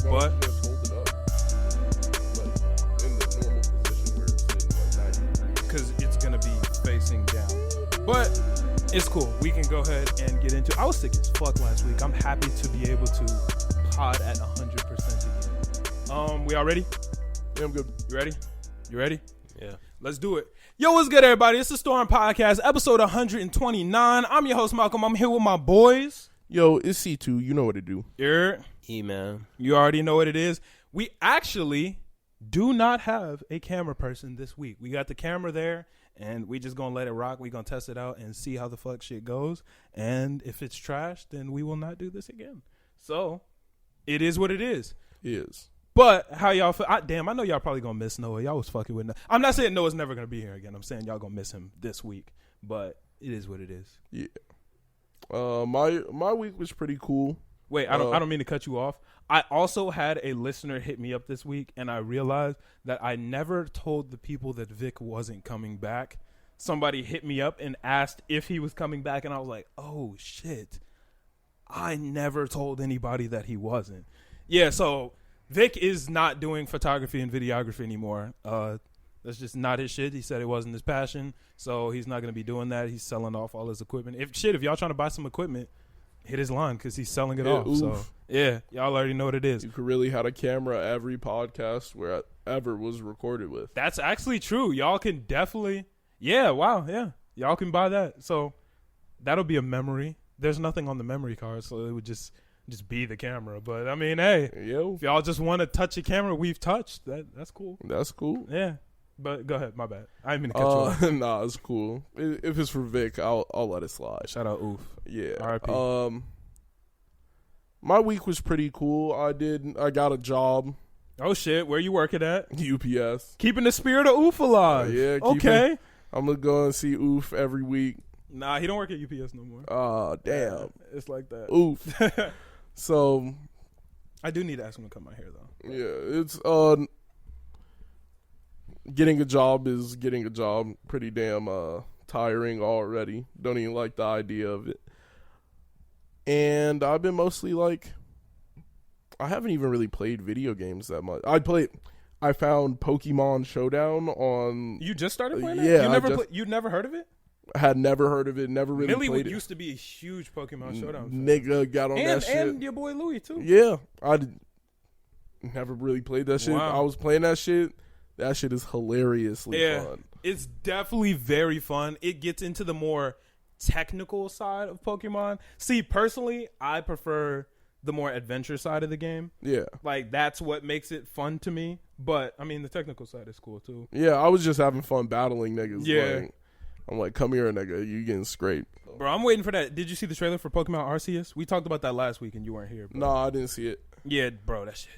But just hold it up, like in the normal position where it's sitting like 90 degrees. because it's gonna be facing down. But it's cool. We can go ahead and get into. I was sick as fuck last week. I'm happy to be able to pod at 100% again. We all ready? Yeah, I'm good. You ready? You ready? Yeah. Let's do it. Yo, what's good, everybody? It's the Storm Podcast, episode 129. I'm your host, Malcolm. I'm here with my boys. Yo, it's C2. You know what to do. Man. You already know what it is. We actually do not have a camera person this week. We got the camera there, and we just gonna let it rock. We gonna test it out and see how the fuck shit goes. And if it's trash, then we will not do this again. So, it is what it is. But how y'all feel? I know y'all probably gonna miss Noah. Y'all was fucking with Noah. I'm not saying Noah's never gonna be here again. I'm saying y'all gonna miss him this week. But it is what it is. Yeah. My week was pretty cool. Wait, I don't mean to cut you off. I also had a listener hit me up this week, and I realized that I never told the people that Vic wasn't coming back. Somebody hit me up and asked if he was coming back, and I was like, oh, shit. I never told anybody that he wasn't. Yeah, so Vic is not doing photography and videography anymore. That's just not his shit. He said it wasn't his passion, so he's not going to be doing that. He's selling off all his equipment. If y'all trying to buy some equipment, hit his line because he's selling it off. Oof. So, yeah, y'all already know what it is. You could really had a camera every podcast where ever was recorded with. That's actually true. Y'all can definitely, y'all can buy that. So that'll be a memory. There's nothing on the memory card, so it would just be the camera. But, I mean, hey, if y'all just want to touch a camera we've touched, that's cool. That's cool. Yeah. But go ahead, my bad. I didn't mean to cut you off. Nah, it's cool. If it's for Vic, I'll let it slide. Shout out Oof. Yeah. R.I.P. My week was pretty cool. I got a job. Oh shit, where you working at? UPS. Keeping the spirit of Oof alive. Yeah. Okay. I'm gonna go and see Oof every week. Nah, he don't work at UPS no more. Oh, damn. Yeah, it's like that. Oof. So I do need to ask him to come out here though. Yeah, it's getting a job is getting a job. Pretty damn tiring already. Don't even like the idea of it. And I've been mostly like, I haven't even really played video games that much. I found Pokemon Showdown on. You just started playing it? Yeah. You never heard of it? I had never heard of it. Never really played it. Used to be a huge Pokemon Showdown fan. Nigga got on that shit. And your boy Louis too. Yeah, I never really played that shit. Wow. I was playing that shit. That shit is hilariously fun. It's definitely very fun. It gets into the more technical side of Pokemon. See, personally, I prefer the more adventure side of the game. Yeah. Like, that's what makes it fun to me. But, I mean, the technical side is cool, too. Yeah, I was just having fun battling niggas. Yeah. Like, I'm like, come here, nigga. You getting scraped. Bro, I'm waiting for that. Did you see the trailer for Pokemon Arceus? We talked about that last week and you weren't here. No, I didn't see it. Yeah, bro, that shit.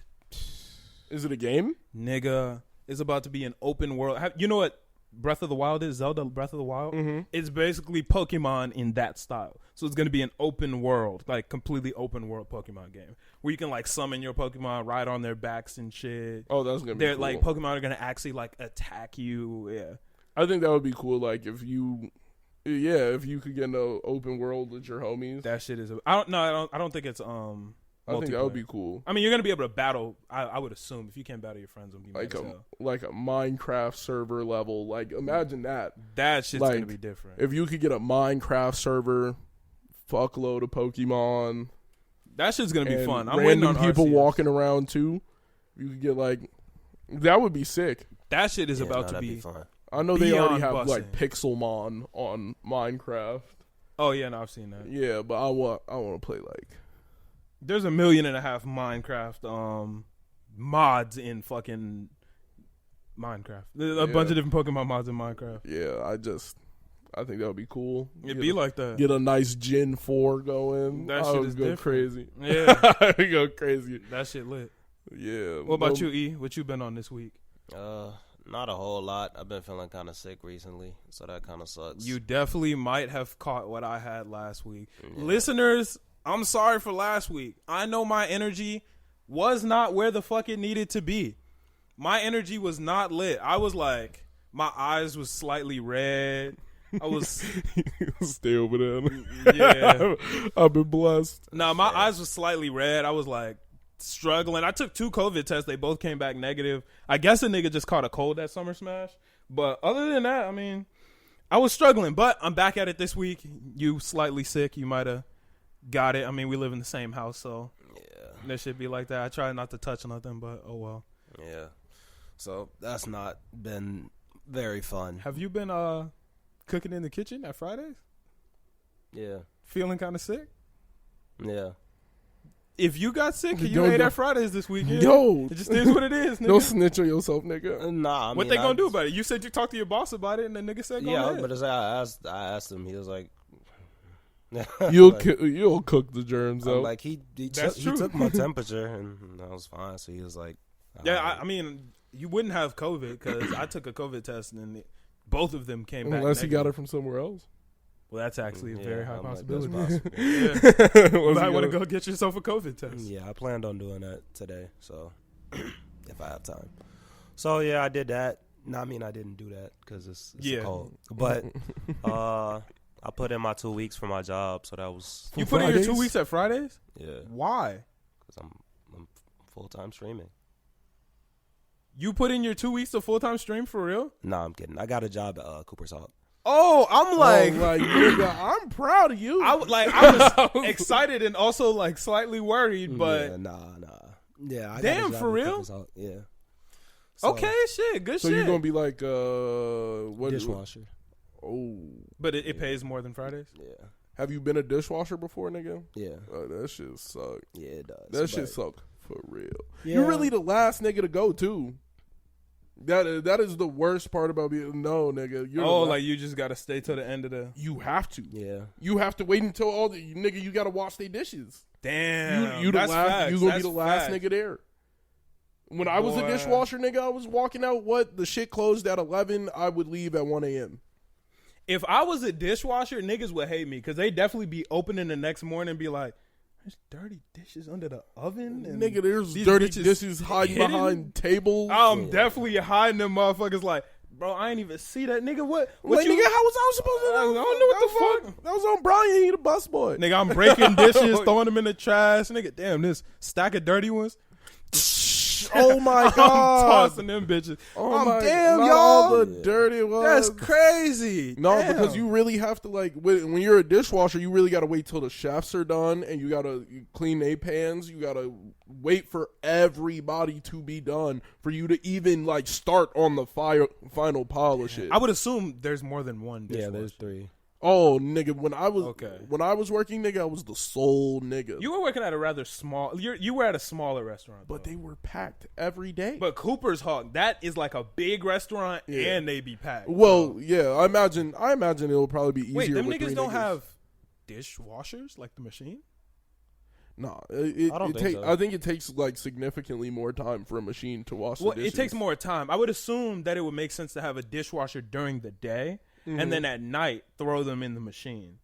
Is it a game? Nigga, it's about to be an open world. You know what Breath of the Wild is? Zelda Breath of the Wild? Mm-hmm. It's basically Pokemon in that style. So it's going to be an open world, like completely open world Pokemon game where you can like summon your Pokemon, ride on their backs and shit. Oh, that's going to be cool. Like Pokemon are going to actually like attack you. Yeah. I think that would be cool. Like if you could get an open world with your homies. That shit is. I don't think it's I think that would be cool. I mean, you're gonna be able to battle. I would assume if you can't battle your friends, it'll be like a Minecraft server level. Like imagine that. That shit's like, gonna be different. If you could get a Minecraft server, fuckload of Pokemon. That shit's gonna be fun. I'm random waiting on people Arceus. walking around too. You could get like that would be sick. That shit is about to be fun. I know they already have bussin'. like Pixelmon on Minecraft. Oh yeah, no, I've seen that. Yeah, but I want to play like. There's 1.5 million Minecraft mods in fucking Minecraft. There's a bunch of different Pokemon mods in Minecraft. Yeah, I think that would be cool. It'd be like that. Get a nice Gen 4 going. That shit is go different. crazy. Yeah, I go crazy. that shit lit. Yeah. What about you, E? What you been on this week? Not a whole lot. I've been feeling kind of sick recently, so that kind of sucks. You definitely might have caught what I had last week. Yeah. Listeners, I'm sorry for last week. I know my energy was not where the fuck it needed to be. My energy was not lit. I was like, my eyes was slightly red. I was stay over there. Yeah. I've been blessed. No, my eyes was slightly red. I was like struggling. I took 2 COVID tests. They both came back negative. I guess a nigga just caught a cold at Summer Smash. But other than that, I mean, I was struggling. But I'm back at it this week. You slightly sick. You might have got it. I mean, we live in the same house, so there should be like that. I try not to touch nothing, but oh well. Yeah. So that's not been very fun. Have you been cooking in the kitchen at Fridays? Yeah. Feeling kind of sick? Yeah. If you got sick and you ate at Fridays this weekend, yo, it just is what it is, nigga. Don't snitch on yourself, nigga. Nah, what they gonna do about it? You said you talked to your boss about it, and the nigga said, go ahead. But I asked him. He was like, You'll cook the germs though. like he took my temperature, and that was fine. So he was like, I mean, you wouldn't have COVID because I took a COVID test, and both of them came back unless negative. you got it from somewhere else. Well, that's actually a very high possibility. Like, You might want to go get yourself a COVID test. Yeah, I planned on doing that today, so if I have time. So yeah, I did that. No, I mean I didn't do that because it's cold. But I put in my 2 weeks for my job, so that was. You put in your 2 weeks at Fridays? Yeah. Why? Because I'm full-time streaming. You put in your 2 weeks of full-time stream for real? Nah, I'm kidding. I got a job at Cooper's Hawk. Oh, I'm like, nigga, I'm proud of you. I was excited and also like slightly worried, but yeah, nah. Yeah, I damn, got a job for at real? Cooper's Hawk. Yeah. So, okay, shit, good so shit. you're gonna be like what dishwasher. Oh, but it pays more than Fridays. Yeah. have you been a dishwasher before, nigga? Yeah. That shit suck. Yeah, it does. That shit suck for real. Yeah. You're really the last nigga to go too. That is the worst part about being nigga. You're like you just gotta stay till the end of the. you have to. Yeah. You have to wait until all the nigga. You gotta wash their dishes. Damn, You the that's last. facts. You gonna That's be the last facts. nigga there. When I was a Boy. dishwasher, nigga, I was walking out. What the shit closed at 11. I would leave at 1 a.m. If I was a dishwasher, niggas would hate me because they definitely be opening the next morning and be like, "There's dirty dishes under the oven." And Nigga, there's these dirty bitches dishes hiding hidden? behind tables. I'm definitely hiding them motherfuckers. Like, bro, I ain't even see that nigga. What Like, you? nigga, how was I supposed to know? I don't know what the fuck. That was on Brian. He the busboy. Nigga, I'm breaking dishes, throwing them in the trash. Nigga, damn, this stack of dirty ones. Oh my I'm god. tossing them bitches. Damn, y'all. All the dirty ones. That's crazy. No, Damn. because you really have to, like, when you're a dishwasher, you really got to wait till the chefs are done, and you got to clean their pans. You got to wait for everybody to be done for you to even, like, start on the final pile of shit. I would assume there's more than one dishwasher. Yeah, there's 3. Oh, nigga, when I was working, nigga, I was the sole nigga. You were working at a rather small. You were at a smaller restaurant, But though. they were packed every day. But Cooper's Hawk, that is like a big restaurant, and they be packed. Well, so. yeah, I imagine it'll probably be easier. Wait, them with niggas 3 don't have dishwashers like the machine? No, I don't think so. I think it takes like significantly more time for a machine to wash the dishes. It takes more time. I would assume that it would make sense to have a dishwasher during the day, and then at night throw them in the machine,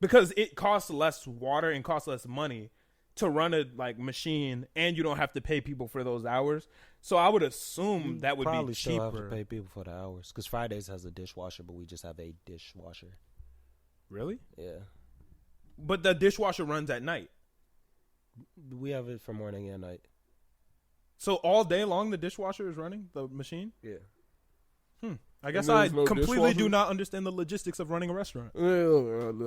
because it costs less water and costs less money to run a machine, and you don't have to pay people for those hours. So I would assume that would Probably be still cheaper. have to pay people for the hours because Fridays has a dishwasher, but we just have a dishwasher. Really? Yeah. But the dishwasher runs at night. We have it for morning and night. So all day long the dishwasher is running the machine? Yeah. I guess And I there's no completely do dishwasher? not understand the logistics of running a restaurant. I'm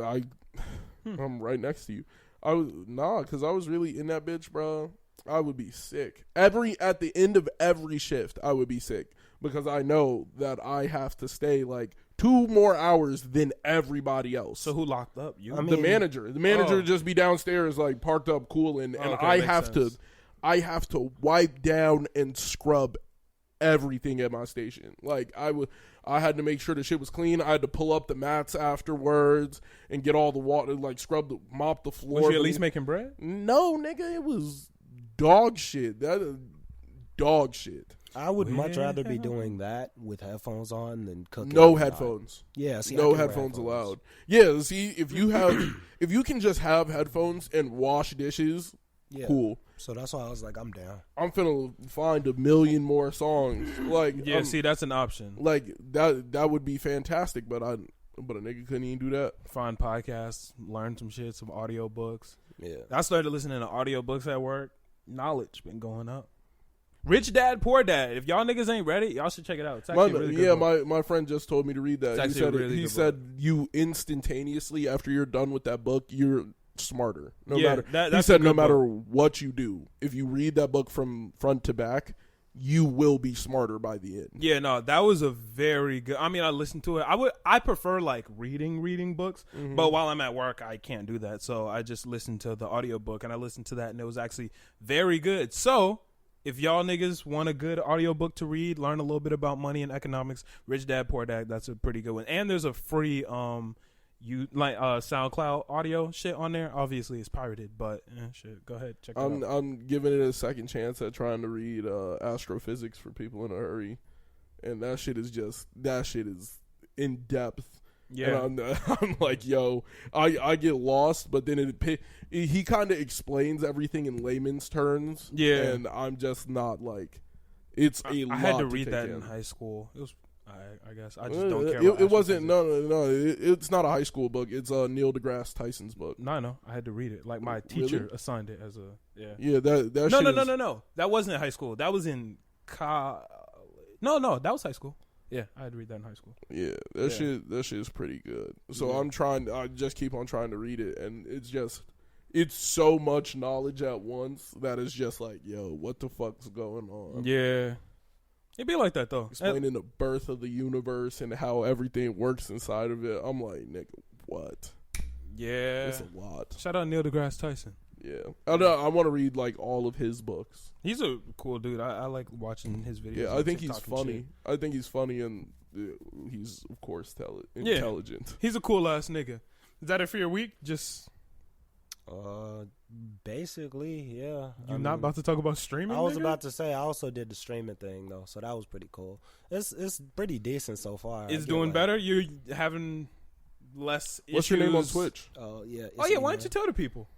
right next to you. Because I was really in that bitch, bro. I would be sick. At the end of every shift, I would be sick because I know that I have to stay like 2 more hours than everybody else. So who locked up? You? The manager. The manager would just be downstairs, like parked up, cooling, and Okay, I makes have sense. I have to wipe down and scrub everything at my station. Like I had to make sure the shit was clean. I had to pull up the mats afterwards and get all the water, like mop the floor. Was you at least making bread? No, nigga, it was dog shit. That is dog shit. I would much rather be doing that with headphones on than cooking. No headphones. Yeah, see, No headphones allowed. Yeah, see, if you can just have headphones and wash dishes, cool. So that's why I was like, I'm down. I'm finna find a million more songs. Like, Yeah, see, that's an option. like that would be fantastic. But a nigga couldn't even do that. Find podcasts, learn some shit, some audiobooks. Yeah. I started listening to audiobooks at work. knowledge been going up. Rich Dad, Poor Dad. If y'all niggas ain't read it, y'all should check it out. It's actually a really good book. My friend just told me to read that. He said you instantaneously after you're done with that book, you're smarter. He said no matter what you do, if you read that book from front to back, you will be smarter by the end. Yeah, no, that was a very good. I mean, I listened to it. I prefer like reading books, but while I'm at work, I can't do that. So I just listened to the audiobook, and I listened to that, and it was actually very good. So if y'all niggas want a good audiobook to read, learn a little bit about money and economics, Rich Dad Poor Dad, that's a pretty good one. And there's a free SoundCloud audio shit on there. Obviously it's pirated, but shit, go ahead, check it out. I'm giving it a second chance at trying to read Astrophysics for People in a Hurry, and that shit is in depth. Yeah, and I'm like, yo, I get lost, but then he kind of explains everything in layman's terms. Yeah, and I'm just not like, it's a lot. I had to read that in high school. It was, I guess, I just don't care. It wasn't. No. It's not a high school book. It's Neil deGrasse Tyson's book. No, I had to read it. Like my teacher assigned it as a Yeah, that. No. That wasn't in high school. That was in No, that was high school. Yeah, I had to read that in high school. Yeah, that shit is pretty good. So I just keep on trying to read it, and it's so much knowledge at once that it's just like, yo, what the fuck's going on? Yeah. It'd be like that, though. Explaining the birth of the universe and how everything works inside of it. I'm like, nigga, what? Yeah. It's a lot. Shout out Neil deGrasse Tyson. Yeah. I want to read, like, all of his books. He's a cool dude. I like watching his videos. Yeah, I think he's funny. I think he's funny, and he's, of course, intelligent. Yeah. He's a cool-ass nigga. Is that it for your week? Just... basically, yeah. You're not about to talk about streaming? I was about to say I also did the streaming thing though, so that was pretty cool. It's pretty decent so far. It's doing better. You're having less issues. What's your name on Twitch? Oh yeah. Why don't you tell the people?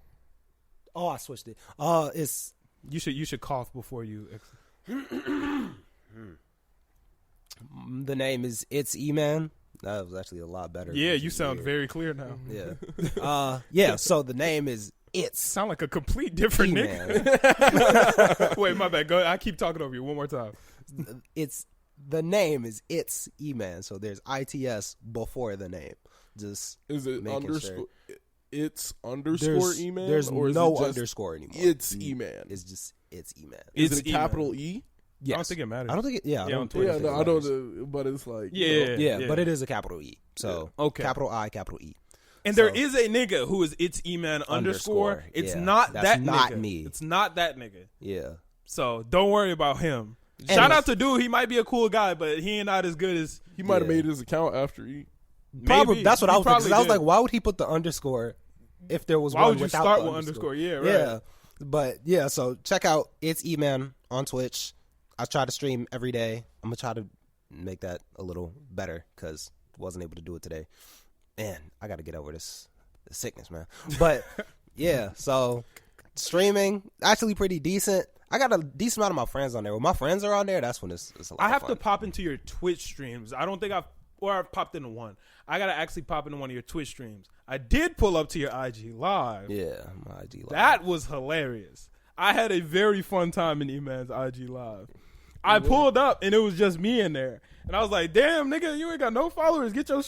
Oh, I switched it. It's you should cough before you. The name is It's E-Man. That was actually a lot better. Yeah, you sound very clear now. Yeah. Yeah, so the name is It's. Sound like a complete different nigga. Wait, my bad. Go. I keep talking over you one more time. The name is It's E-Man, so there's ITS before the name. Just is it underscore? Sure. It's underscore E-Man? There's no underscore anymore. It's E-Man. It's just It's E-Man. Is it a capital E? Yes. I don't think it matters. I don't think it. Yeah, on Twitter. Yeah, I don't. But it's like yeah, but it is a capital E. So capital I, capital E. And there is a nigga who is It's E-Man underscore. It's not that nigga. Not me. It's not that nigga. Yeah. So don't worry about him. Shout out to dude. He might be a cool guy, but he ain't not as good as he might have made his account after E. Probably that's what I was thinking. I was like, why would he put the underscore if there was one without the underscore? Why would you start with underscore? Yeah, right. Yeah, but yeah. So check out It's E-Man on Twitch. I try to stream every day. I'm gonna try to make that a little better because wasn't able to do it today. Man, I got to get over this sickness, man. But yeah, so streaming actually pretty decent. I got a decent amount of my friends on there. When my friends are on there, that's when it's a lot I have of fun. to pop into your Twitch streams. I don't think I've popped into one. I got to actually pop into one of your Twitch streams. I did pull up to your IG Live. Yeah, my IG Live. That was hilarious. I had a very fun time in E-Man's IG Live. I pulled up and it was just me in there. And I was like, damn, nigga, you ain't got no followers. Get your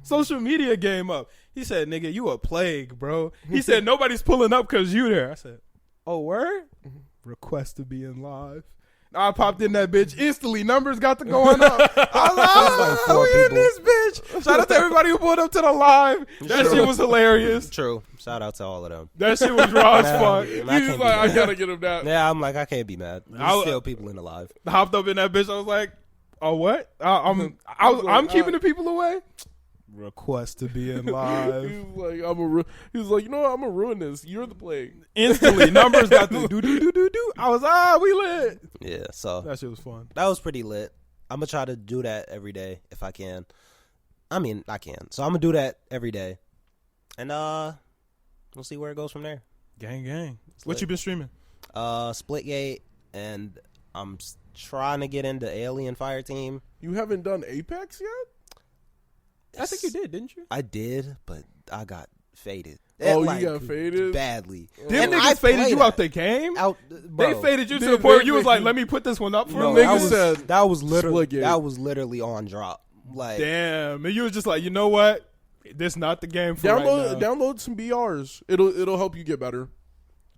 social media game up. He said, nigga, you a plague, bro. He said, nobody's pulling up because you there. I said, oh, word? Request to be in live. I popped in that bitch instantly. Numbers got to going up. I was like, we in this bitch. Shout out to everybody who pulled up to the live. That shit was hilarious. True. Shout out to all of them. That shit was raw as fuck. He was like, I gotta get him down. Yeah, I'm like, I can't be mad. There's still people in the live. Hopped up in that bitch. I was like, oh, what? I'm keeping the people away. Request to be in live. He was like, you know what? I'm gonna ruin this. You're the plague. Instantly, numbers got the do. I was we lit. Yeah, so that shit was fun. That was pretty lit. I'm gonna try to do that every day if I can. I mean, I can. So I'm gonna do that every day, and we'll see where it goes from there. Gang. What you been streaming? Splitgate, and I'm trying to get into Alien Fireteam. You haven't done Apex yet? I think you did, didn't you? I did, but I got faded. Oh, you got faded? Badly. Them niggas faded you out the game? They faded you to the point where you was like, let me put this one up for them. That was literally on drop. Like, damn. And you was just like, you know what? This not the game for right now. Download some BRs. It'll help you get better.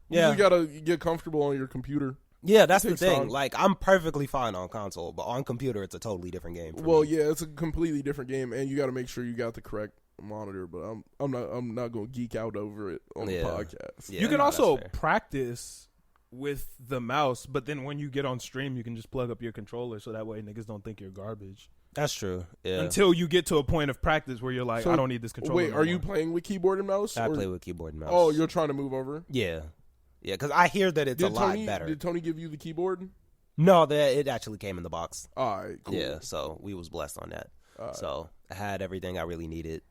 Yeah. You gotta get comfortable on your computer. Yeah, that's the thing. Like, I'm perfectly fine on console, but on computer, it's a totally different game. Well, yeah, it's a completely different game, and you got to make sure you got the correct monitor. But I'm not gonna geek out over it on the podcast. Yeah, you can also practice with the mouse, but then when you get on stream, you can just plug up your controller, so that way niggas don't think you're garbage. That's true. Yeah. Until you get to a point of practice where you're like, I don't need this controller. Wait, are you playing with keyboard and mouse? I play with keyboard and mouse. Oh, you're trying to move over? Yeah. Yeah, because I hear that it's a lot better. Did Tony give you the keyboard? No, it actually came in the box. All right, cool. Yeah, so we was blessed on that. So I had everything I really needed,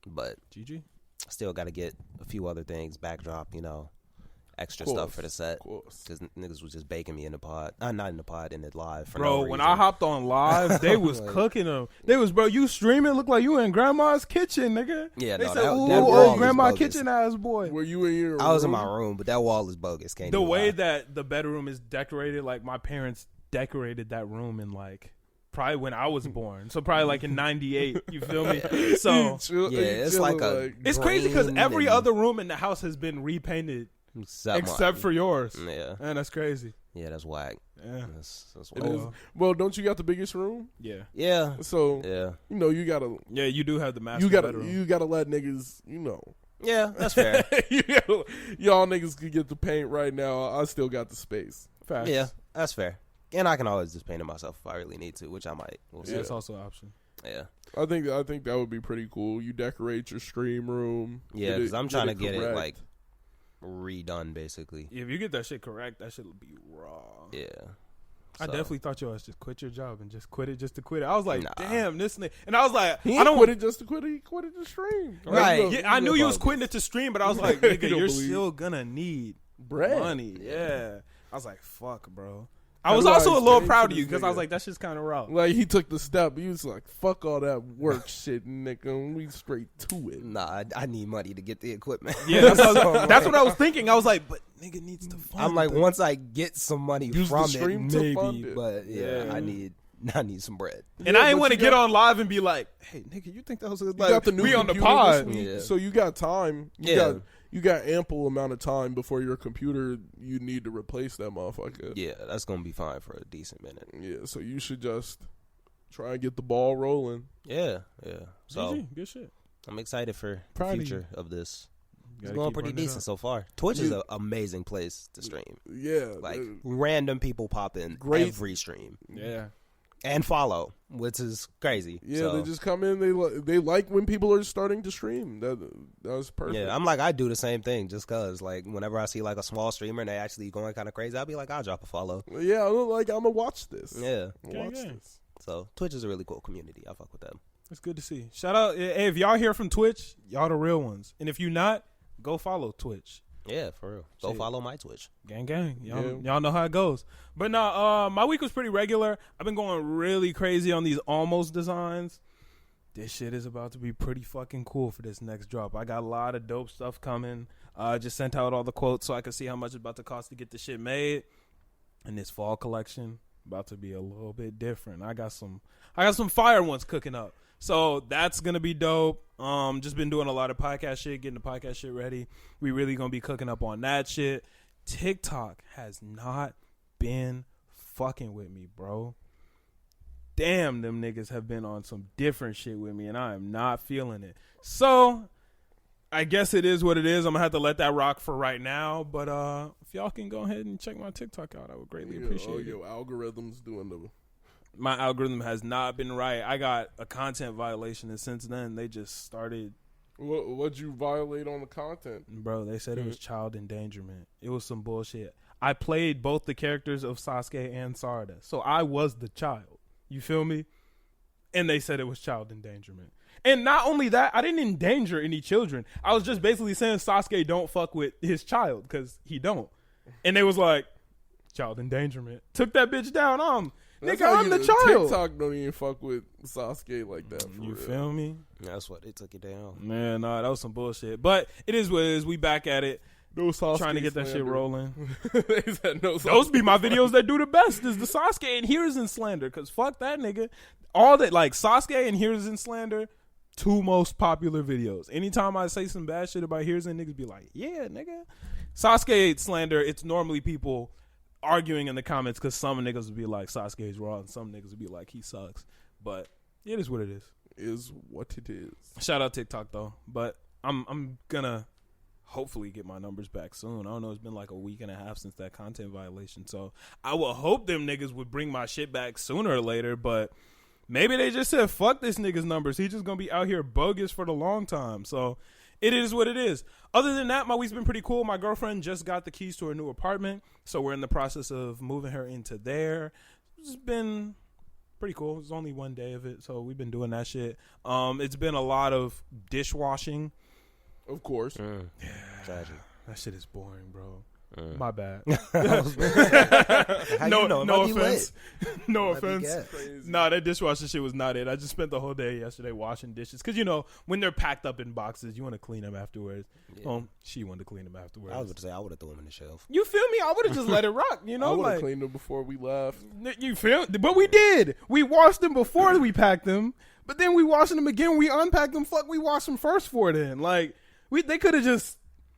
but GG. Still got to get a few other things, backdrop, extra stuff for the set. Because niggas was just baking me in the pod. Not in the pod, in the live. For bro, no when I hopped on live, they was cooking them. They was, bro, you streaming look like you in grandma's kitchen, nigga. Yeah, they no, said, that wall grandma kitchen ass boy. Were you in your room? I was in my room, but that wall is bogus. The way that the bedroom is decorated, like my parents decorated that room in like probably when I was born, so probably like in '98. You feel me? So it's like it's crazy because every other room in the house has been repainted except for yours. Yeah, man, that's crazy. Yeah, that's whack. Yeah, that's whack. Well, don't you got the biggest room? Yeah. So you gotta. Yeah, you do have the master bedroom. You gotta let niggas. Yeah, that's fair. Y'all niggas could get the paint right now. I still got the space. Facts. Yeah, that's fair. And I can always just paint it myself if I really need to, which I might. We'll see. Yeah, it's also an option. Yeah, I think that would be pretty cool. You decorate your stream room. Yeah, because I'm trying to get it like redone, basically. If you get that shit correct, that shit will be raw. Yeah. I definitely thought your ass just quit your job and just quit it just to quit it. I was like, damn, this nigga. And I was like, I don't quit it just to quit it. He quit it to stream. Right. Yeah, I knew you was quitting it to stream, but I was like, nigga, you're still gonna need money. Yeah. I was like, fuck, bro. I was also a little proud of you because I was like, that shit's kind of raw. Like, he took the step. He was like, fuck all that work shit, nigga. We straight to it. Nah, I need money to get the equipment. Yeah, that's what I was thinking. I was like, but nigga needs to fund I'm like, once I get some money from it, maybe. It. But I need some bread. And I ain't want to get on live and be like, hey, nigga, you think that was like, we on the pod. So you got time. You got ample amount of time before your computer, you need to replace that motherfucker. Yeah, that's going to be fine for a decent minute. Yeah, so you should just try and get the ball rolling. Yeah. So, good shit. I'm excited for the future of this. It's going pretty decent so far. Twitch is an amazing place to stream. Yeah. Like, random people pop in every stream. Yeah. And follow, which is crazy. Yeah, they just come in. They like when people are starting to stream. That was perfect. Yeah, I'm like, I do the same thing just because, like, whenever I see, like, a small streamer and they actually going kind of crazy, I'll be like, I'll drop a follow. Yeah, I'm going to watch this. Yeah. Watch this. So, Twitch is a really cool community. I fuck with them. It's good to see. Shout out. Hey, if y'all here from Twitch, y'all the real ones. And if you not, go follow Twitch. Yeah, for real. Go follow my Twitch. Gang. Y'all know how it goes. But no, my week was pretty regular. I've been going really crazy on these almost designs. This shit is about to be pretty fucking cool for this next drop. I got a lot of dope stuff coming. I just sent out all the quotes so I could see how much it's about to cost to get the shit made. And this fall collection about to be a little bit different. I got some fire ones cooking up. So that's going to be dope. Just been doing a lot of podcast shit, getting the podcast shit ready. We really going to be cooking up on that shit. TikTok has not been fucking with me, bro. Damn, them niggas have been on some different shit with me, and I am not feeling it. So I guess it is what it is. I'm going to have to let that rock for right now. But if y'all can go ahead and check my TikTok out, I would greatly appreciate it. Your algorithm's doing the... My algorithm has not been right. I got a content violation, and since then, they just started. What'd you violate on the content? Bro, they said it was child endangerment. It was some bullshit. I played both the characters of Sasuke and Sarada, so I was the child. You feel me? And they said it was child endangerment. And not only that, I didn't endanger any children. I was just basically saying Sasuke don't fuck with his child, because he don't. And they was like, child endangerment. Took that bitch down. Nigga, I'm the child. TikTok don't even fuck with Sasuke like that. You feel me? That's what they took it down. Man, nah, that was some bullshit. But it is what it is. We back at it. No Sasuke trying to get that shit rolling. They said no Sasuke. Those be my videos that do the best. Is the Sasuke and Hiruzen slander. Because fuck that nigga. All that, like, Sasuke and Hiruzen slander, 2 most popular videos. Anytime I say some bad shit about Hiruzen, niggas be like, yeah, nigga. Sasuke slander, it's normally people arguing in the comments because some niggas would be like, Sasuke's raw, and some niggas would be like, he sucks. But it is what it is. Is what it is. Shout out TikTok, though. But I'm gonna hopefully get my numbers back soon. I don't know. It's been like a week and a half since that content violation. So I would hope them niggas would bring my shit back sooner or later. But maybe they just said, fuck this nigga's numbers. He's just going to be out here bogus for the long time. So it is what it is. Other than that, my week's been pretty cool. My girlfriend just got the keys to her new apartment. So we're in the process of moving her into there. It's been pretty cool. It's only one day of it. So we've been doing that shit. It's been a lot of dishwashing. Of course. Yeah. Tragic. That shit is boring, bro. My bad. No offense. No offense. Nah, that dishwasher shit was not it. I just spent the whole day yesterday washing dishes. Because, you know, when they're packed up in boxes, you want to clean them afterwards. Yeah. She wanted to clean them afterwards. I was about to say, I would have thrown them in the shelf. You feel me? I would have just let it rock, you know? I would have cleaned them before we left. You feel? But we did. We washed them before we packed them. But then we washed them again. We unpacked them. Fuck, we washed them first for then. Like, they could have just...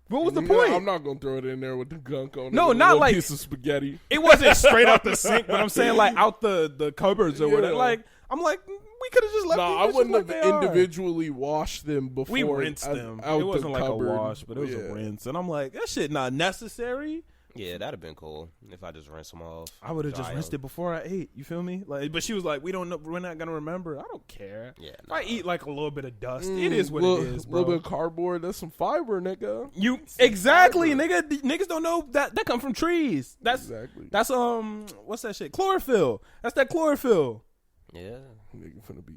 What was the point? I'm not gonna throw it in there with the gunk on it. No, not like piece of spaghetti. It wasn't straight out the sink, but I'm saying like out the cupboards or whatever. Like I'm like we could have just left. I wouldn't have individually washed them before. We rinsed them. It wasn't like a wash, but it was a rinse. And I'm like, that shit not necessary. Yeah, that'd have been cool if I just rinsed them off. I would have just rinsed it before I ate. You feel me? Like, but she was like, "We don't know. We're not gonna remember." I don't care. Yeah, if I eat like a little bit of dust, it is what it is, bro. A little bit of cardboard. That's some fiber, nigga. Exactly, nigga. Niggas don't know that come from trees. That's what's that shit? Chlorophyll. That's that chlorophyll. Yeah, nigga finna be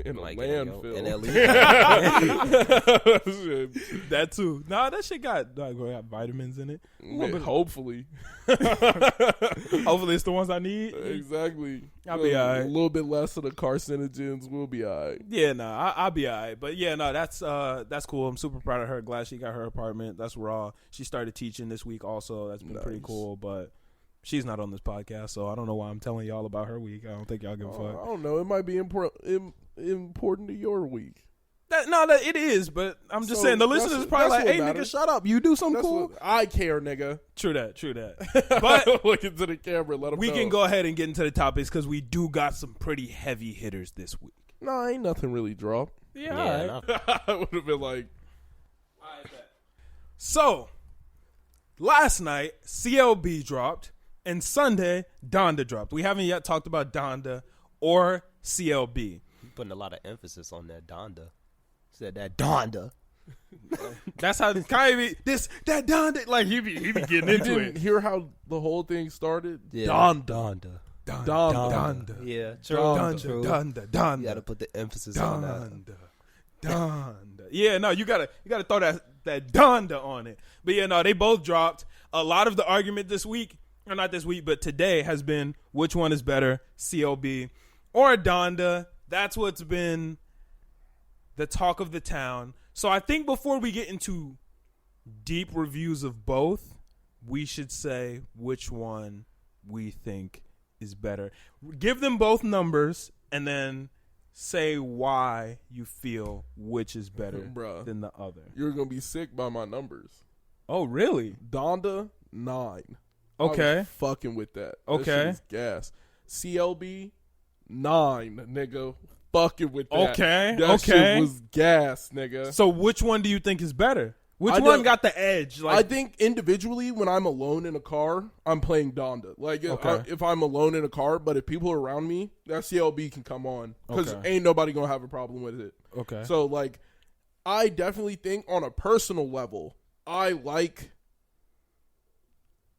in like a landfill. That too. Nah, that shit got vitamins in it. Hopefully. Hopefully it's the ones I need. Exactly. I'll be all right. A little bit less of the carcinogens. We'll be all right. Yeah, nah, I'll be all right. But yeah, no, that's cool. I'm super proud of her. Glad she got her apartment. That's raw. She started teaching this week also. That's been pretty cool. But she's not on this podcast, so I don't know why I'm telling y'all about her week. I don't think y'all give a fuck. I don't know. It might be important to your week. It is, but I'm just saying the listeners is probably like, "Hey, nigga, shut up! You do something cool." I care, nigga. True that. But look into the camera. Let them we know. can go ahead and get into the topics because we do got some pretty heavy hitters this week. No, ain't nothing really dropped. Yeah, all right. No. I would have been like, all right. So last night CLB dropped, and Sunday Donda dropped. We haven't yet talked about Donda or CLB. Putting a lot of emphasis on that Donda. Said that Donda. That's how this kind of that Donda. Like he be getting into it. Hear how the whole thing started? Yeah. Donda. Yeah, true. Donda. You got to put the emphasis on that. Donda. Yeah, no, you gotta throw that Donda on it. But yeah, no, they both dropped. A lot of the argument this week, or not this week, but today has been which one is better, CLB or Donda. That's what's been the talk of the town. So I think before we get into deep reviews of both, we should say which one we think is better. Give them both numbers and then say why you feel which is better than the other. You're going to be sick by my numbers. Oh, really? Donda, 9. Okay. I was fucking with that. Okay. That shit is gas. CLB, 9, nigga. Fucking with that. Okay. That shit was gas, nigga. So which one do you think is better? Which one got the edge? Like, I think individually, when I'm alone in a car, I'm playing Donda. Like, if I'm alone in a car, but if people are around me, that CLB can come on. Because ain't nobody going to have a problem with it. Okay. So, like, I definitely think on a personal level, I'm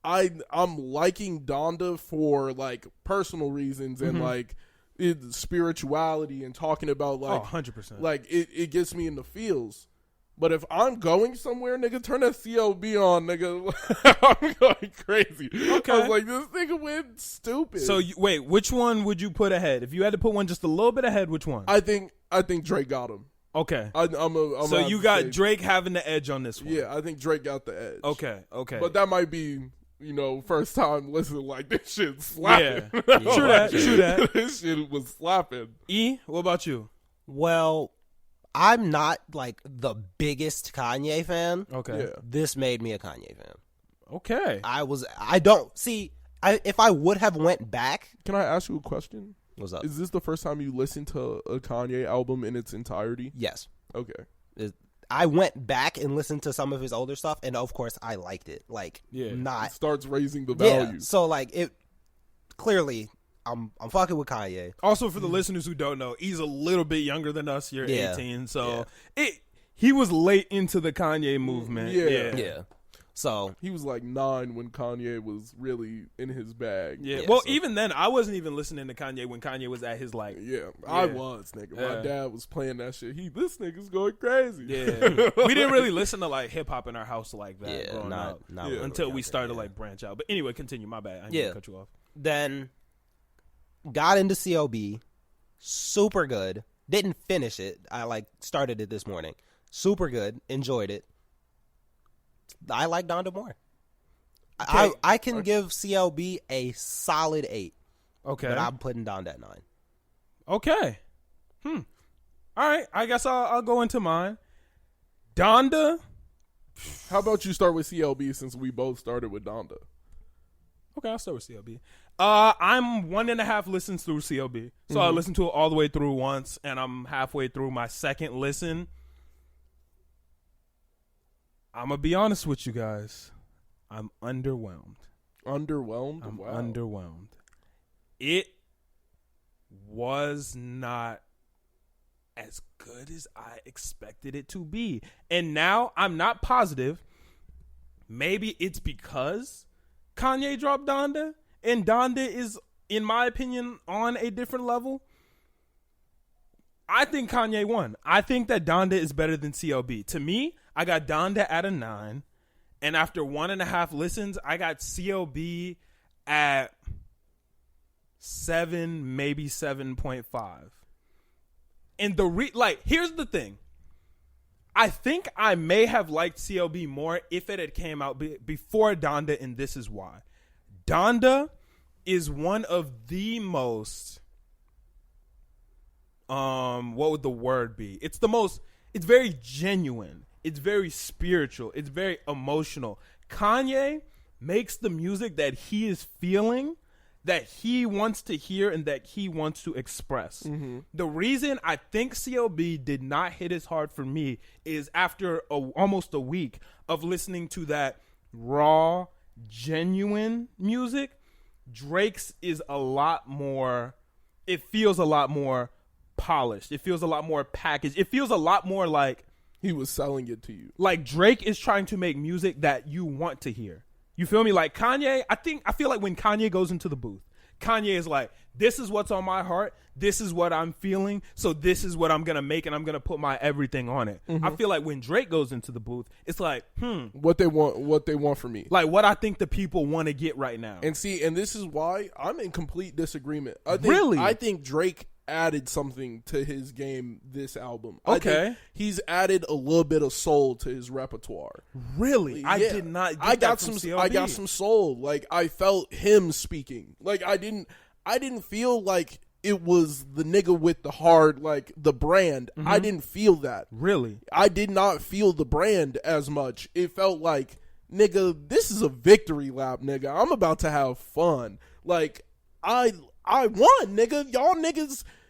liking Donda for, like, personal reasons and, like, spirituality and talking about, like, 100%. Like, it gets me in the feels. But if I'm going somewhere, nigga, turn that CLB on, nigga. I'm going crazy. Okay. I was like, this nigga went stupid. So wait, which one would you put ahead? If you had to put one just a little bit ahead, which one? I think Drake got him. Okay. So you got Drake having the edge on this one. Yeah, I think Drake got the edge. Okay. But that might be, first time listening, like, this shit slapping. Yeah. True that. This shit was slapping. E, what about you? Well, I'm not like the biggest Kanye fan. Okay. Yeah. This made me a Kanye fan. Okay. If I would have went back. Can I ask you a question? What's up? Is this the first time you listened to a Kanye album in its entirety? Yes. Okay. I went back and listened to some of his older stuff, and of course, I liked it. Like, It starts raising the value. Yeah. So, like, it clearly, I'm fucking with Kanye. Also, for the listeners who don't know, he's a little bit younger than us. You're 18, so he was late into the Kanye movement. Yeah. So he was like 9 when Kanye was really in his bag. Yeah. Well, even then, I wasn't even listening to Kanye when Kanye was at his like. Yeah. I was, nigga. My dad was playing that shit. This nigga's going crazy. Yeah. We didn't really listen to like hip hop in our house like that growing up really until we started to like branch out. But anyway, continue. My bad. I didn't cut you off. Then got into CLB, super good. Didn't finish it. I like started it this morning. Super good. Enjoyed it. I like Donda more. I can give CLB a solid 8. Okay. But I'm putting Donda at 9. Okay. All right. I guess I'll go into mine. Donda. How about you start with CLB since we both started with Donda? Okay, I'll start with CLB. I'm 1.5 listens through CLB. So I listened to it all the way through once, and I'm halfway through my second listen. I'm going to be honest with you guys. I'm underwhelmed. Underwhelmed? I'm underwhelmed. It was not as good as I expected it to be. And now I'm not positive. Maybe it's because Kanye dropped Donda, and Donda is, in my opinion, on a different level. I think Kanye won. I think that Donda is better than CLB. To me, I got Donda at a 9, and after 1.5 listens, I got CLB at 7, maybe 7.5. And here's the thing. I think I may have liked CLB more if it had came out before Donda, and this is why. Donda is one of the most, what would the word be? It's very genuine. It's very spiritual. It's very emotional. Kanye makes the music that he is feeling, that he wants to hear, and that he wants to express. Mm-hmm. The reason I think CLB did not hit as hard for me is after almost a week of listening to that raw, genuine music, Drake's is a lot more, it feels a lot more polished. It feels a lot more packaged. It feels a lot more like he was selling it to you. Like Drake is trying to make music that you want to hear. You feel me? Like Kanye, I feel like when Kanye goes into the booth, Kanye is like, this is what's on my heart. This is what I'm feeling. So this is what I'm going to make, and I'm going to put my everything on it. Mm-hmm. I feel like when Drake goes into the booth, it's like, what they want from me. Like what I think the people want to get right now. And this is why I'm in complete disagreement. Really? I think Drake added something to his game this album. Okay. I think he's added a little bit of soul to his repertoire. Really? Yeah. I did not get I got some soul. Like I felt him speaking. Like I didn't feel like it was the nigga with the hard, like the brand. Mm-hmm. I didn't feel that. Really? I did not feel the brand as much. It felt like, nigga, this is a victory lap, nigga. I'm about to have fun. Like I won, nigga.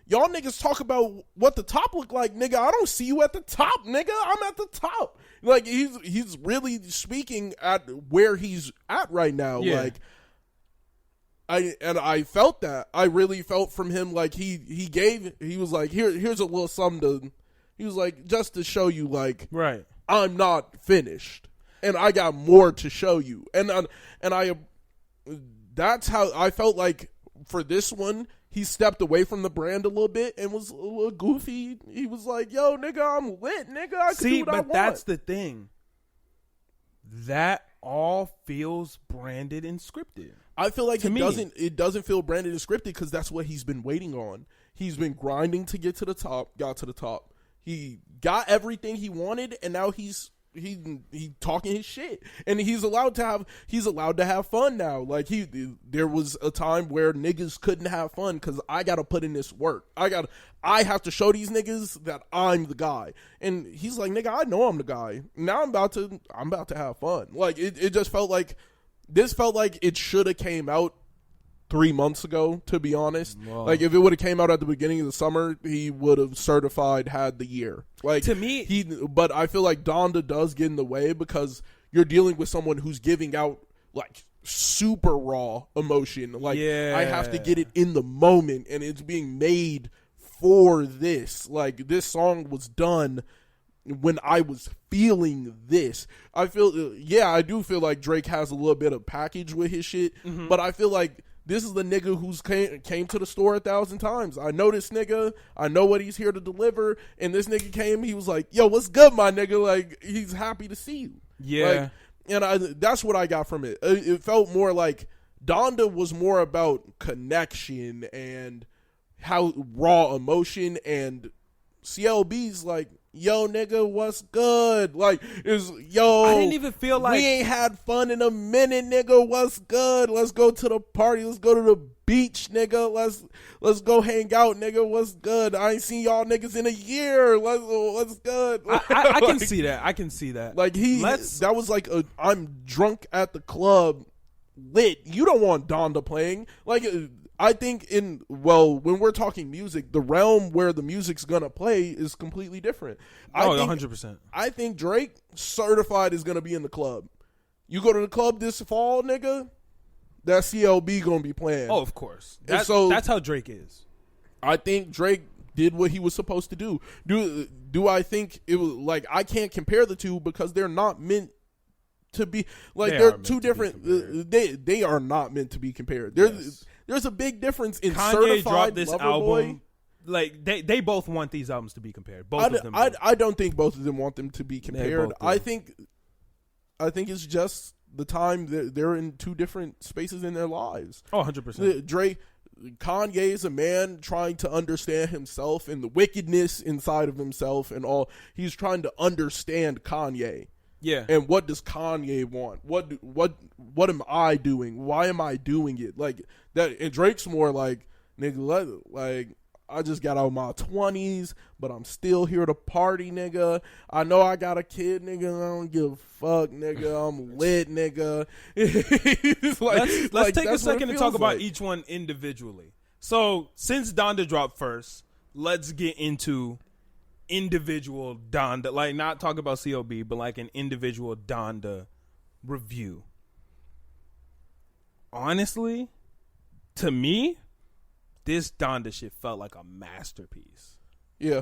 Y'all niggas talk about what the top look like, nigga. I don't see you at the top, nigga. I'm at the top. Like he's really speaking at where he's at right now. Yeah. Like I felt that. I really felt from him like he was like, here's a little something he was like, just to show you, like, right, I'm not finished and I got more to show you. And I that's how I felt like for this one, he stepped away from the brand a little bit and was a little goofy. He was like, yo, nigga, I'm lit, nigga. I can do what I want. But that's the thing. That all feels branded and scripted. I feel like it doesn't feel branded and scripted because that's what he's been waiting on. He's been grinding to get to the top, got to the top. He got everything he wanted, and now he's talking his shit, and he's allowed to have fun now. Like there was a time where niggas couldn't have fun because I gotta put in this work. I have to show these niggas that I'm the guy, and he's like, nigga, I know I'm the guy. Now I'm about to have fun. Like it just felt like it should have came out 3 months ago, to be honest. Whoa. Like if it would have came out at the beginning of the summer, he would have certified had the year. Like to me, but I feel like Donda does get in the way because you're dealing with someone who's giving out like super raw emotion. Like I have to get it in the moment, and it's being made for this. Like this song was done when I was feeling this. I do feel like Drake has a little bit of package with his shit, but I feel like this is the nigga who's came to the store 1,000 times. I know this nigga. I know what he's here to deliver. And this nigga came. He was like, "Yo, what's good, my nigga?" Like he's happy to see you. Yeah. Like, and that's what I got from it. It felt more like Donda was more about connection and how raw emotion, and CLB's like, yo, nigga, what's good? Like, I didn't even feel like we ain't had fun in a minute, nigga. What's good? Let's go to the party. Let's go to the beach, nigga. Let's go hang out, nigga. What's good? I ain't seen y'all niggas in a year. What's good? I can see that. I can see that. Like that was like I'm drunk at the club, lit. You don't want Donda playing. Like I think when we're talking music, the realm where the music's gonna play is completely different. 100%. I think Drake certified is gonna be in the club. You go to the club this fall, nigga, that CLB gonna be playing. Oh, of course. That's how Drake is. I think Drake did what he was supposed to do. Do I think it was like I can't compare the two because they're not meant to be like they're two different. They are not meant to be compared. There's a big difference in Kanye certified dropped this Lover album. Boy. Like they both want these albums to be compared. Both of them. I don't think both of them want them to be compared. I think it's just the time they're in two different spaces in their lives. Oh, 100%. Kanye is a man trying to understand himself and the wickedness inside of himself and all. He's trying to understand Kanye. Yeah. And what does Kanye want? What am I doing? Why am I doing it? Like that. And Drake's more like, nigga, like I just got out of my 20s, but I'm still here to party, nigga. I know I got a kid, nigga. I don't give a fuck, nigga. I'm lit, nigga. Let's take a second to talk about each one individually. So since Donda dropped first, let's get into individual Donda, like not talk about CLB, but like an individual Donda review. Honestly, to me, this Donda shit felt like a masterpiece. Yeah.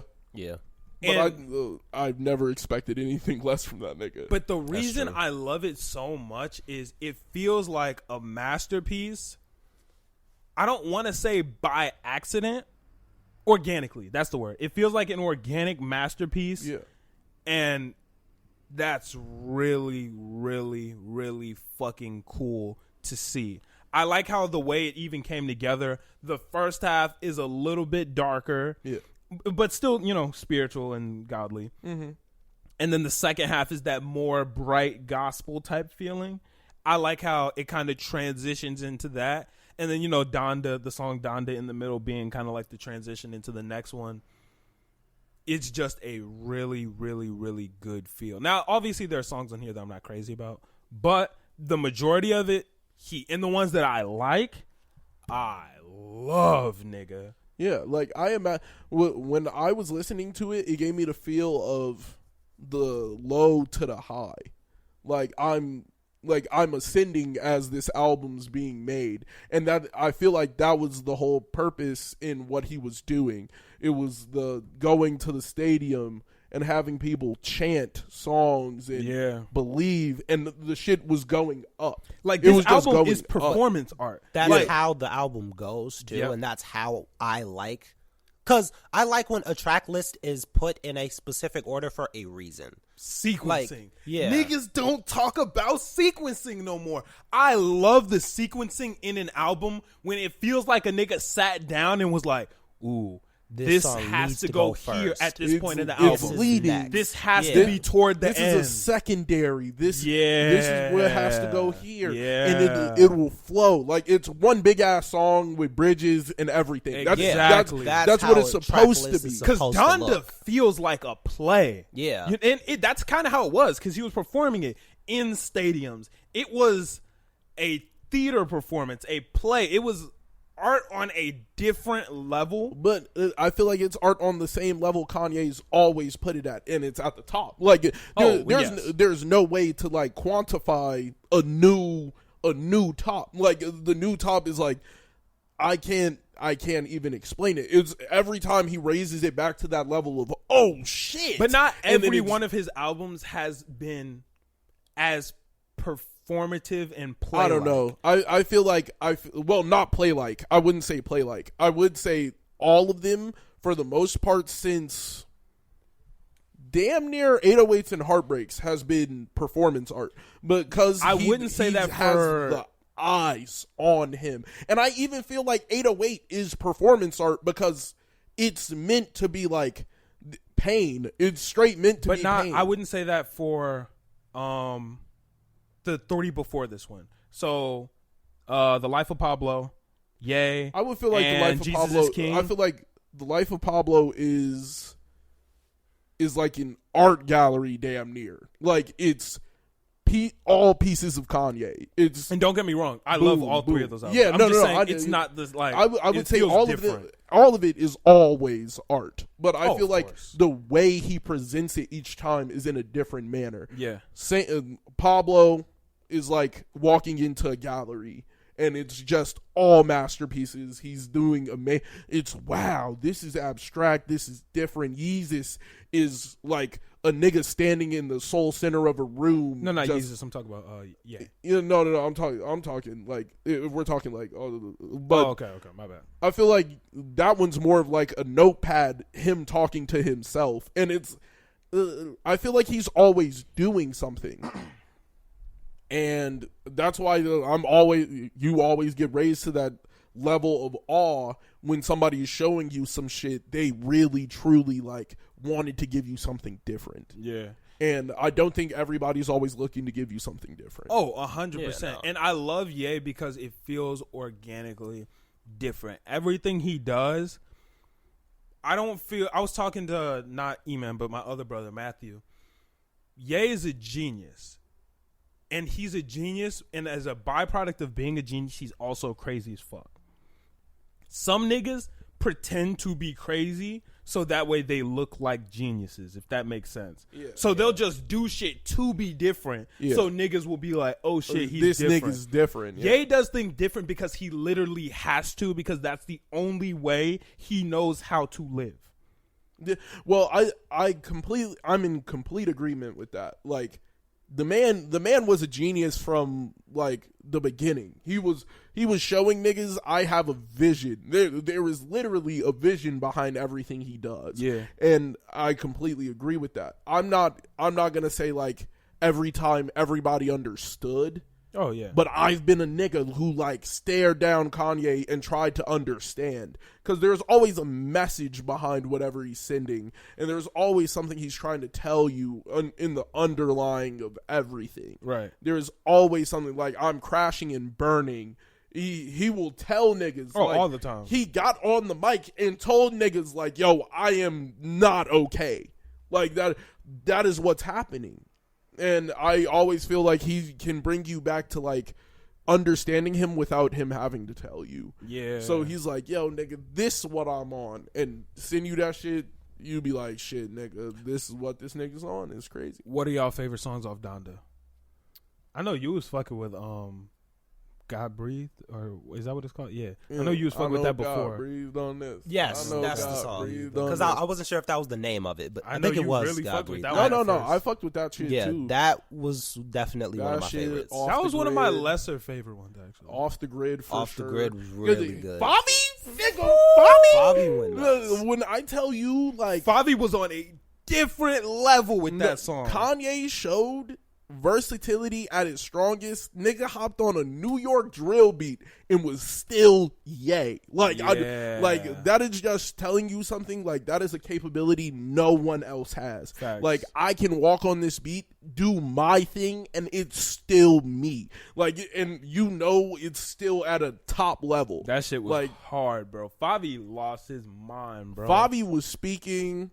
But I've never expected anything less from that nigga. But the reason I love it so much is it feels like a masterpiece. I don't want to say by accident. Organically, that's the word. It feels like an organic masterpiece. Yeah. And that's really, really, really fucking cool to see. I like how the way it even came together. The first half is a little bit darker. Yeah. But still, spiritual and godly. Mm-hmm. And then the second half is that more bright gospel type feeling. I like how it kind of transitions into that. And then, Donda, the song Donda in the middle being kind of like the transition into the next one. It's just a really, really, really good feel. Now, obviously, there are songs on here that I'm not crazy about. But the majority of it, and the ones that I like, I love, nigga. Yeah, like when I was listening to it, it gave me the feel of the low to the high. Like I'm ascending as this album's being made, and that I feel like that was the whole purpose in what he was doing. It was the going to the stadium and having people chant songs and believe, and the shit was going up. Like, this album is performance art. That's how the album goes too, and that's how I like. Because I like when a track list is put in a specific order for a reason. Sequencing. Like, Niggas don't talk about sequencing no more. I love the sequencing in an album when it feels like a nigga sat down and was like, ooh, this has to go here at this point in the album. Leading. This has to be toward the end. This is a secondary. This is where it has to go here. And it will flow. Like, it's one big ass song with bridges and everything. Exactly. That's what it's supposed to be. Because Donda feels like a play. Yeah. And that's kind of how it was, because he was performing it in stadiums. It was a theater performance, a play. It was art on a different level, but I feel like it's art on the same level Kanye's always put it at, and it's at the top. Like, there's no way to like quantify a new top. Like, the new top is like, I can't even explain it. It's every time he raises it back to that level of, oh shit. But not every one of his albums has been as performative and play. I don't know. I feel like not play like. I wouldn't say play like. I would say all of them for the most part since damn near 808s and Heartbreaks has been performance art, because I wouldn't say that has the eyes on him. And I even feel like 808 is performance art because it's meant to be like pain. It's straight meant to be pain. I wouldn't say that for the 3 before this one. So, The Life of Pablo, Ye. I would feel like The Life of Jesus Pablo. Is King. I feel like The Life of Pablo is like an art gallery, damn near. Like, it's all pieces of Kanye. And don't get me wrong, I love all three of those albums. Yeah, I'm just saying it's not this like. I would say all of it is always art, but I feel like the way he presents it each time is in a different manner. Yeah, Pablo is like walking into a gallery, and it's just all masterpieces. He's doing it's wow. This is abstract. This is different. Yeezus is like a nigga standing in the soul center of a room. No, not Yeezus. I'm talking about No. I'm talking like, if we're talking like, okay, my bad. I feel like that one's more of like a notepad, him talking to himself, and it's. I feel like he's always doing something. And that's why you always get raised to that level of awe when somebody is showing you some shit they really truly like wanted to give you something different. Yeah. And I don't think everybody's always looking to give you something different. Oh, 100%. And I love Ye because it feels organically different. Everything he does, I was talking to not E-Man, but my other brother, Matthew. Ye is a genius. And he's a genius, and as a byproduct of being a genius, he's also crazy as fuck. Some niggas pretend to be crazy so that way they look like geniuses, if that makes sense. Yeah, so they'll just do shit to be different, so niggas will be like, oh shit, he's different. This nigga's different. Yeah. Ye does things different because he literally has to, because that's the only way he knows how to live. Well, I'm in complete agreement with that. Like, the man was a genius from like the beginning. He was showing niggas, I have a vision. There is literally a vision behind everything he does. Yeah. And I completely agree with that. I'm not gonna say like every time everybody understood. Oh yeah. But I've been a nigga who like stared down Kanye and tried to understand, because there's always a message behind whatever he's sending, and there's always something he's trying to tell you in the underlying of everything. Right. There's always something like, I'm crashing and burning. He will tell niggas like, all the time. He got on the mic and told niggas like, yo, I am not okay. Like that is what's happening. And I always feel like he can bring you back to like understanding him without him having to tell you. Yeah. So he's like, yo, nigga, this is what I'm on, and send you that shit. You be like, shit, nigga, this is what this nigga's on. It's crazy. What are y'all favorite songs off Donda? I know you was fucking with God breathed, or is that what it's called? Yeah, I know you was fucking with that before. God breathed on this. Yes, that's the song. Because I wasn't sure if that was the name of it, but I think it was. Really God breathed. No. I fucked with that shit too. Yeah, that was definitely one of my favorites. That was one of my lesser favorite ones, actually. Off the Grid, for Off the Grid was really good. Favi went nuts. When I tell you, like, Favi was on a different level with that song. Kanye showed versatility at its strongest. Nigga hopped on a New York drill beat and was still yay. Like, like that is just telling you something. Like, that is a capability no one else has. Facts. Like, I can walk on this beat, do my thing, and it's still me. Like, and you know it's still at a top level. That shit was like hard, bro. Favi lost his mind, bro. Favi was speaking.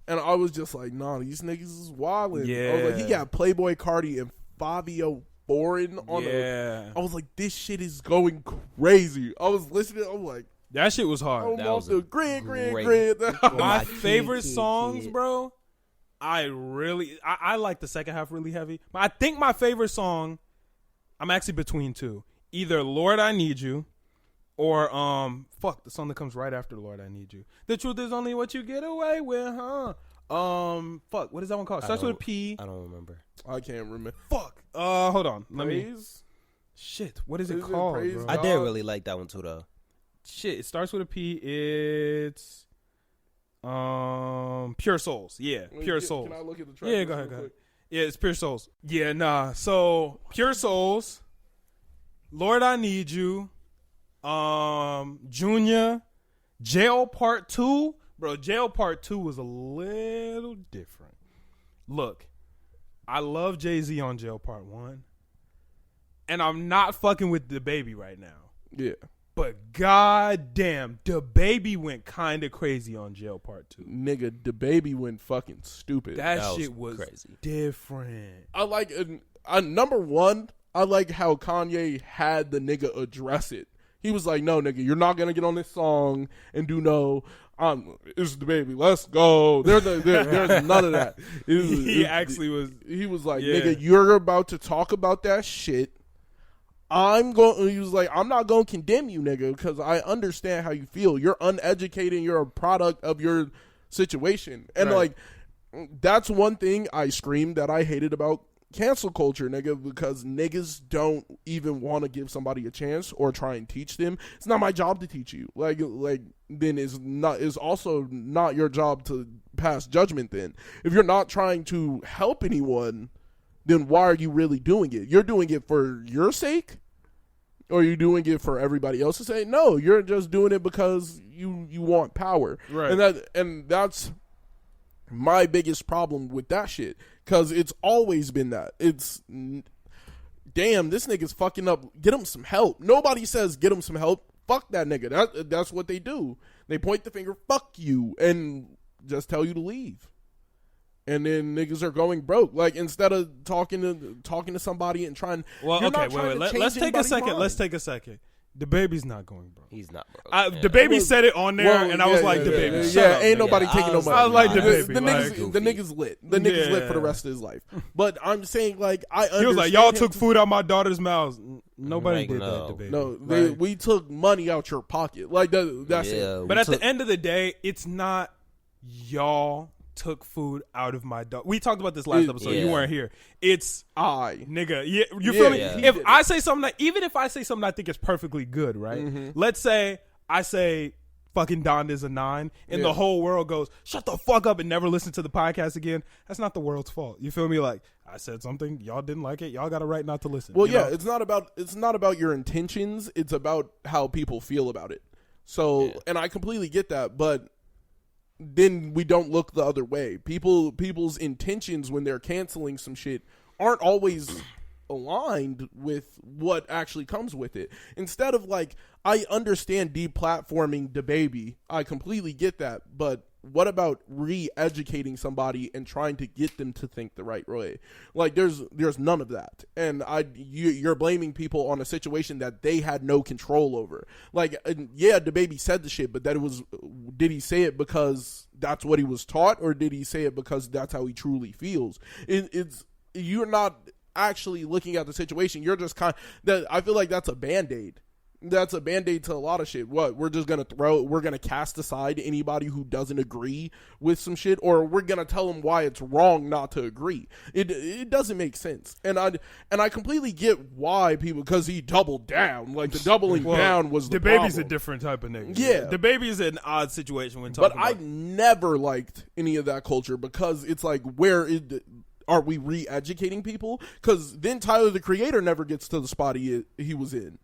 And I was just like, nah, these niggas is wildin'. Yeah. I was like, he got Playboy Cardi and Fabio Foreign on I was like, this shit is going crazy. I was listening. I was like, that shit was hard. That was the grid. My favorite songs, bro. I like the second half really heavy. But I think my favorite song, I'm actually between two. Either Lord, I Need You, or the song that comes right after Lord, I Need You. The truth is only what you get away with, huh? What is that one called? Starts with a P. I don't remember. I can't remember. Hold on. Praise? Shit, what is it called, bro? I did really like that one too, though. Shit, it starts with a P. It's Pure Souls. Yeah, Pure Souls. Can I look at the track? Yeah, go ahead. Yeah, it's Pure Souls. Yeah, nah. So Pure Souls, Lord, I Need You, Junior, Jail Part 2. Bro, Jail Part 2 was a little different. Look, I love Jay-Z on Jail Part 1. And I'm not fucking with DaBaby right now. Yeah. But goddamn, DaBaby went kind of crazy on Jail Part 2. Nigga, DaBaby went fucking stupid. That shit was crazy. Different. I like, number one, I like how Kanye had the nigga address it. He was like, no, nigga, you're not going to get on this song and do it's DaBaby, let's go. There's none of that. He was like, nigga, you're about to talk about that shit. He was like, I'm not going to condemn you, nigga, because I understand how you feel. You're uneducated. You're a product of your situation. And, like, that's one thing I screamed that I hated about cancel culture, nigga, because niggas don't even want to give somebody a chance or try and teach them. It's not my job to teach you. Like then is also not your job to pass judgment then. If you're not trying to help anyone, then why are you really doing it? You're doing it for your sake? Or are you doing it for everybody else's sake? No, you're just doing it because you want power. Right. And that's my biggest problem with that shit. Because it's always been that. It's, damn, this nigga's fucking up. Get him some help. Nobody says get him some help. Fuck that nigga. That's what they do. They point the finger, fuck you, and just tell you to leave. And then niggas are going broke. Like, instead of talking to somebody and trying. Well, okay, wait. Let's take a second. Let's take a second. DaBaby's not going broke. He's not broke. DaBaby said it on there, and I was like, DaBaby. Yeah, ain't nobody taking no money. I was like, DaBaby. The nigga's lit. The nigga's lit for the rest of his life. But I'm saying, like, I understand. He was like, y'all took food out my daughter's mouth. Nobody did that, DaBaby. No, we took money out your pocket. Like, that's it. But at the end of the day, it's not y'all took food out of my dog. We talked about this last episode. You weren't here. It's nigga. Yeah, you feel me? If I say something, even if I say something I think is perfectly good, right? Mm-hmm. Let's say I say fucking Donda is a 9, and the whole world goes, shut the fuck up and never listen to the podcast again. That's not the world's fault. You feel me? Like, I said something, y'all didn't like it. Y'all got a right not to listen. Well, know? It's not about your intentions. It's about how people feel about it. So, and I completely get that, but then we don't look the other way. People's intentions when they're canceling some shit aren't always aligned with what actually comes with it. Instead of, like, I understand deplatforming DaBaby. I completely get that. But what about re-educating somebody and trying to get them to think the right way? Like, there's none of that. And you're blaming people on a situation that they had no control over. Like, DaBaby said the shit, but did he say it because that's what he was taught, or did he say it because that's how he truly feels? You're not actually looking at the situation. You're just I feel like that's a Band-Aid. That's a Band-Aid to a lot of shit. What, we're just going to cast aside anybody who doesn't agree with some shit, or we're going to tell them why it's wrong not to agree. It doesn't make sense. And I completely get why people, because he doubled down. Like, the doubling down was the baby's problem. a different type of nigga. Yeah. The baby is an odd situation when talking about. But I never liked any of that culture, because it's like, are we re-educating people? Because then Tyler, the Creator, never gets to the spot he was in.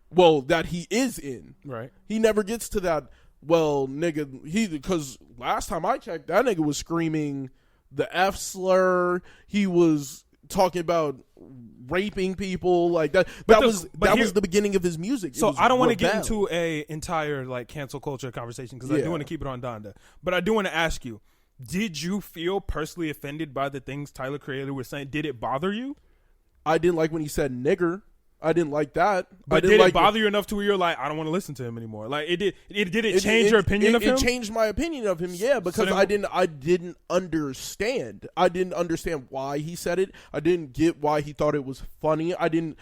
Well, that he is in. Right. He never gets to that, well, nigga, because last time I checked, that nigga was screaming the F slur. He was talking about raping people like that. That was the beginning of his music. So I don't want to get into a entire like cancel culture conversation, because I do want to keep it on Donda. But I do want to ask you, did you feel personally offended by the things Tyler Creator was saying? Did it bother you? I didn't like when he said nigger. I didn't like that. But did it bother you enough to where you're like, I don't want to listen to him anymore? Like, did it change your opinion of him? It changed my opinion of him, yeah, because I didn't understand. I didn't understand why he said it. I didn't get why he thought it was funny. And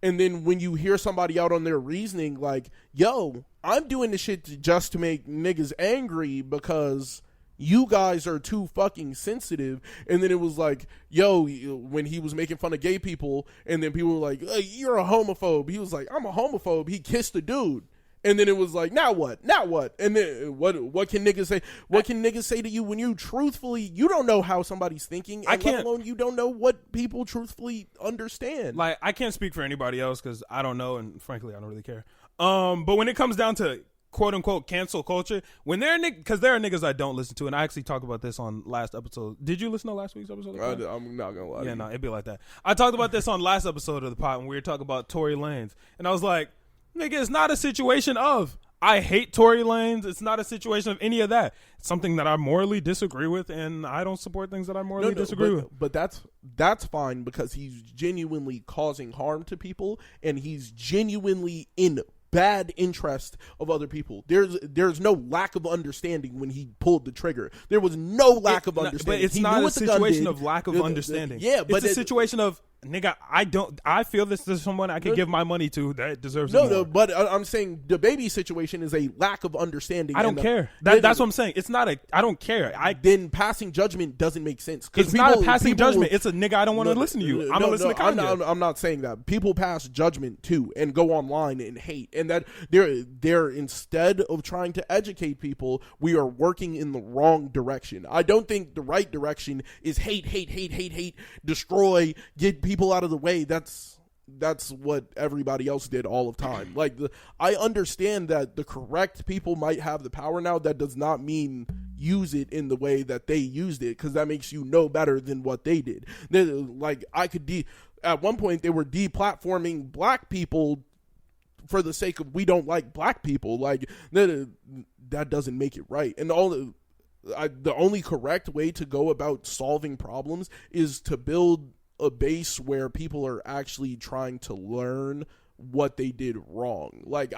then when you hear somebody out on their reasoning, like, yo, I'm doing this shit just to make niggas angry because you guys are too fucking sensitive. And then it was like, yo, when he was making fun of gay people, and then people were like, hey, you're a homophobe. He was like, I'm a homophobe. He kissed a dude. And then it was like, now what? Now what? And then what can niggas say? What can niggas say to you when you truthfully, you don't know how somebody's thinking, and let alone you don't know what people truthfully understand. Like, I can't speak for anybody else because I don't know, and frankly, I don't really care. But when it comes down to quote unquote cancel culture, when because there are niggas I don't listen to, and I actually talked about this on last episode. Did you listen to last week's episode? I'm not gonna lie. Yeah, no, it'd be like that. I talked about this on last episode of the pod when we were talking about Tory Lanez, and I was like, nigga, it's not a situation of I hate Tory Lanez. It's not a situation of any of that. It's something that I morally disagree with, and I don't support things that I morally disagree with. But that's fine, because he's genuinely causing harm to people, and he's genuinely in bad interest of other people. There's no lack of understanding when he pulled the trigger. There was no lack of understanding. But it's not a situation of lack of understanding. Yeah, but it's a situation of, nigga, I feel this is someone I could give my money to that deserves it more. No, but I'm saying the baby situation is a lack of understanding. I don't care. That's what I'm saying. It's not I don't care. Then passing judgment doesn't make sense. It's not a passing judgment. It's a nigga, I don't want to listen to you. I'm going to listen to Kanye. I'm not saying that. People pass judgment too and go online and hate. And that they're instead of trying to educate people, we are working in the wrong direction. I don't think the right direction is hate, destroy, get people out of the way. That's what everybody else did all the time. Like, I understand that the correct people might have the power now. That does not mean use it in the way that they used it, because that makes you know better than what they did. Like, at one point they were deplatforming black people for the sake of we don't like black people. Like, that doesn't make it right. And the only correct way to go about solving problems is to build a base where people are actually trying to learn what they did wrong. Like,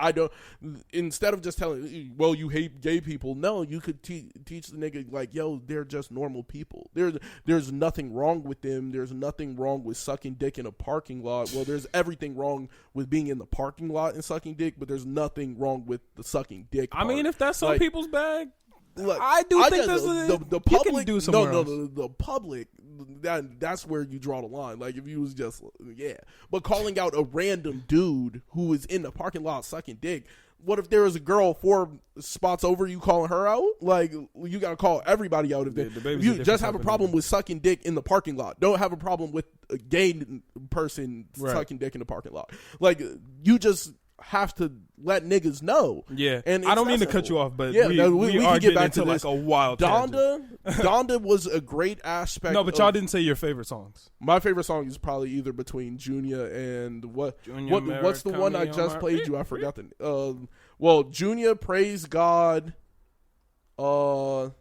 instead of just telling, well, you hate gay people, no, you could teach the nigga, like, yo, they're just normal people. There's nothing wrong with them. There's nothing wrong with sucking dick in a parking lot. Well, there's everything wrong with being in the parking lot and sucking dick, but there's nothing wrong with the sucking dick part. I mean, if that's some people's bag, look, I think the public can do somewhere else. The public, that's where you draw the line. Like, if you was just, but calling out a random dude who is in the parking lot sucking dick, what if there was a girl 4 spots over, you calling her out? Like, you gotta call everybody out. If you just have a problem with sucking dick in the parking lot, don't have a problem with a gay person sucking dick in the parking lot. Like, you just have to let niggas know. Yeah, and I don't mean to cut you off, but we can are get back into to like a wild Donda was a great aspect. No, but y'all didn't say your favorite songs. My favorite song is probably either between Junior and what's the one I just played you? I forgot the Junior, Praise God. Roddy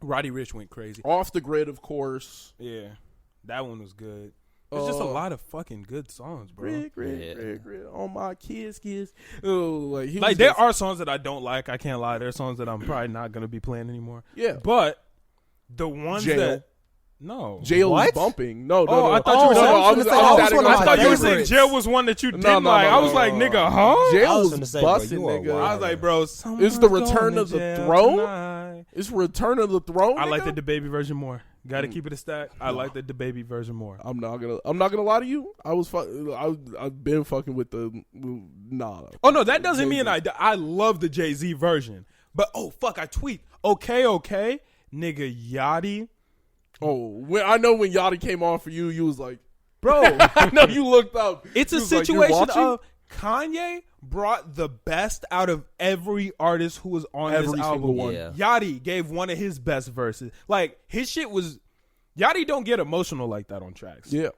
Ricch went crazy. Off the Grid, of course. Yeah, that one was good. There's just a lot of fucking good songs, bro. Rig, on my kids. There are songs that I don't like. I can't lie. There are songs that I'm probably not gonna be playing anymore. Yeah, but the ones No. Jail is What? bumping. No. I thought you were saying. I thought you were saying favorites. Jail was one that you didn't like. I was like, nigga, huh? Jail I was was finna say, bro, busting, you are nigga. wild. I was like, bro, It's the Return of the Throne. It's Return of the Throne. I like nigga? the DaBaby version more. Got to keep it a stack. I like the DaBaby version more. I'm not gonna lie to you. I've been fucking with the nah. Oh no, that doesn't mean I love the Jay-Z version. But I tweet. Okay, nigga, Yachty. Oh, I know when Yachty came on for you, you was like, Bro, I know you looked up. it's a You was like, "You're situation watching?" of Kanye brought the best out of every artist who was on Every this single album. one. Yeah. Yachty gave one of his best verses. Like his shit was. Yachty don't get emotional like that on tracks. Yeah.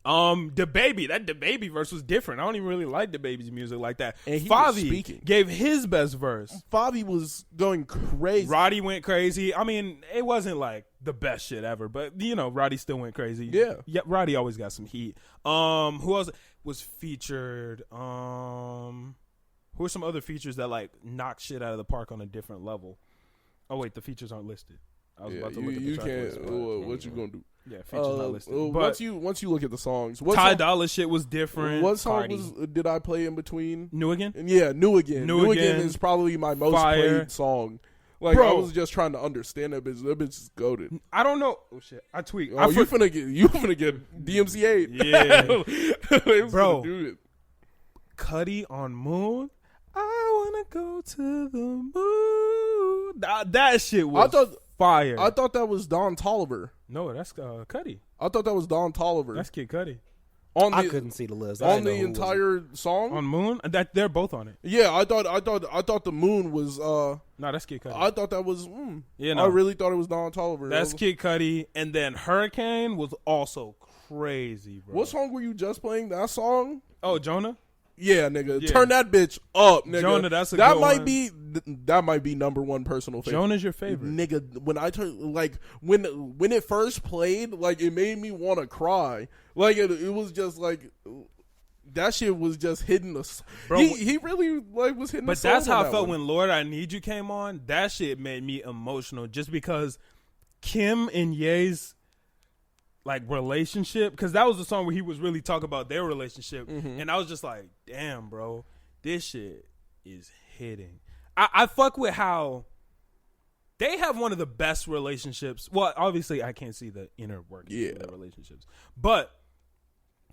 DaBaby, that DaBaby verse was different. I don't even really like DaBaby's music like that. And he was Favi speaking. gave his best verse. Favi was going crazy. Roddy went crazy. I mean, it wasn't like the best shit ever, but you know, Roddy still went crazy. Yeah. Roddy always got some heat. Who else was featured? Who are some other features that like knock shit out of the park on a different level? Oh wait, the features aren't listed. I was about to look at the You track list, can't. but- What you gonna do? Yeah, features not listed. But once you look at the songs, Ty Dolla shit was different. What song Cardi. did I play in between? New Again? And yeah, New Again. New Again is probably my most Fire. played song. Like Bro. I was just trying to understand that bitch. That bitch is goated. I don't know. Oh shit! I tweet. Oh, you finna get DMCA. Yeah. Bro. Do it. Cudi on Moon. I wanna go to the moon. That shit was fire. I thought that was Don Toliver. No, that's Cudi. I thought that was Don Toliver. That's Kid Cudi I couldn't see the list. I on didn't know the who was entire song. on Moon. That they're both on it. Yeah, I thought the moon was. No, that's Kid Cudi. I thought that was. Yeah, no. I really thought it was Don Toliver. That's Kid Cudi, and then Hurricane was also crazy, bro. What song were you just playing? That song? Oh, Jonah. Yeah, nigga. Yeah. Turn that bitch up, nigga. Jonah, that's a that good might one. be that might be number one personal favorite. Jonah's your favorite. Nigga, when I turn like when it first played, like it made me want to cry. Like it was just like that shit was just hitting us. Bro, he really like was hitting. But the that's song how on I that felt one. when Lord I Need You came on. That shit made me emotional just because Kim and Ye's like relationship, because that was the song where he was really talking about their relationship, and I was just like, damn, bro, this shit is hitting. I fuck with how they have one of the best relationships. Well, obviously I can't see the inner workings of their relationships, but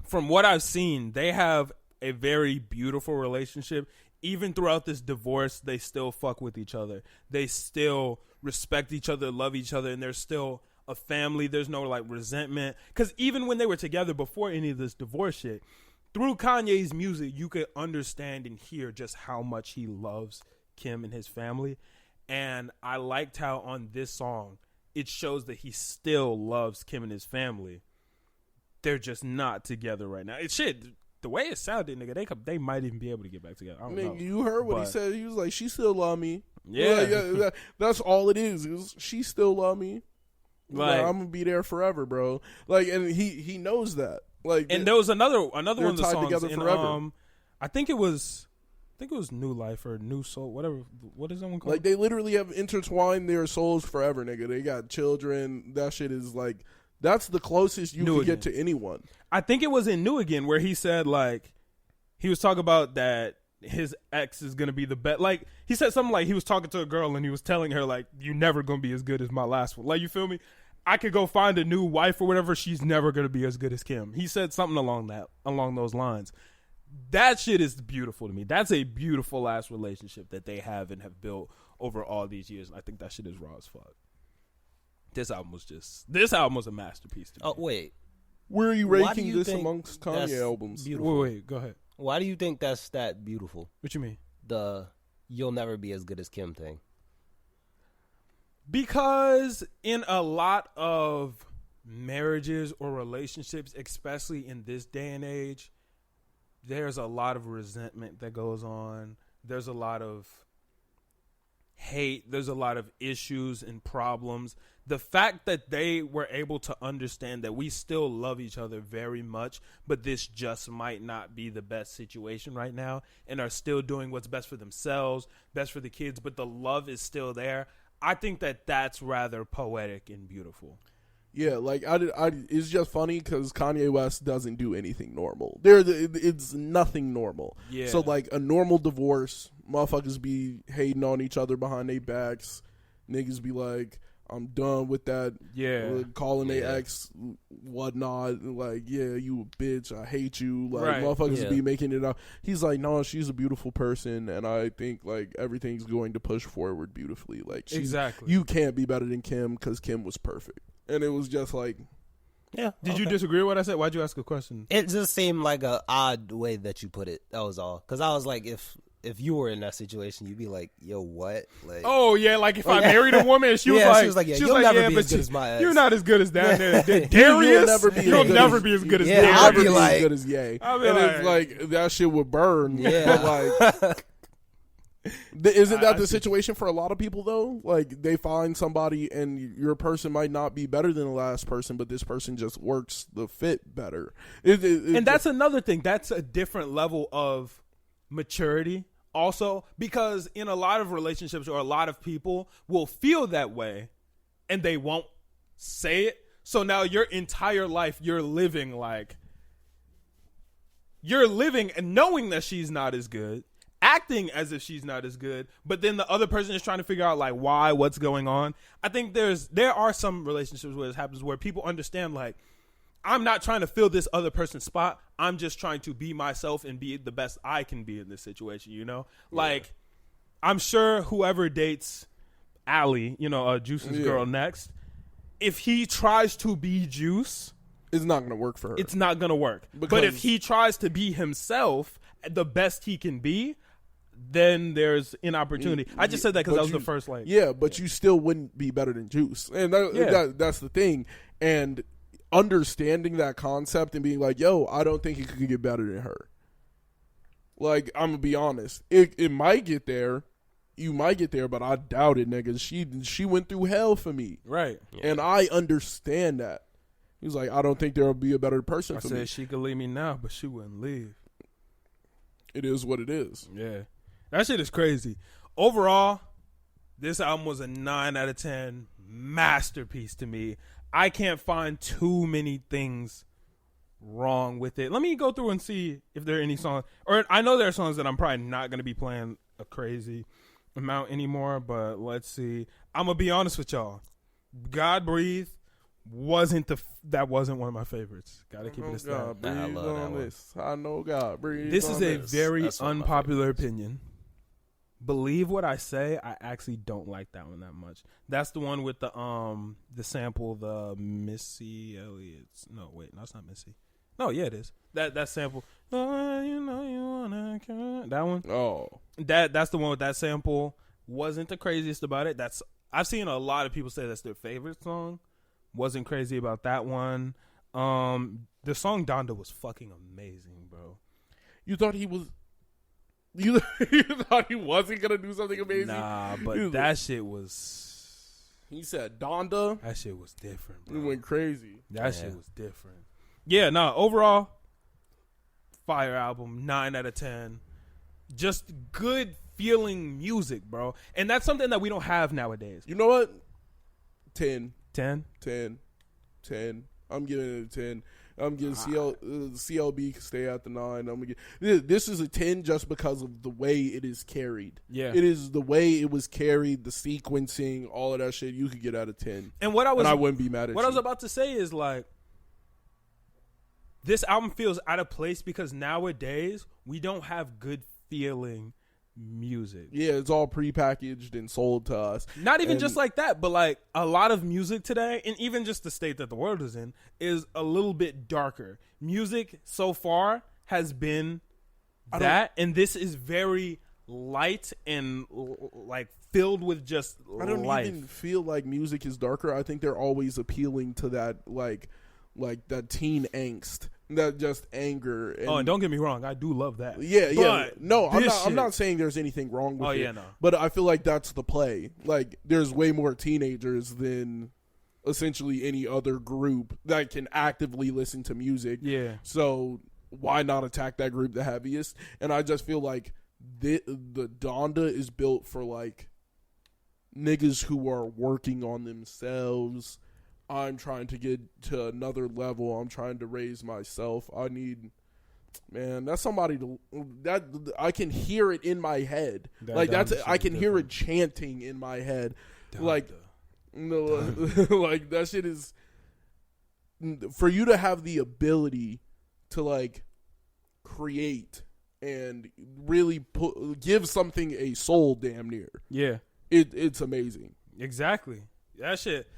from what I've seen, they have a very beautiful relationship. Even throughout this divorce, they still fuck with each other. They still respect each other, love each other, and they're still a family. There's no like resentment. Because even when they were together before any of this divorce shit, through Kanye's music, you could understand and hear just how much he loves Kim and his family. And I liked how on this song, it shows that he still loves Kim and his family. They're just not together right now. It's shit. The way it sounded, nigga, they might even be able to get back together. I don't know. You heard what he said. He was like, "She still love me." Yeah. That's all it is she still love me. Like, I'm gonna be there forever, bro. Like, and he knows that. Like, and there was another one of the tied songs together in, forever. I think it was New Life or New Soul, whatever. What is that one called? Like, they literally have intertwined their souls forever, nigga. They got children. That shit is like, that's the closest you can get to anyone. I think it was in New Again where he said, like, he was talking about that his ex is going to be the best. Like, he said something like he was talking to a girl and he was telling her, like, you're never going to be as good as my last one. Like, you feel me? I could go find a new wife or whatever. She's never going to be as good as Kim. He said something along those lines. That shit is beautiful to me. That's a beautiful ass relationship that they have and have built over all these years. And I think that shit is raw as fuck. This album was a masterpiece to me. Oh, wait. Where are you Why do ranking you this think amongst Kanye albums? beautiful? Wait, go ahead. Why do you think that's that beautiful? What you mean? The "you'll never be as good as Kim" thing. Because in a lot of marriages or relationships, especially in this day and age, there's a lot of resentment that goes on. There's a lot of hate. There's a lot of issues and problems. The fact that they were able to understand that we still love each other very much, but this just might not be the best situation right now, and are still doing what's best for themselves, best for the kids, but the love is still there. I think that that's rather poetic and beautiful. Yeah, like it's just funny because Kanye West doesn't do anything normal. It's nothing normal. Yeah. So like a normal divorce, motherfuckers be hating on each other behind their backs. Niggas be like, I'm done with that. Yeah. Calling their ex whatnot. Like, yeah, you a bitch. I hate you. Like, Right. motherfuckers be making it up. He's like, no, she's a beautiful person, and I think like everything's going to push forward beautifully. Like, exactly. You can't be better than Kim because Kim was perfect. And it was just like, yeah. Did you disagree with what I said? Why'd you ask a question? It just seemed like a odd way that you put it. That was all. Because I was like, if you were in that situation, you'd be like, yo, what? Like, oh yeah, like if I married a woman, and she was like, you'll never be as good as my ex. You're not as good as that. Darius, you'll never be as good as Darius. I'll be like, as good as Ye. It's like that shit would burn. Yeah. But like, isn't that the situation for a lot of people though? Like they find somebody and your person might not be better than the last person, but this person just works the fit better. And that's another thing. That's a different level of maturity also, because in a lot of relationships or a lot of people will feel that way and they won't say it. So now your entire life you're living and knowing that she's not as good, acting as if she's not as good, but then the other person is trying to figure out like why, what's going on. I think there are some relationships where it happens where people understand like, I'm not trying to fill this other person's spot. I'm just trying to be myself and be the best I can be in this situation, you know? Yeah. Like, I'm sure whoever dates Allie, Juice's girl next, if he tries to be Juice, it's not going to work for her. It's not going to work. But if he tries to be himself, the best he can be, then there's an opportunity. I just said that because that was the first like. Yeah, but you still wouldn't be better than Juice. And that's the thing. And understanding that concept and being like, yo, I don't think he could get better than her. Like, I'm going to be honest. It might get there. You might get there, but I doubt it, nigga. She went through hell for me. Right. Yeah. And I understand that. He's like, I don't think there will be a better person for me. I said she could leave me now, but she wouldn't leave. It is what it is. Yeah. That shit is crazy. Overall, this album was a 9 out of 10 masterpiece to me. I can't find too many things wrong with it. Let me go through and see if there are any songs. Or I know there are songs that I'm probably not going to be playing a crazy amount anymore, but let's see. I'm going to be honest with y'all. God Breathe wasn't one of my favorites. Got to keep it a stat. I love that one. I know God Breathe. This is a very unpopular opinion. Believe what I say, I actually don't like that one that much. That's the one with the sample, the Missy Elliott's. No, wait, no, it's not Missy. No, yeah, it is. That sample. Oh, you know you wanna come. That one. Oh, that's the one with that sample. Wasn't the craziest about it. I've seen a lot of people say that's their favorite song. Wasn't crazy about that one. The song Donda was fucking amazing, bro. You thought he was. You thought he wasn't gonna do something amazing? Nah, but that shit was. He said Donda. That shit was different, bro. It went crazy. That shit was different. Yeah, no. Overall, fire album, 9 out of 10. Just good feeling music, bro. And that's something that we don't have nowadays. You know what? 10. 10? 10. 10. I'm giving it a 10. I'm getting CLB can stay at the 9. This is a 10 just because of the way it is carried. Yeah, it is the way it was carried, the sequencing, all of that shit. You could get out of 10, and I wouldn't be mad at. What I was about to say is like, this album feels out of place because nowadays we don't have good feeling music. Yeah, it's all prepackaged and sold to us. Not even just like that, but like a lot of music today, and even just the state that the world is in, is a little bit darker. Music so far has been that, and this is very light and like filled with just I don't life. even feel like music is darker. I think they're always appealing to that like that teen angst, that just anger. And don't get me wrong, I do love that. Yeah. No, I'm not saying there's anything wrong with it. Yeah, no. But I feel like that's the play. Like, there's way more teenagers than essentially any other group that can actively listen to music. Yeah. So why not attack that group the heaviest? And I just feel like the Donda is built for like niggas who are working on themselves. I'm trying to get to another level. I'm trying to raise myself. I need, man, that's somebody that I can hear it in my head. I can hear it chanting in my head. Donda. Like, no, like that shit is, for you to have the ability to like create and really give something a soul, damn near. Yeah, it's amazing. Exactly. That shit.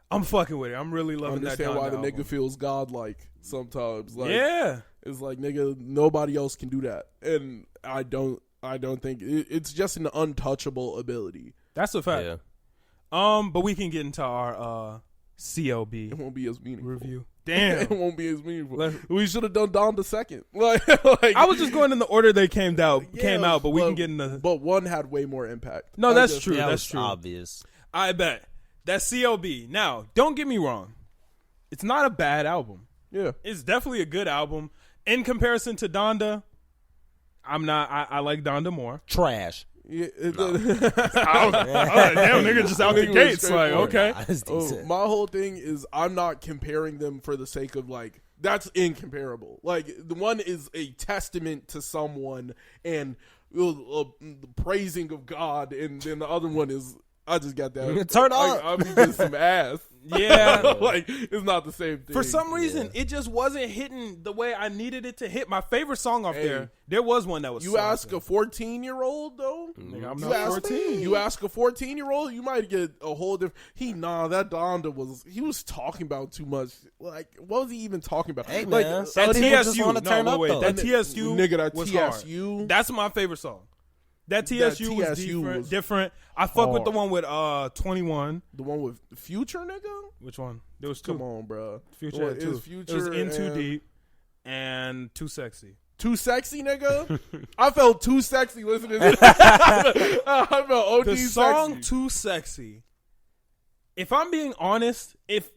I'm fucking with it. I'm really loving that. Understand why the album. nigga feels godlike sometimes. Like, yeah, it's like, nigga, nobody else can do that, and I don't think it's just an untouchable ability. that's a fact. Yeah. But we can get into our CLB It won't be as meaningful. review. It Damn. won't be as meaningful. Let's- We should have done Donda second. Like, I was just going in the order they came out, yeah, but we can get in the. But one had way more impact. No, that's true. Yeah, That's was true. obvious. I bet. That's CLB. Now, don't get me wrong. It's not a bad album. Yeah. It's definitely a good album. In comparison to Donda, I like Donda more. Trash. Yeah, I was like, damn, nigga just out the Nigga was gates. Like, straightforward. okay. Nah, it's decent. my whole thing is I'm not comparing them for the sake of like, that's incomparable. Like, the one is a testament to someone and the praising of God, and then the other one is, I just got that. Turn up. I'm just some ass. Yeah. Like, it's not the same thing. For some reason, it just wasn't hitting the way I needed it to hit. My favorite song off Hey. there was one that was. You ask a 14-year-old though. Nigga, I'm You not ask, 14. You ask a 14-year-old, you might get a whole different. That Donda he was talking about too much. Like, what was he even talking about? Hey, like, man, that some people just wanna TSU. turn No, up, wait, though. that TSU. Nigga, that was TSU. hard. That's my favorite song. That TSU was was different. I fuck with the hard. one with 21. The one with Future, nigga. Which one? There was two. Come on, bro. Future had two. Future It was In Too and Deep and Too Sexy. Too sexy, nigga. I felt too sexy listening to that. I felt OD The song sexy. Too Sexy. If I'm being honest, if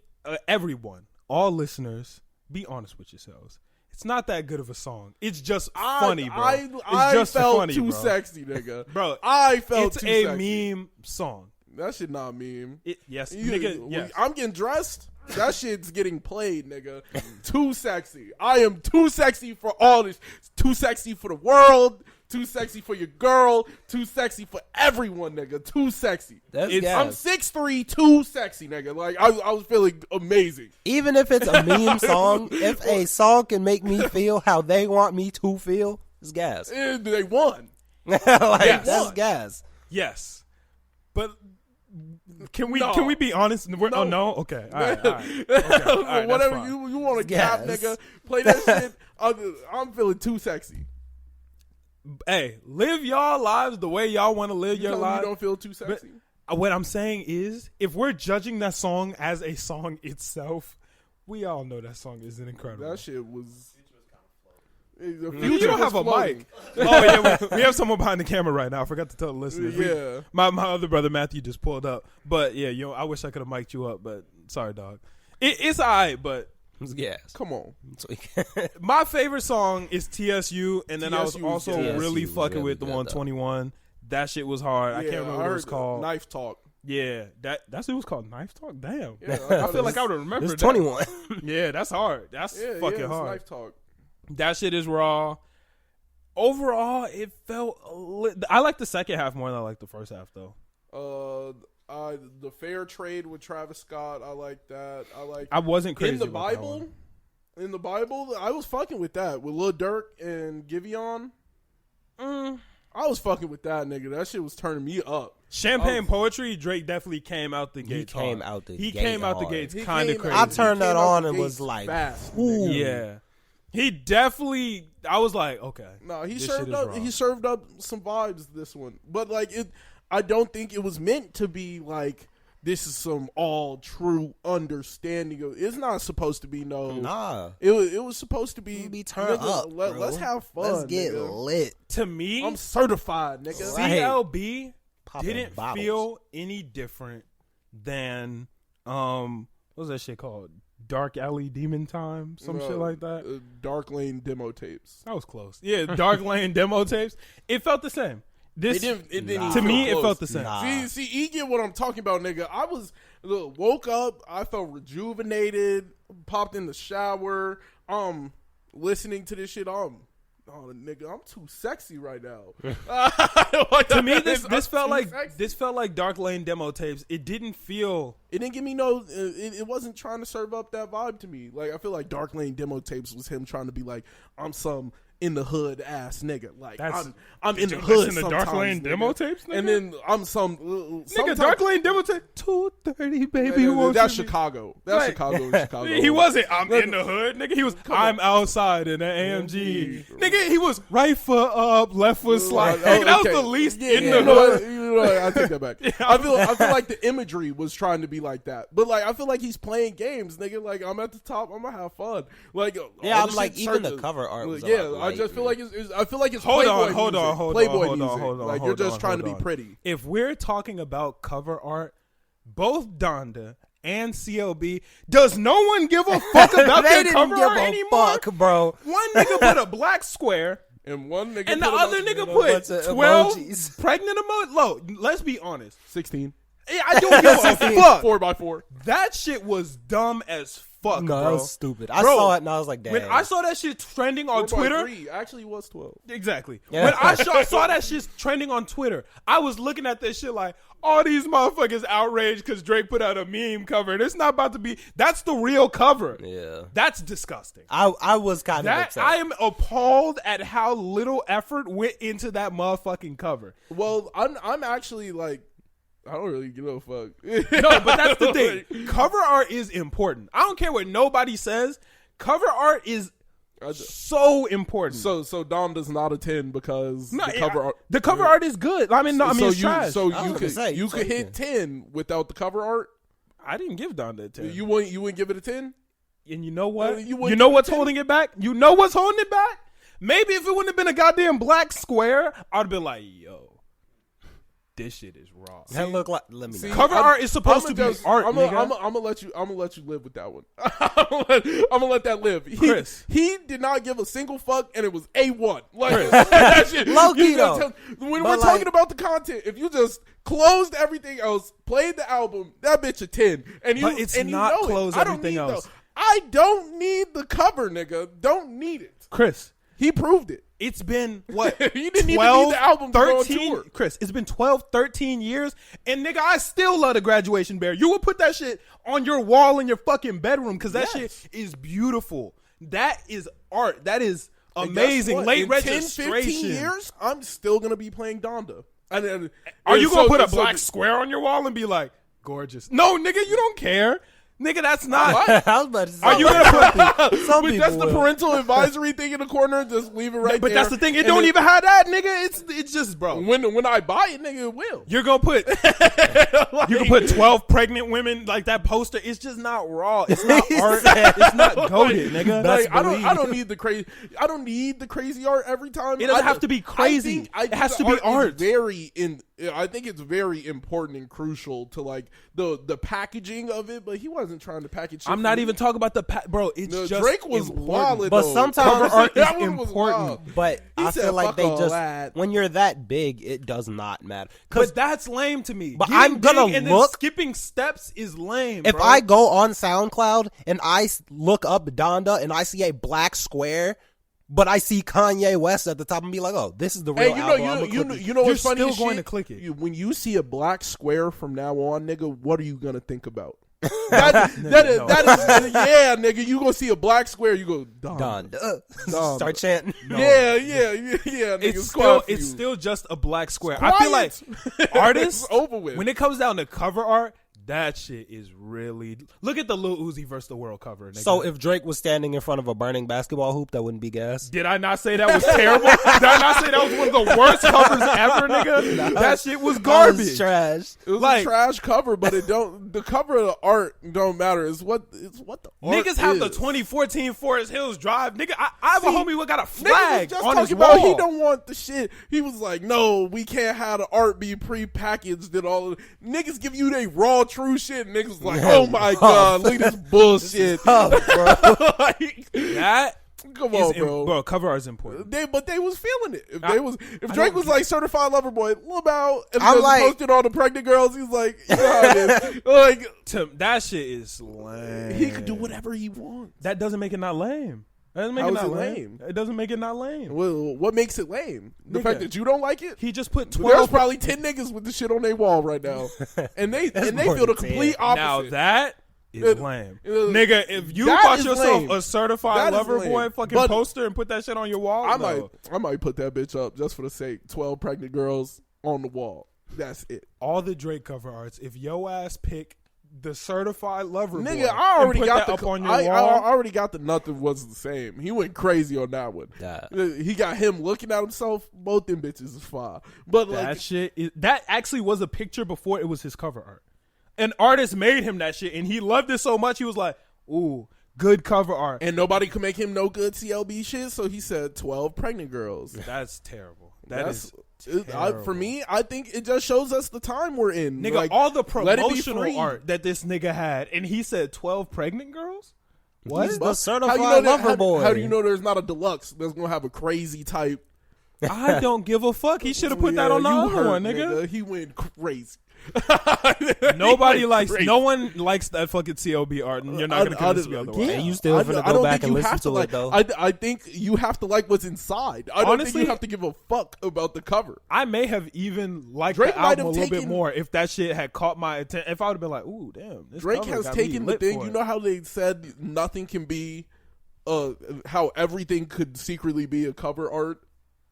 everyone, all listeners, be honest with yourselves. It's not that good of a song. It's just funny, bro. I just felt funny, too bro. sexy, nigga. Bro, I felt it's too a sexy. meme song. That shit not meme. Yes, You- nigga. Yes. I'm getting dressed. That shit's getting played, nigga. Too sexy. I am too sexy for all this. Too sexy for the world. Too sexy for your girl. Too sexy for everyone, nigga. Too sexy. That's It's- gas. I'm 6'3", too sexy, nigga. Like, I was feeling amazing. Even if it's a meme song, if a song can make me feel how they want me to feel, it's gas. And they won. Like, Yes. that's gas. Yes, but can we No. be honest? Oh no, okay, all right. Okay. All right, Whatever that's fine. you want to cap, Yes. nigga. Play that shit. I'm feeling too sexy. Hey, live y'all lives the way y'all want to live You your tell me lives. you don't feel too sexy. What I'm saying is, if we're judging that song as a song itself, we all know that song isn't incredible. That shit was. You don't have a mic. Oh yeah, we have someone behind the camera right now. I forgot to tell the listeners. Yeah. My other brother Matthew just pulled up, but yeah, I wish I could have mic'd you up, but sorry, dog. It's alright, but It's gas. Come on. my favorite song is TSU, and then I was TSU is also good. really TSU is fucking really with the good, one though. 21. That shit was hard. I Yeah, can't remember what it was heard called. Knife Talk. Yeah, that's what it was called. Knife Talk. Damn. Yeah, I feel like I would remember It's that. 21. Yeah, that's hard. That's fucking it's hard. Knife Talk. That shit is raw. Overall, it felt. I like the second half more than I like the first half, though. The fair trade with Travis Scott. I like that. I wasn't crazy in the about that Bible. one. In the Bible, I was fucking with that with Lil Durk and Giveon. I was fucking with that nigga. That shit was turning me up. Champagne Poetry, Drake definitely came out the He gates. came hard. out the He gate came out the hard. gates He kind of came crazy. I out- turned he that came out on the and gates was like, fast, ooh. nigga. Yeah, he definitely. I was like, okay. No, he this served shit is up. raw. He served up some vibes. This one, but like it, I don't think it was meant to be like this is some all true understanding of. It's not supposed to be no. Nah. It was supposed to be. Be turned nigga, up, Let's bro. have fun. Let's get nigga. lit. To me, I'm certified, nigga. Right. CLB Popping didn't bottles. feel any different than what was that shit called? Dark Alley Demon Time, some shit like that. Dark Lane demo tapes. That was close. Yeah, Dark Lane demo tapes. It felt the same. This It didn't to me, feel it close. felt the same. Nah. See, you get what I'm talking about, nigga. I was woke up, I felt rejuvenated, popped in the shower, listening to this shit. Oh, nigga, I'm too sexy right now. To me, this felt like Dark Lane demo tapes. It didn't feel. It didn't give me no. It wasn't trying to serve up that vibe to me. Like I feel like Dark Lane demo tapes was him trying to be like, I'm some in the hood ass nigga. Like I'm in the hood. In the Dark Lane demo tapes, nigga? And then I'm some nigga. Dark Lane demo tape 2:30, baby. That's Chicago. That's Chicago. He wasn't. I'm in the hood, nigga. He was. I'm outside in an AMG, nigga. He was right foot up, left foot slide. Nigga, that was the least in the hood. You know what? I take that back. I feel like the imagery was trying to be like that, but like I feel like he's playing games, nigga. Like I'm at the top. I'm gonna have fun. Like I'm like even the cover art. Was I just feel like I feel like it's hold Playboy on. music. Like you're just trying to be pretty. If we're talking about cover art, both Donda and CLB, does no one give a fuck about their cover art anymore? Fuck, bro. One nigga put a black square. And one nigga and put the other nigga put 12 pregnant emoji. Low, let's be honest. 16. Yeah, I don't give a fuck. 4x4. That shit was dumb as fuck, no, bro. That was stupid. I saw it and I was like, damn. When I saw that shit trending on Twitter. Actually was 12. Exactly. Yeah. When I saw that shit trending on Twitter, I was looking at this shit like, all these motherfuckers outraged because Drake put out a meme cover. And it's not about to be. That's the real cover. Yeah. That's disgusting. I was kind of upset. I am appalled at how little effort went into that motherfucking cover. Well, I'm actually like, I don't really give a fuck. No, but that's the thing. Cover art is important. I don't care what nobody says. Cover art is so important. So Donda's not a 10 because the cover art is good. I mean, it's trash. So you could hit 10 without the cover art. I didn't give Donda a 10. You wouldn't give it a 10? And you know what? You know what's holding it back? You know what's holding it back? Maybe if it wouldn't have been a goddamn black square, I'd have been like, yo. This shit is raw. That look like. Let me know. Cover art is supposed to be art. I'm gonna let you live with that one. I'm gonna let that live. Chris, he did not give a single fuck, and it was A1. Like that shit. Low key though. When we're talking about the content, if you just closed everything else, played the album, that bitch a 10. But it's not close everything else. I don't need the cover, nigga. Don't need it. Chris, he proved it. It's been, what, he didn't 12, even need the album 13, Chris, it's been 12, 13 years, and nigga, I still love the Graduation Bear. You would put that shit on your wall in your fucking bedroom because that shit is beautiful. That is art. That is amazing. Late registration. 10, 15 years, I'm still going to be playing Donda. Are you going to put a black square on your wall and be like, gorgeous? No, nigga, you don't care. Nigga, that's not. What? I was about to say. Are you gonna put that's the parental advisory thing in the corner? Just leave it right there. But that's the thing. It don't even have that, nigga. It's just, bro. When I buy it, nigga, it will. You're gonna put. You can put 12 pregnant women like that poster. It's just not raw. It's not art. It's not goated, nigga. Like, I don't need the crazy. I don't need the crazy art every time. It doesn't have to be crazy. It has to be art. I think it's very important and crucial to like the packaging of it, but he wasn't trying to package shit. I'm not even talking about the bro. It's just Drake was wild, but sometimes cover art is important. But I feel like they just when you're that big, it does not matter. But that's lame to me. But I'm gonna look. Skipping steps is lame. If I go on SoundCloud and I look up Donda and I see a black square. But I see Kanye West at the top and be like, "Oh, this is the real album." You know what's funny? You're still going to click it. When you see a black square from now on, nigga, what are you gonna think about? That is yeah, nigga. You gonna see a black square? You go Donda. Start chanting. No. Yeah. Nigga, it's still just a black square. I feel like artists over with. When it comes down to cover art. That shit is really. Look at the Lil Uzi versus the World cover. Nigga. So if Drake was standing in front of a burning basketball hoop, that wouldn't be gas. Did I not say that was terrible? Did I not say that was one of the worst covers ever, nigga? That shit was garbage. That was trash. It was a trash cover, but it don't. The cover of the art don't matter. It's what the art niggas have the 2014 Forest Hills Drive. Nigga, I have a homie who got a flag just on his about wall. He don't want the shit. He was like, no, we can't have the art be pre-packaged and all. Niggas give you they raw true shit. Niggas like, oh my god, look at this bullshit. Tough, bro. That Come on, bro. Bro, cover art is important. But they was feeling it. If Drake was like certified lover boy, Lamau, and I'm he like, posted all the pregnant girls, he's like, you know how it is. Like, that shit is lame. he could do whatever he wants. That doesn't make it not lame. That doesn't make it not lame. It doesn't make it not lame. Well, what makes it lame? The fact that you don't like it? He just put 12. There's probably 10 niggas with the shit on their wall right now, and they feel the complete opposite. Now that is lame, nigga. If you bought yourself a certified lover boy fucking poster and put that shit on your wall, I might put that bitch up just for the sake 12 pregnant girls on the wall. That's it. All the Drake cover arts. If yo ass pick the certified lover boy, nigga, I already got the up on your I wall. already got the nothing was the same. He went crazy on that one. He got him looking at himself. Both them bitches is fire. But that actually was a picture before it was his cover art. An artist made him that shit, and he loved it so much. He was like, "Ooh, good cover art." And nobody could make him no good CLB shit, so he said 12 pregnant girls. That's terrible. That's for me, I think it just shows us the time we're in. Nigga, like, all the promotional art that this nigga had, and he said 12 pregnant girls? What? He's the certified lover boy. How do you know there's not a deluxe that's going to have a crazy type? I don't give a fuck. He should have put that on the other one, nigga. He went crazy. No one likes that fucking CLB art, and you're not going to convince me otherwise. Yeah, you still finna go back and listen to it, though. I think you have to like what's inside. I don't think you have to give a fuck about the cover. I may have even liked the album a little bit more if that shit had caught my attention. If I would have been like, ooh, damn. This Drake has taken the thing. You know how they said nothing can be, how everything could secretly be a cover art?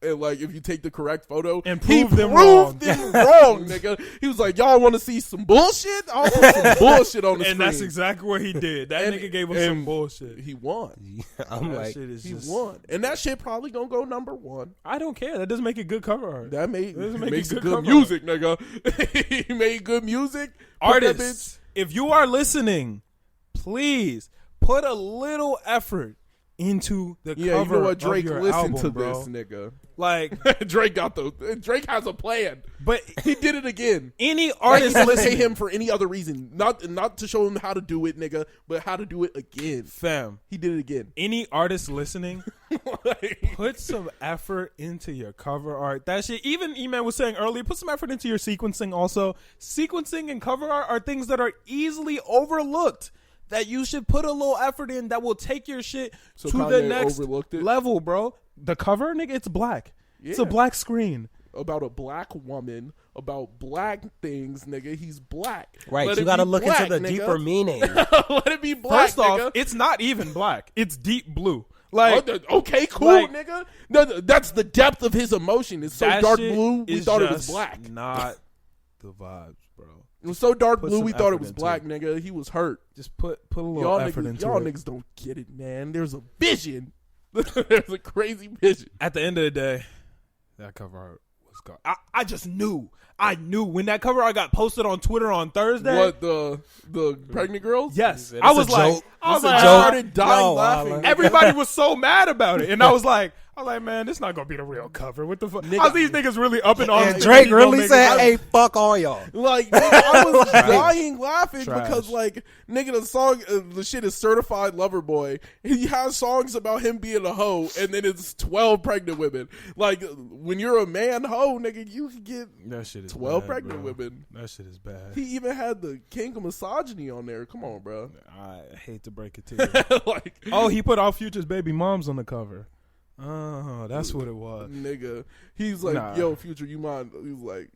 And like, if you take the correct photo and prove them wrong, nigga. He was like, "Y'all want to see some bullshit? I'll put some bullshit on the screen." And that's exactly what he did. That nigga gave us some bullshit. He won. I'm like, he won, and that shit probably gonna go number one. I don't care. That doesn't make it good cover art. That makes it good music, nigga. He made good music. Artists, if you are listening, please put a little effort into the cover. You know what, Drake? Of your listen album, to bro. this, nigga. Like Drake has a plan, but he did it again. Any artist listening, pay him for any other reason, not to show him how to do it, nigga, but how to do it again. Fam, he did it again. Any artist listening, put some effort into your cover art. That shit. Even E-Man was saying earlier, put some effort into your sequencing. Also, sequencing and cover art are things that are easily overlooked. That you should put a little effort in that will take your shit to the next level, bro. The cover, nigga, it's black. Yeah. It's a black screen. About a black woman, about black things, nigga. He's black. Right, you gotta look into the deeper meaning. Let it be black, First off, it's not even black. It's deep blue. Like, okay, cool, nigga. No, that's the depth of his emotion. It's so dark blue, we thought it was black. Not the vibes, bro. It was so dark blue, we thought it was black, nigga. He was hurt. Just put a little effort into it. Y'all niggas don't get it, man. There's a vision. There's a crazy vision. At the end of the day, that cover art was gone. I just knew. I knew when that cover art got posted on Twitter on Thursday. What, the pregnant girls? Yes. I started dying laughing. Everybody was so mad about it. And I was like, man, this not gonna be the real cover. What the fuck? How's these niggas really up in arms? And Drake really said, "Hey, fuck all y'all." Like, nigga, I was dying laughing because, like, nigga, the song, the shit is Certified Lover Boy. He has songs about him being a hoe, and then it's 12 pregnant women. Like, when you're a man hoe, nigga, you can get that shit is 12 bad, pregnant bro. women. That shit is bad. He even had the king of misogyny on there. Come on, bro. I hate to break it to you. He put all Future's baby moms on the cover. Oh, that's what it was. Nigga. He's like, yo, Future, you mind? He was like,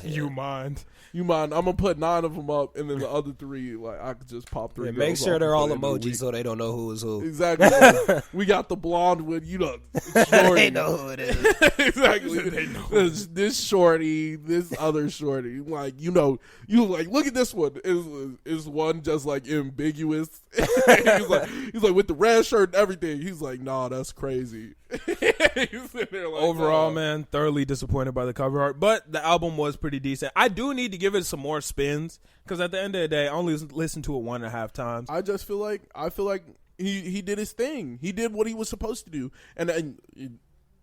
you mind? I'm gonna put 9 of them up, and then the other 3, like, I could just pop 3. Yeah, make sure they're all emojis so they don't know who is who. Exactly. We got the blonde with, shorty. They know who it is. Exactly. They know this shorty, this other shorty. Like, you like, look at this one. Is one just like ambiguous? he's like with the red shirt and everything. He's like, nah, that's crazy. He's sitting there like, overall, man, thoroughly disappointed by the cover art, but the album was pretty decent. I do need to give it some more spins because at the end of the day, I only listened to it 1.5 times. I just feel like he did his thing. He did what he was supposed to do, and it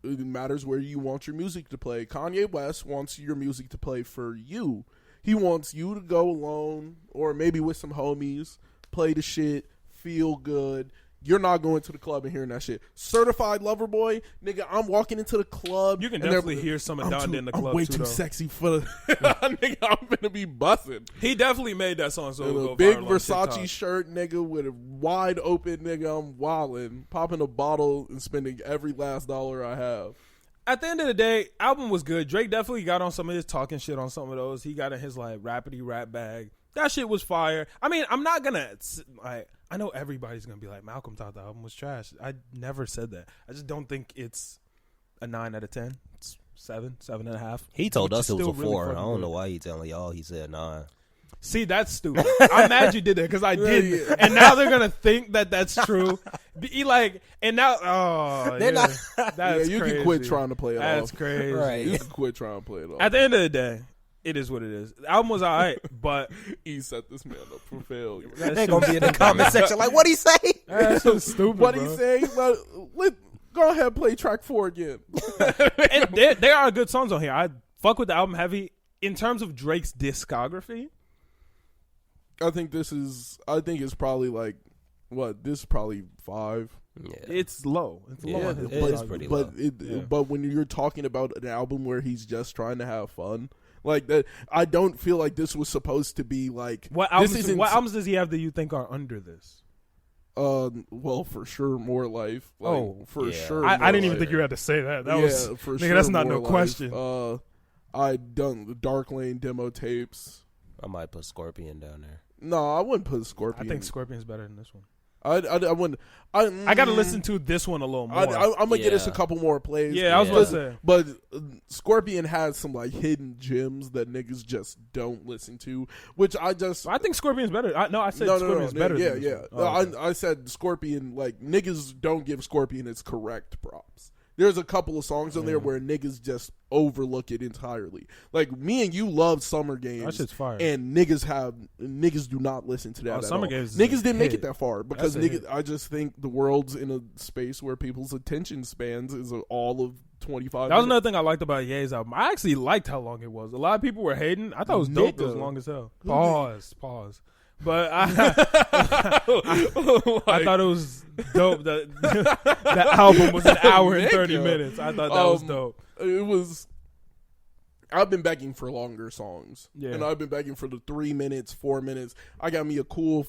matters where you want your music to play. Kanye West wants your music to play for you. He wants you to go alone or maybe with some homies, play the shit, feel good, you're not going to the club and hearing that shit. Certified Lover Boy, nigga, I'm walking into the club. You can definitely hear some of Donda in the club, I'm way too, too though. sexy for the... nigga, I'm gonna be busting. He definitely made that song so it'll A go big viral on Versace TikTok. shirt, nigga, with a wide open, nigga, I'm wildin', popping a bottle and spending every last dollar I have. At the end of the day, album was good. Drake definitely got on some of his talking shit on some of those. He got in his like rapidy rap bag. That shit was fire. I mean, I'm not gonna like. I know everybody's gonna be like, Malcolm thought the album was trash. I never said that. I just don't think it's a 9 out of 10. It's 7.5. He told us it was a 4. Really I don't know why he telling y'all he said 9. See, that's stupid. I'm mad you did that because I didn't. And now they're gonna think that that's true. Be like, and now, that's you crazy. can quit trying to play it off. That's crazy. Right. You can quit trying to play it off. At the end of the day, it is what it is. The album was alright, but He set this man up for failure. They gonna be in the comment section like, what he say? That's so stupid. What bro. he say? Go ahead, play track 4 again. And there are good songs on here. I fuck with the album heavy. In terms of Drake's discography, I think it's probably like, this is probably 5. Yeah. it's low. It's low. on his it is discography. pretty But low. but when you're talking about an album where he's just trying to have fun, like that, I don't feel like this was supposed to be like What this albums? isn't- What albums does he have that you think are under this? well, for sure, More Life. Like, for yeah. sure. I More didn't even Life. think you had to say that. That Yeah, was for nigga. sure, That's not More no Life. question. I done the Dark Lane demo tapes. I might put Scorpion down there. No, I wouldn't put I Scorpion. think Scorpion's better than this one. I wouldn't. I got to listen to this one a little more. I'm gonna get us a Yeah. couple more plays. Yeah, I was about to say. But Scorpion has some like hidden gems that niggas just don't listen to, which I think Scorpion's better. I said no, Scorpion's better. Yeah, than yeah. this one. Oh, okay. I said Scorpion. Like niggas don't give Scorpion its correct props. There's a couple of songs on there where niggas just overlook it entirely. Like me and you love Summer Games. That shit's fire. And niggas do not listen to that at Summer all. Games is Niggas a didn't make hit. it that far because That's a niggas. hit. I just think the world's in a space where people's attention spans is all of 25. That was minutes. another thing I liked about Ye's album. I actually liked how long it was. A lot of people were hating. I thought it was dope. It was Nigga. long as hell. Pause. But I thought it was dope that that album was an hour and 30 Nigga. minutes. I thought that was dope. It was. I've been begging for longer songs. Yeah. And I've been begging for the 3 minutes, 4 minutes. I got me a cool,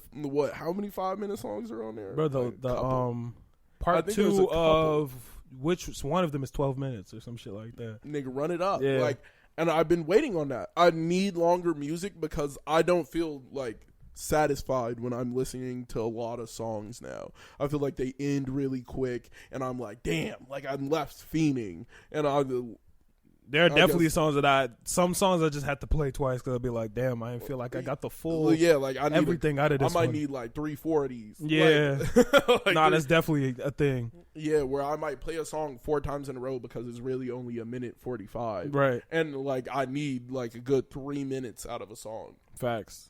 how many 5-minute songs are on there? Bro, Like, the couple. I part think there was a 2 couple. of which one of them is 12 minutes or some shit like that. Nigga, run it up. Yeah. And I've been waiting on that. I need longer music because I don't feel like satisfied when I'm listening to a lot of songs now. I feel like they end really quick and I'm like, damn, like I'm left fiending. And There are definitely guess- songs some songs I just had to play twice because I'll be like, damn, I didn't feel like I got the full like I need everything out of I this might one. need like 3-4 of these. Yeah. Like, Nah, that's definitely a thing. yeah, where I might play a song 4 times in a row because it's really only a minute 45. Right. And like I need like a good 3 minutes out of a song. Facts.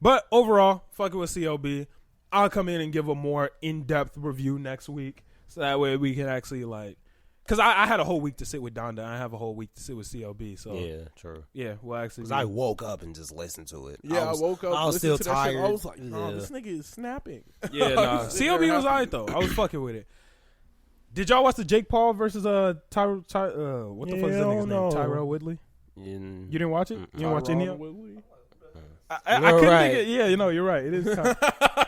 But overall, fuck it with CLB. I'll come in and give a more in-depth review next week. So that way we can actually like... Because I had a whole week to sit with Donda. I have a whole week to sit with CLB. So Yeah, true. yeah, we'll actually... Because I woke up and just listened to it. Yeah, I woke up. I was listened still to that shit, tired. I was like, nah, Yeah. this nigga is snapping. Yeah, nah. CLB was alright though. I was fucking with it. Did y'all watch the Jake Paul versus what the fuck is that nigga's name? Tyrell Woodley? You didn't watch it? You didn't watch any of it? I couldn't think it. Yeah, you're right. It is kind of,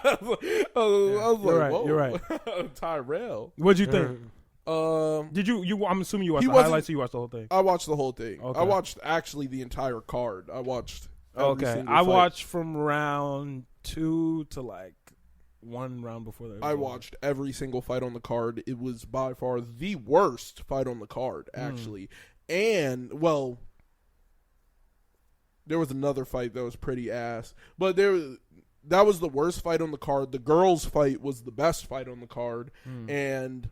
I was You're like, right, whoa. you're right. Tyrell. What'd you think? Did you? I'm assuming you watched He the wasn't- highlights. Or you watched the whole thing. I watched the whole thing. Okay. I watched actually the entire card. I watched every Okay, single I fight. watched from round 2 to like 1 round before that. I watched every single fight on the card. It was by far the worst fight on the card, actually. And, well, there was another fight that was pretty ass. But that was the worst fight on the card. The girls' fight was the best fight on the card. And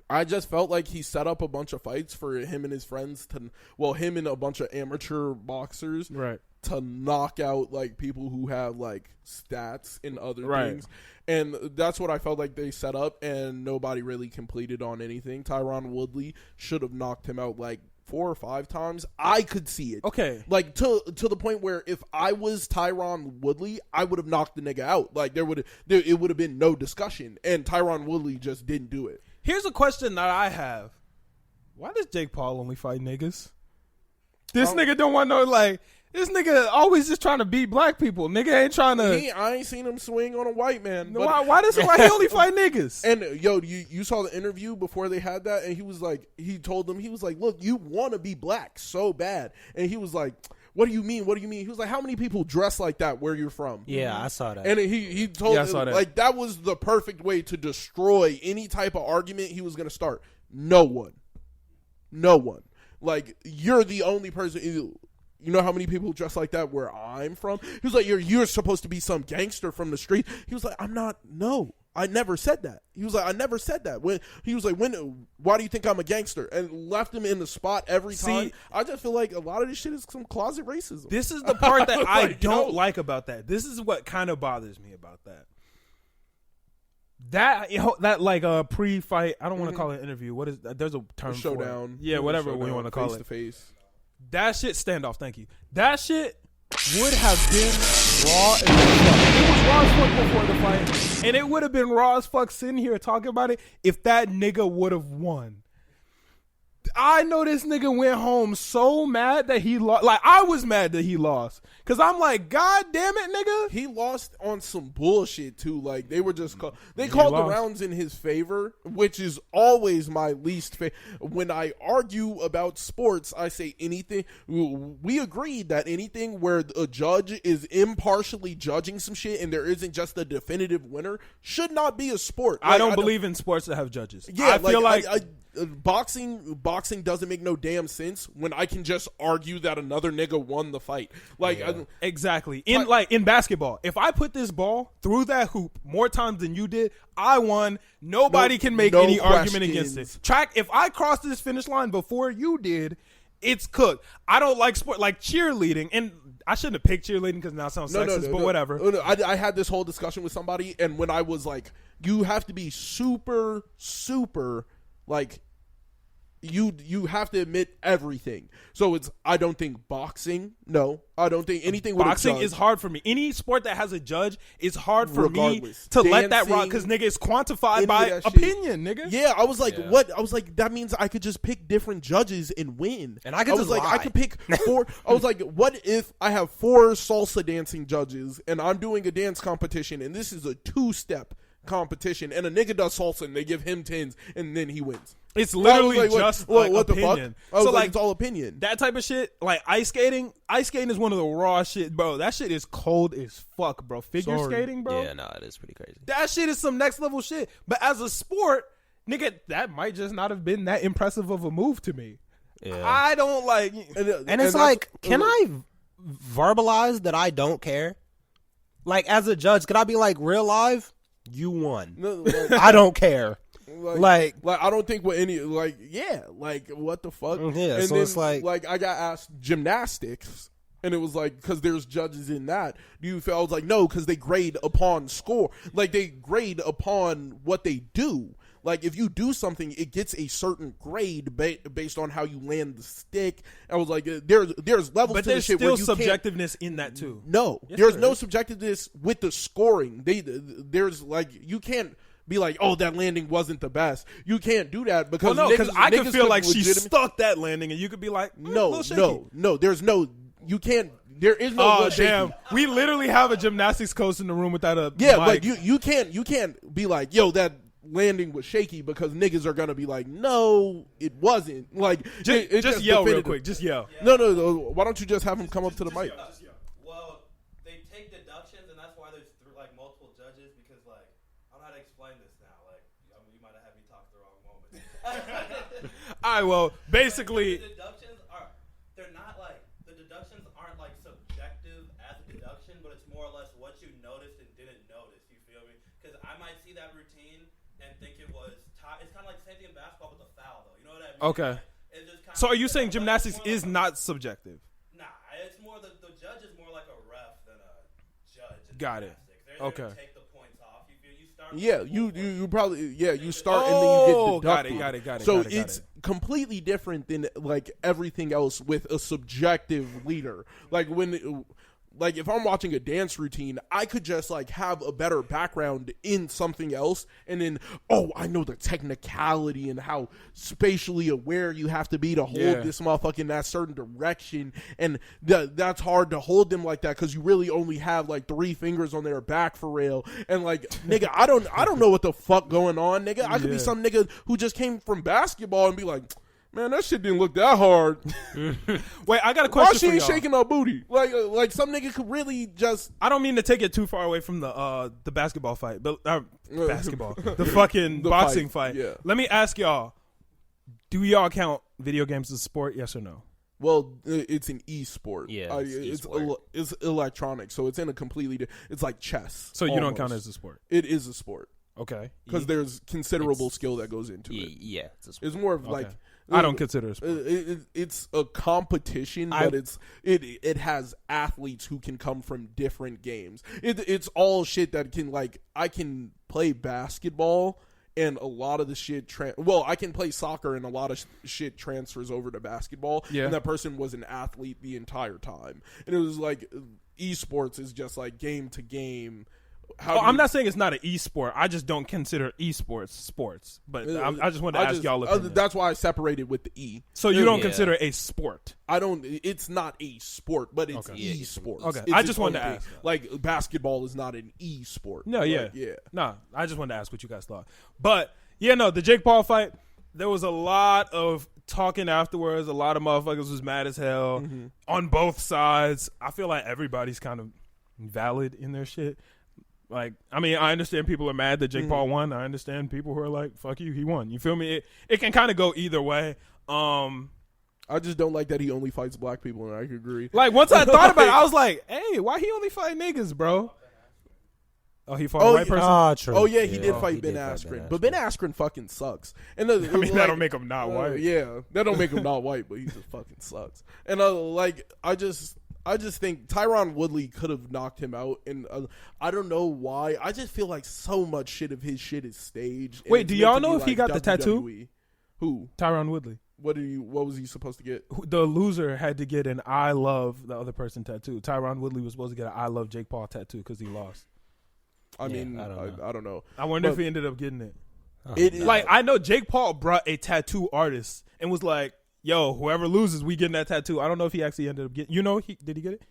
I just felt like he set up a bunch of fights for him and his friends him and a bunch of amateur boxers right. to knock out like people who have like stats in other Right. things. And that's what I felt like they set up, and nobody really completed on anything. Tyron Woodley should have knocked him out like 4 or 5 times, I could see it. Okay. Like, to the point where if I was Tyron Woodley, I would have knocked the nigga out. Like, it would have been no discussion. And Tyron Woodley just didn't do it. Here's a question that I have. Why does Jake Paul only fight niggas? This nigga don't want no, like, this nigga always just trying to beat black people. Nigga ain't trying to. I ain't seen him swing on a white man. No, why he only fight niggas? And yo, you saw the interview before they had that, and he was like, he told them, he was like, look, you want to be black so bad, and he was like, what do you mean? What do you mean? He was like, how many people dress like that where you're from? Yeah, I saw that. And he told them, like, that was the perfect way to destroy any type of argument he was going to start. No one. Like, you're the only person. You know how many people dress like that where I'm from? He was like, you're supposed to be some gangster from the street. He was like, I'm not. No, I never said that. He was like, I never said that. When he was like, why do you think I'm a gangster? And left him in the spot every time. I just feel like a lot of this shit is some closet racism. This is the part that I don't like about that. This is what kind of bothers me about that. That like a pre-fight. I don't want to call it an interview. What is that? There's a term showdown. For it. Yeah, whatever we want to call it. Face to face. That shit, standoff, thank you. That shit would have been raw as fuck. It was raw as fuck before the fight. And it would have been raw as fuck sitting here talking about it if that nigga would have won. I know this nigga went home so mad that he lost. Like, I was mad that he lost. Because I'm like, God damn it, nigga. He lost on some bullshit, too. Like, they were just called the rounds in his favor, which is always my least favorite. When I argue about sports, I say anything. We agreed that anything where a judge is impartially judging some shit and there isn't just a definitive winner should not be a sport. Like, I don't believe in sports that have judges. Yeah, I feel like boxing doesn't make no damn sense when I can just argue that another nigga won the fight. Like, yeah. Exactly. In basketball, if I put this ball through that hoop more times than you did, I won. Nobody can make any argument against it. Track, if I crossed this finish line before you did, it's cooked. I don't like sport like cheerleading, and I shouldn't have picked cheerleading because now it sounds sexist, but whatever. I had this whole discussion with somebody, and when I was like, you have to be super, super, like, you have to admit everything. So I don't think boxing. No, I don't think anything with boxing is hard for me. Any sport that has a judge is hard for me to let that rock because nigga, it's quantified by opinion, nigga. Yeah, I was like, what? I was like, that means I could just pick different judges and win. And I was like, I could pick 4. I was like, what if I have 4 salsa dancing judges and I'm doing a dance competition and this is a 2-step competition and a nigga does salsa and they give him 10s and then he wins. It's literally like, just what like the opinion. Fuck? So like it's all opinion. That type of shit, like ice skating. Ice skating is one of the raw shit, bro. That shit is cold as fuck, bro. Figure skating, bro. Yeah, no, it is pretty crazy. That shit is some next level shit. But as a sport, nigga, that might just not have been that impressive of a move to me. Yeah. I don't like, and it's like, can I verbalize that I don't care? Like as a judge, could I be like, real live, you won. No, I don't care. Like I don't think what any what the fuck? Yeah, and so then, it's like I got asked gymnastics, and it was like because there's judges in that. Do you feel? I was like no, because they grade upon score, like they grade upon what they do. Like if you do something, it gets a certain grade based on how you land the stick. I was like, there's levels but to there's the shit still where you subjectiveness in that too. No, yes, there's no subjectiveness with the scoring. There's like you can't be like, oh, that landing wasn't the best. You can't do that because I could feel like she stuck that landing, and you could be like, no. There's no. You can't. There is no. Oh damn! We literally have a gymnastics coach in the room without a mic. But you can't be like, yo, that landing was shaky because niggas are gonna be like, no, it wasn't. Like just yell real quick. Just yell. No. Why don't you just have him come up to the mic? Well, they take deductions, and that's why there's like multiple judges because like I don't know how to explain this now. Like you might have had me talk the wrong moment. All right. Well, basically, the deductions aren't like subjective as a deduction, but it's more or less what you noticed and didn't notice. You feel me? Because I might see that routine and think it was it's kind of like the same thing in basketball with the foul, though. You know what I mean? Okay. It's just so are you saying gymnastics is not subjective? Nah, it's more the judge is more like a ref than a judge. Got it. They're okay. To take the points off. You start. Yeah, you probably you start and then you get deducted. Got it. So it's completely different than like everything else with a subjective leader. Like like if I'm watching a dance routine, I could just like have a better background in something else, and then I know the technicality and how spatially aware you have to be to hold this motherfucker in that certain direction, and that's hard to hold them like that because you really only have like 3 fingers on their back for real. And like nigga, I don't know what the fuck going on, nigga. I could be some nigga who just came from basketball and be like, man, that shit didn't look that hard. Wait, I got a question for y'all. Why she ain't shaking her booty? Like some nigga could really just... I don't mean to take it too far away from the basketball fight. But basketball. The fucking boxing fight. Yeah. Let me ask y'all, do y'all count video games as a sport, yes or no? Well, it's an e-sport. Yeah, it's electronic, so it's in a completely... It's like chess. So you don't count it as a sport? It is a sport. Okay. Because there's considerable skill that goes into it. Yeah, it's a sport. It's more of like... I don't consider it a sport. It's a competition, but it has athletes who can come from different games. It's all shit that can, like, I can play basketball and a lot of the shit I can play soccer and a lot of shit transfers over to basketball. Yeah. And that person was an athlete the entire time. And it was like esports is just like game to game. I'm not saying it's not an e-sport. I just don't consider esports sports. But I just wanted to ask y'all. That's why I separated with the E. So you don't consider a sport? I don't. It's not a sport, but it's e-sport. Okay, it's I just wanted to ask. Like basketball is not an e-sport. No, yeah. No, I just wanted to ask what you guys thought. But yeah, no, the Jake Paul fight. There was a lot of talking afterwards. A lot of motherfuckers was mad as hell on both sides. I feel like everybody's kind of valid in their shit. Like, I mean, I understand people are mad that Jake Paul won. I understand people who are like, fuck you, he won. You feel me? It can kind of go either way. I just don't like that he only fights black people, and I could agree. Like, once I thought about it, I was like, hey, why he only fight niggas, bro? Oh, he fought a white person? True. Oh, yeah, he did fight Ben Askren. But Ben Askren fucking sucks. And I mean, that don't make him not white. Yeah, that don't make him not white, but he just fucking sucks. And, I just think Tyron Woodley could have knocked him out, and I don't know why. I just feel like so much shit of his shit is staged. Wait, do y'all know if he got the tattoo? Who? Tyron Woodley. What was he supposed to get? The loser had to get an I love the other person tattoo. Tyron Woodley was supposed to get an I love Jake Paul tattoo because he lost. I don't know. I wonder if he ended up getting it. I know Jake Paul brought a tattoo artist and was like, yo, whoever loses, we getting that tattoo. I don't know if he actually ended up getting. Did he get it?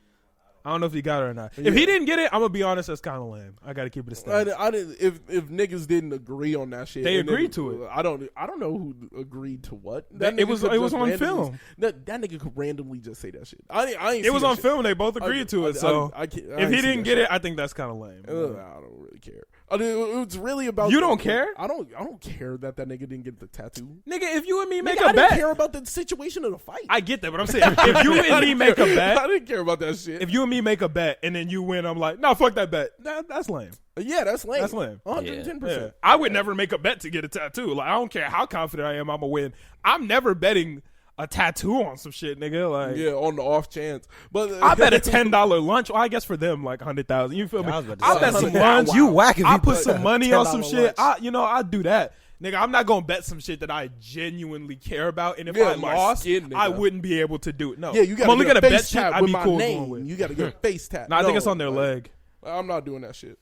I don't know if he got it or not. If he didn't get it, I'm gonna be honest, that's kind of lame. I gotta keep it a stance. If niggas didn't agree on that shit, they agreed to it. I don't know who agreed to what. It was on film. That nigga could randomly just say that shit. It was on film. They both agreed to it. So if he didn't get it, I think that's kind of lame. I don't really care. It's really about you. Don't care? I don't care that nigga didn't get the tattoo. Nigga, if you and me make a bet, I didn't care about the situation of the fight. I get that, but I'm saying if you and me make a bet, I didn't care about that shit. If you and me make a bet and then you win, I'm like, no, fuck that bet. That's lame. Yeah, that's lame. That's lame. 110%. Yeah. I would never make a bet to get a tattoo. Like, I don't care how confident I am, I'm gonna win. I'm never betting a tattoo on some shit, nigga. Like, yeah, on the off chance. But I bet a $10 lunch. Well, I guess for them, like 100,000. You feel me? I bet some lunch. You whack if I you put some money on some shit. Lunch. I'd do that. Nigga, I'm not gonna bet some shit that I genuinely care about, and if I lost, I wouldn't be able to do it. No, yeah, you gotta get a face tat with my name. You gotta get a face tat. No, I think it's on their leg. I'm not doing that shit.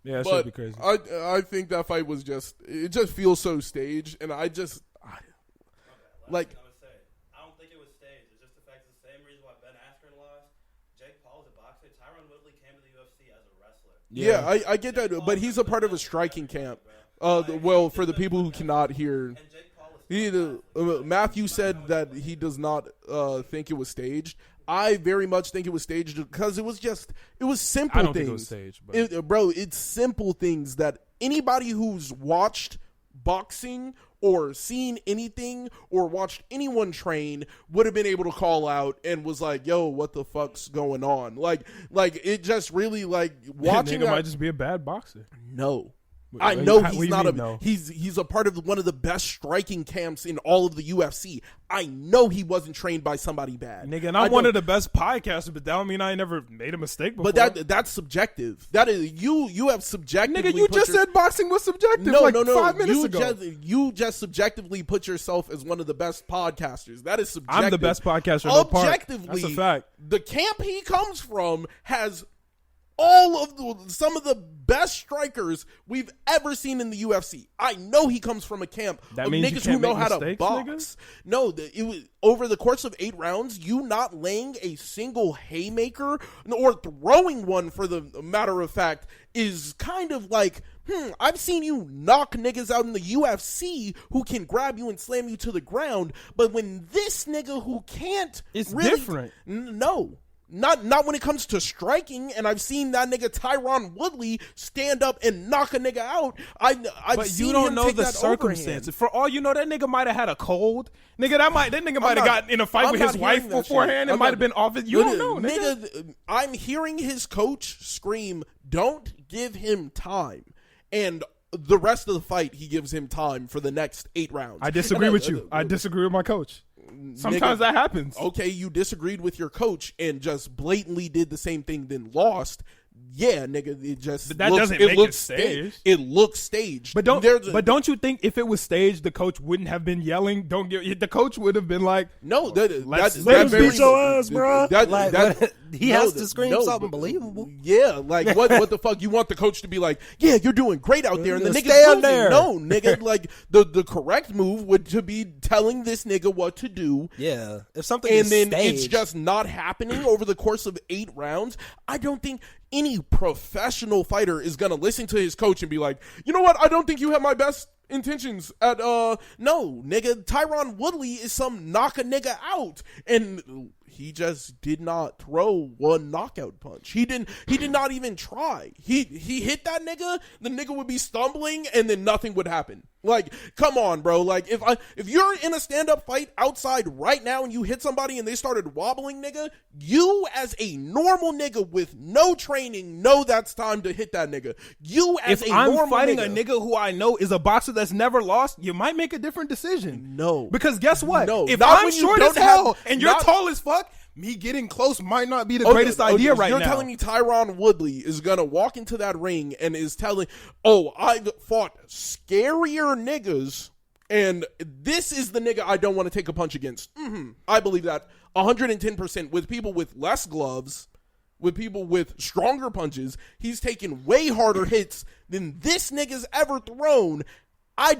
Yeah, that should be crazy. I think that fight was just feels so staged, and I don't think it was staged. It's just the fact it's the same reason why Ben Askren lost. Jake Paul's a boxer. Tyron Woodley came to the UFC as a wrestler. Yeah, I get that, but he's a part of a striking camp. Well, for the people who cannot hear, Matthew said that he does not think it was staged. I very much think it was staged because it was simple things. I don't think it was staged, bro. It's simple things that anybody who's watched boxing or seen anything or watched anyone train would have been able to call out and was like, yo, what the fuck's going on? Like it just really like watching. Nigga might just be a bad boxer. No. I know he's a part of one of the best striking camps in all of the UFC. I know he wasn't trained by somebody bad. Nigga, and I'm one of the best podcasters, but that don't mean I never made a mistake before. But that's subjective. That is you have subjectively. Nigga, you just said boxing was subjective. No. 5 minutes ago. You just subjectively put yourself as one of the best podcasters. That is subjective. I'm the best podcaster. Objectively, that's a fact. The camp he comes from has some of the best strikers we've ever seen in the UFC. I know he comes from a camp of niggas who know how to box. Niggas? No, it was over the course of 8 rounds, you not laying a single haymaker or throwing one, for the matter of fact, is kind of like, I've seen you knock niggas out in the UFC who can grab you and slam you to the ground, but when this nigga who can't, it's really, different. No. Not when it comes to striking, and I've seen that nigga Tyron Woodley stand up and knock a nigga out. I've seen him take that circumstances. overhand. For all you know, that nigga might have had a cold. Nigga, that nigga might have gotten in a fight with his wife beforehand. It might have been off his. You don't know, nigga. I'm hearing his coach scream, "Don't give him time," and the rest of the fight, he gives him time for the next 8 rounds. I disagree with you. I disagree with my coach. Sometimes that happens. Okay, you disagreed with your coach and just blatantly did the same thing, then lost. Yeah, nigga, it just but that doesn't make it staged. It looks staged. But don't you think if it was staged, the coach wouldn't have been yelling? The coach would have been like, "No, let's beat your ass, bro." He has to scream something believable. Yeah, like what the fuck? You want the coach to be like, "Yeah, you're doing great out there," and the nigga stand there. No, nigga, like the correct move would to be telling this nigga what to do. Yeah, if something and is then staged, it's just not happening over the course of 8 rounds. I don't think any professional fighter is gonna listen to his coach and be like, "You know what? I don't think you have my best intentions at no, nigga. Tyron Woodley is some knock a nigga out, and he just did not throw one knockout punch. He did not even try. He hit that nigga, the nigga would be stumbling, and then nothing would happen. Like, come on, bro. Like, if you're in a stand-up fight outside right now and you hit somebody and they started wobbling, nigga, you as a normal nigga with no training know that's time to hit that nigga. You as if a I'm normal fighting nigga, a nigga who I know is a boxer that's never lost, you might make a different decision. No. Because guess what? No. If Not I'm when you short don't as hell have- and you're not- tall as fuck, me getting close might not be the greatest idea right now. You're telling me Tyron Woodley is going to walk into that ring and is telling, "Oh, I've fought scarier niggas, and this is the nigga I don't want to take a punch against." I believe that 110% with people with less gloves, with people with stronger punches. He's taken way harder hits than this nigga's ever thrown. I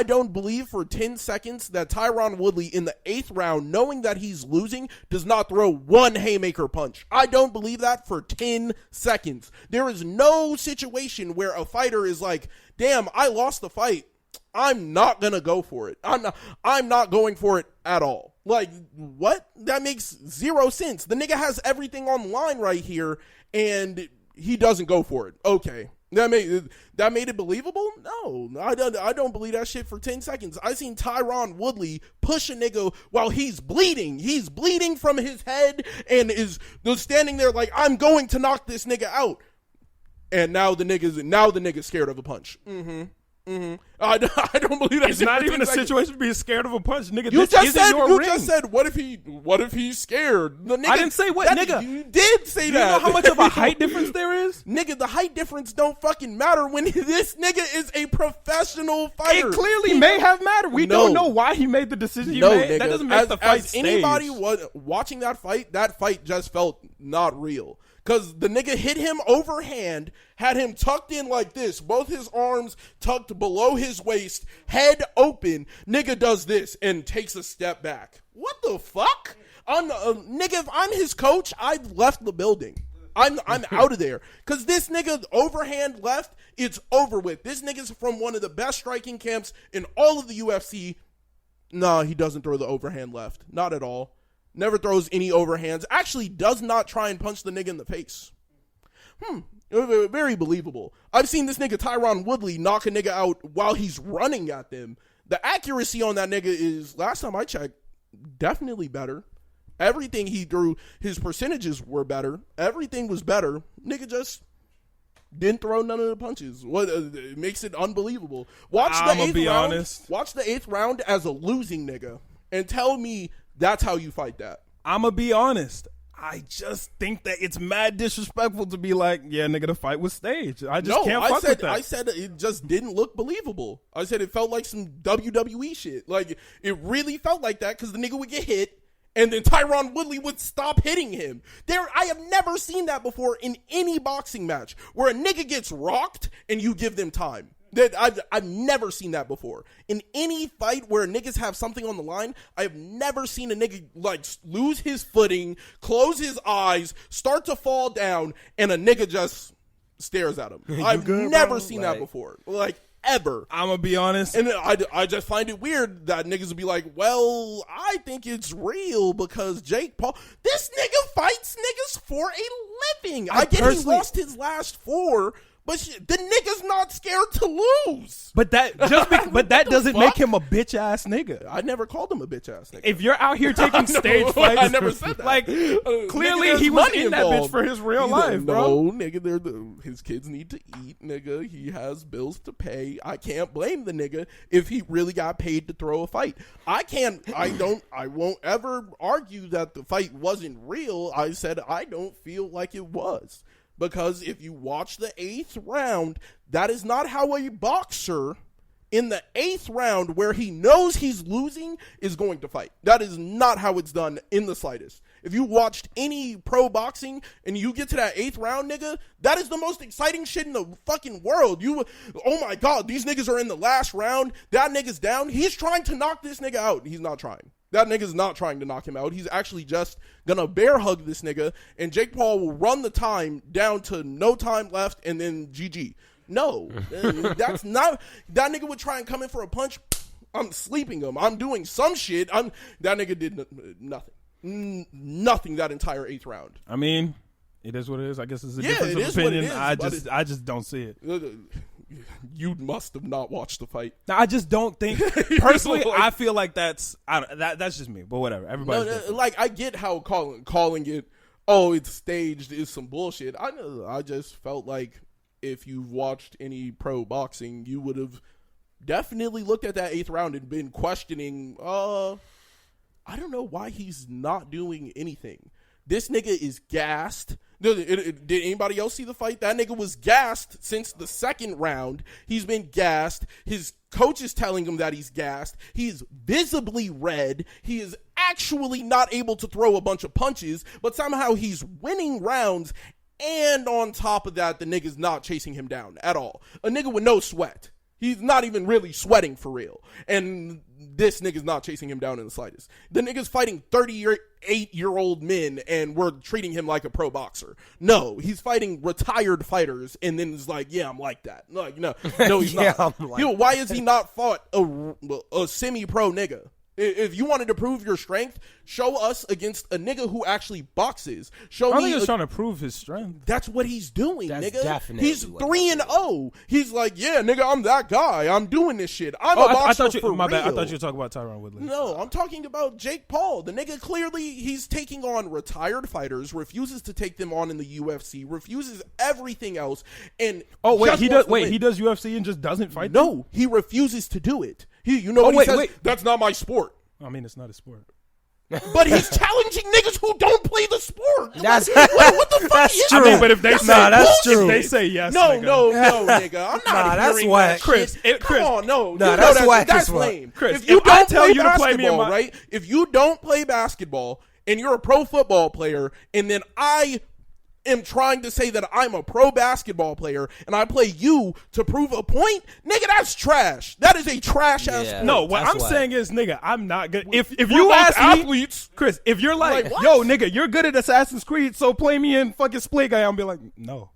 don't believe for 10 seconds that Tyron Woodley in the 8th round, knowing that he's losing, does not throw one haymaker punch. I don't believe that for 10 seconds. There is no situation where a fighter is like, "Damn, I lost the fight. I'm not going to go for it. I'm not going for it at all." Like, what? That makes zero sense. The nigga has everything on the line right here, and he doesn't go for it. Okay. That made it believable? No, I don't believe that shit for 10 seconds. I seen Tyron Woodley push a nigga while he's bleeding. He's bleeding from his head and is standing there like, "I'm going to knock this nigga out." And now the nigga's scared of a punch. I don't believe that. It's not even a situation of being scared of a punch, nigga. You just said, what if he's scared? The nigga, I didn't say what, nigga. You did say that. You know how much of a height difference there is? Nigga, the height difference don't fucking matter when this nigga is a professional fighter. It clearly may have mattered. We don't know why he made the decision he made. Nigga, that doesn't make the fight staged. Anybody watching that fight just felt not real. Because the nigga hit him overhand, had him tucked in like this, both his arms tucked below his waist, head open. Nigga does this and takes a step back. What the fuck? Nigga, if I'm his coach, I've left the building. I'm out of there. Because this nigga overhand left, it's over with. This nigga's from one of the best striking camps in all of the UFC. Nah, he doesn't throw the overhand left. Not at all. Never throws any overhands. Actually does not try and punch the nigga in the face. Very believable. I've seen this nigga Tyron Woodley knock a nigga out while he's running at them. The accuracy on that nigga is, last time I checked, definitely better. Everything he threw, his percentages were better. Everything was better. Nigga just Didn't throw none of the punches. What it makes it unbelievable. Watch the eighth round as a losing nigga and tell me that's how you fight that. I'm gonna be honest. I just think that it's mad disrespectful to be like, yeah, nigga, the fight was staged. I just can't fuck with that. I said it just didn't look believable. I said it felt like some WWE shit. Like, it really felt like that because the nigga would get hit and then Tyron Woodley would stop hitting him. I have never seen that before in any boxing match where a nigga gets rocked and you give them time. I've never seen that before. In any fight where niggas have something on the line, I've never seen a nigga like lose his footing, close his eyes, start to fall down, and a nigga just stares at him. I've never seen that before. Like, ever. I'm gonna be honest. And I just find it weird that niggas will be like, well, I think it's real because Jake Paul, this nigga fights niggas for a living. I get he lost his last 4, but the nigga's not scared to lose. But that doesn't make him a bitch ass nigga. I never called him a bitch ass nigga. If you're out here taking stage fights, I never said that. Like, clearly he was in that bitch for his real life, bro. No, nigga, his kids need to eat, nigga. He has bills to pay. I can't blame the nigga if he really got paid to throw a fight. I won't ever argue that the fight wasn't real. I said I don't feel like it was. Because if you watch the 8th round, that is not how a boxer in the 8th round where he knows he's losing is going to fight. That is not how it's done in the slightest. If you watched any pro boxing and you get to that 8th round, nigga, that is the most exciting shit in the fucking world. Oh my God, these niggas are in the last round. That nigga's down. He's trying to knock this nigga out. He's not trying. That nigga's not trying to knock him out. He's actually just gonna bear hug this nigga, and Jake Paul will run the time down to no time left, and then GG. No, that's not. That nigga would try and come in for a punch. I'm sleeping him. I'm doing some shit. That nigga did nothing. Nothing that entire 8th round. I mean, it is what it is. I guess it's a difference of opinion. I just don't see it. You must have not watched the fight. I just don't think personally. I feel like that's just me. But whatever. Everybody's like, I get how calling it, oh, it's staged is some bullshit. I just felt like if you've watched any pro boxing, you would have definitely looked at that 8th round and been questioning. I don't know why he's not doing anything. This nigga is gassed. Did anybody else see the fight? That nigga was gassed since the 2nd round. He's been gassed. His coach is telling him that he's gassed. He's visibly red. He is actually not able to throw a bunch of punches, but somehow he's winning rounds. And on top of that, the nigga's not chasing him down at all. A nigga with no sweat. He's not even really sweating for real. And this nigga's not chasing him down in the slightest. The nigga's fighting 38-year-old men and we're treating him like a pro boxer. No, he's fighting retired fighters and then it's like, yeah, I'm like that. Like, no, he's not. Why has he not fought a semi-pro nigga? If you wanted to prove your strength, show us against a nigga who actually boxes. I think he's trying to prove his strength. That's what he's doing, that's nigga. Definitely he's 3-0. He's like, yeah, nigga, I'm that guy. I'm doing this shit. I'm a boxer for real. Bad. I thought you were talking about Tyron Woodley. No, I'm talking about Jake Paul. The nigga clearly he's taking on retired fighters, refuses to take them on in the UFC, refuses everything else, and he does UFC and just doesn't fight. No, them? He refuses to do it. He says? That's not my sport. I mean, it's not a sport. But he's challenging niggas who don't play the sport. What the fuck that's is true. I mean, but if they say that's true. If they say yes, no, nigga. I'm not hearing that shit. Come on, no. That's whack. That's lame. Chris, if you don't tell play you to play me in my... right? If you don't play basketball and you're a pro football player, and then I am trying to say that I'm a pro basketball player and I play you to prove a point, nigga, that's trash. That is a trash ass sport. No, what I'm saying is, nigga, I'm not good. If you ask athletes, Chris, if you're like yo, nigga, you're good at Assassin's Creed, so play me in fucking Split Guy, I'm be like, no.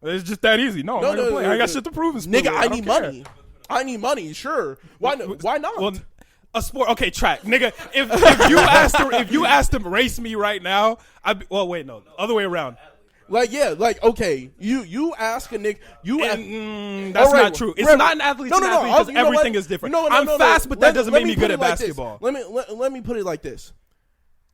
It's just that easy. No, I'm not gonna play. I got shit to prove in Split. Nigga, I need money. I need money, sure. Why not? Well, a sport, okay, track, nigga. If you asked him race me right now, other way around. Okay, you ask a nigga, that's not true. It's not an athlete because everything is different. I'm fast, but that doesn't make me good at basketball. Let me put it like this.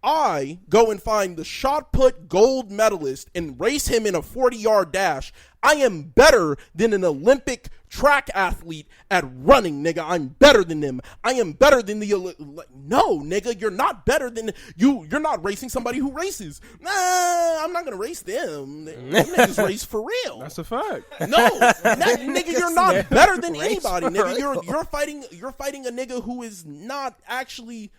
I go and find the shot put gold medalist and race him in a 40-yard dash, I am better than an Olympic track athlete at running, nigga. I'm better than them. I am better than the... No, nigga, you're not better than... You're not racing somebody who races. Nah, I'm not going to race them. Them niggas race for real. That's a fact. No, nigga, you're not better than anybody, nigga. You're fighting a nigga who is not actually...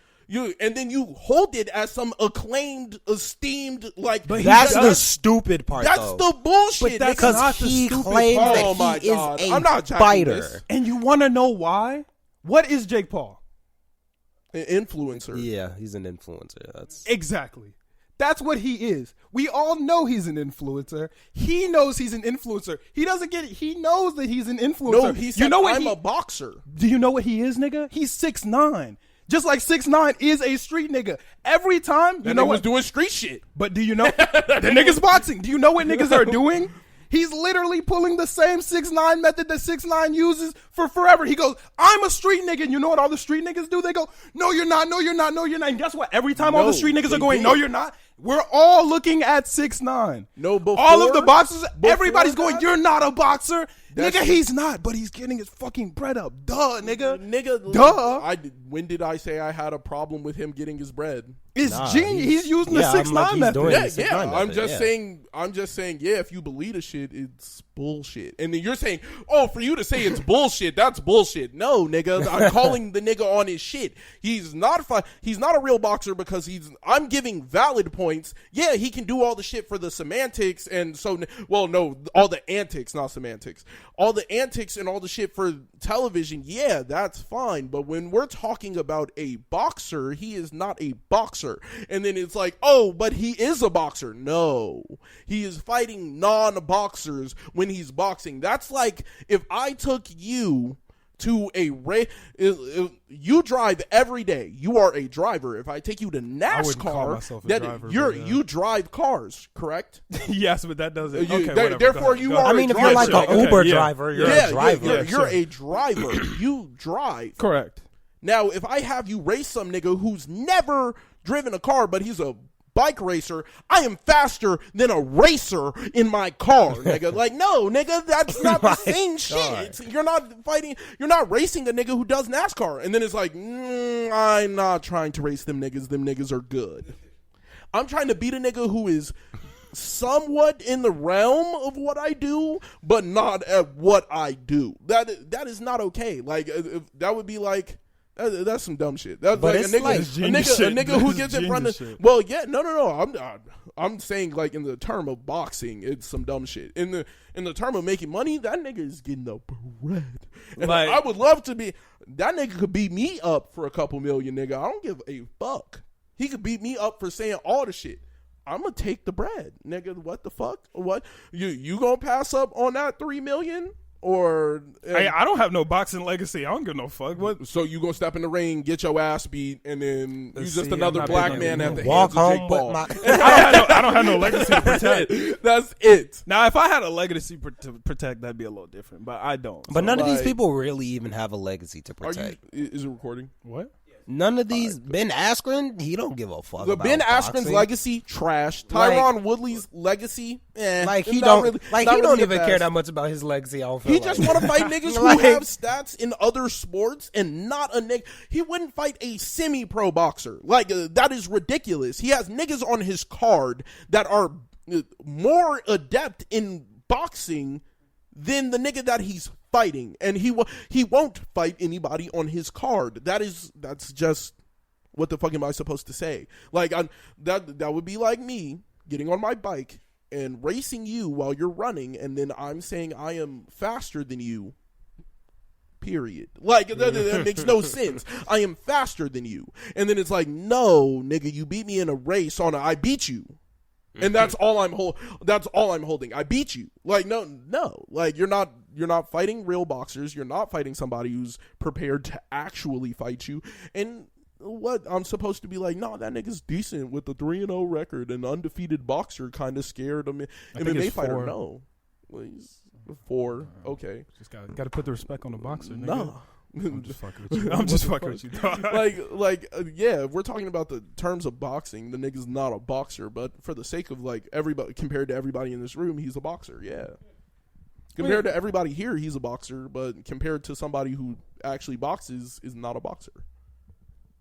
and then you hold it as some acclaimed, esteemed, like. But that's the stupid part. That's though. the bullshit. But because he claims that he is a fighter, and you want to know why? What is Jake Paul? An influencer. Yeah, he's an influencer. That's exactly. That's what he is. We all know he's an influencer. He knows he's an influencer. He doesn't get it. He knows that he's an influencer. No, he said, I'm a boxer. Do you know what he is, nigga? He's 6'9". Just like 6'9" is a street nigga. Every time, you know what? Doing street shit. But do you know the niggas boxing? Do you know what niggas are doing? He's literally pulling the same 6'9" method that 6'9" uses for forever. He goes, I'm a street nigga. And you know what all the street niggas do? They go, no, you're not. No, you're not. No, you're not. And guess what? Every time all the street niggas are going, no, you're not. We're all looking at 6'9". No, before, all of the boxers, everybody's going, you're not a boxer. Nigga, he's not, but he's getting his fucking bread up. Duh, nigga. Duh. When did I say I had a problem with him getting his bread? It's genius. He's using the 6'9" method. Yeah. I'm just saying, yeah, if you believe the shit, it's bullshit. And then you're saying, oh, for you to say it's bullshit, that's bullshit. No, nigga. I'm calling the nigga on his shit. He's not a real boxer because I'm giving valid points. Yeah, he can do all the shit for the semantics and all the antics, not semantics. All the antics and all the shit for television, yeah, that's fine. But when we're talking about a boxer, he is not a boxer. And then it's like, oh, but he is a boxer. No, he is fighting non-boxers when he's boxing. That's like if I took you to a race. You drive every day. You are a driver. If I take you to NASCAR, you drive cars, correct? Yes, but that doesn't. Okay, therefore, you are. I mean, if you're like an Uber driver, you're a driver. You're a driver. You drive. Correct. Now, if I have you race some nigga who's never driven a car, but he's a bike racer, I am faster than a racer in my car, nigga. Like, no, nigga, that's not the same shit. You're not racing a nigga who does NASCAR. And then it's like, I'm not trying to race them niggas. Them niggas are good. I'm trying to beat a nigga who is somewhat in the realm of what I do, but not at what I do. That is not okay. Like, that would be like, that's some dumb shit. That's but like a nigga who gets in front of. Shit. Well, yeah, no. I'm saying like in the term of boxing, it's some dumb shit. In the term of making money, that nigga is getting the bread. And like, I would love to be. That nigga could beat me up for a couple million, nigga. I don't give a fuck. He could beat me up for saying all the shit. I'm gonna take the bread, nigga. What the fuck? What you gonna pass up on that $3 million? Or I don't have no boxing legacy. I don't give no fuck. What? So you gonna step in the ring, get your ass beat, and then you just another black man at the walk hands of home Jake Paul. I don't have no legacy to protect. That's it. Now, if I had a legacy to protect, that'd be a little different. But I don't. But none of these people really even have a legacy to protect. Is it recording? What? None of these. Ben Askren, he don't give a fuck. The about Ben boxing. Askren's legacy, trash. Tyron Woodley's legacy, like he don't really, like he don't even care that much about his legacy. I don't feel he just want to fight niggas who have stats in other sports and not a nigga. He wouldn't fight a semi-pro boxer. Like that is ridiculous. He has niggas on his card that are more adept in boxing than the nigga that he's fighting, and he won't fight anybody on his card. That's just what the fuck am I supposed to say? Like that would be like me getting on my bike and racing you while you're running, and then I'm saying I am faster than you. Period. Like that makes no sense. I am faster than you, and then it's like, no, nigga, you beat me in a race I beat you. And that's all I'm holding. I beat you. Like no. Like you're not fighting real boxers. You're not fighting somebody who's prepared to actually fight you. And what I'm supposed to be like? No, that nigga's decent with the 3-0 record, an undefeated boxer, kind of scared of MMA fighter. No, well, he's 4. Okay, just got to put the respect on the boxer. Nigga. No. I'm just fucking with you. I'm just fucking with you, dog. Yeah, if we're talking about the terms of boxing, the nigga's not a boxer, but for the sake of like everybody, compared to everybody in this room, he's a boxer. Yeah. Compared to everybody here, he's a boxer, but compared to somebody who actually boxes, is not a boxer.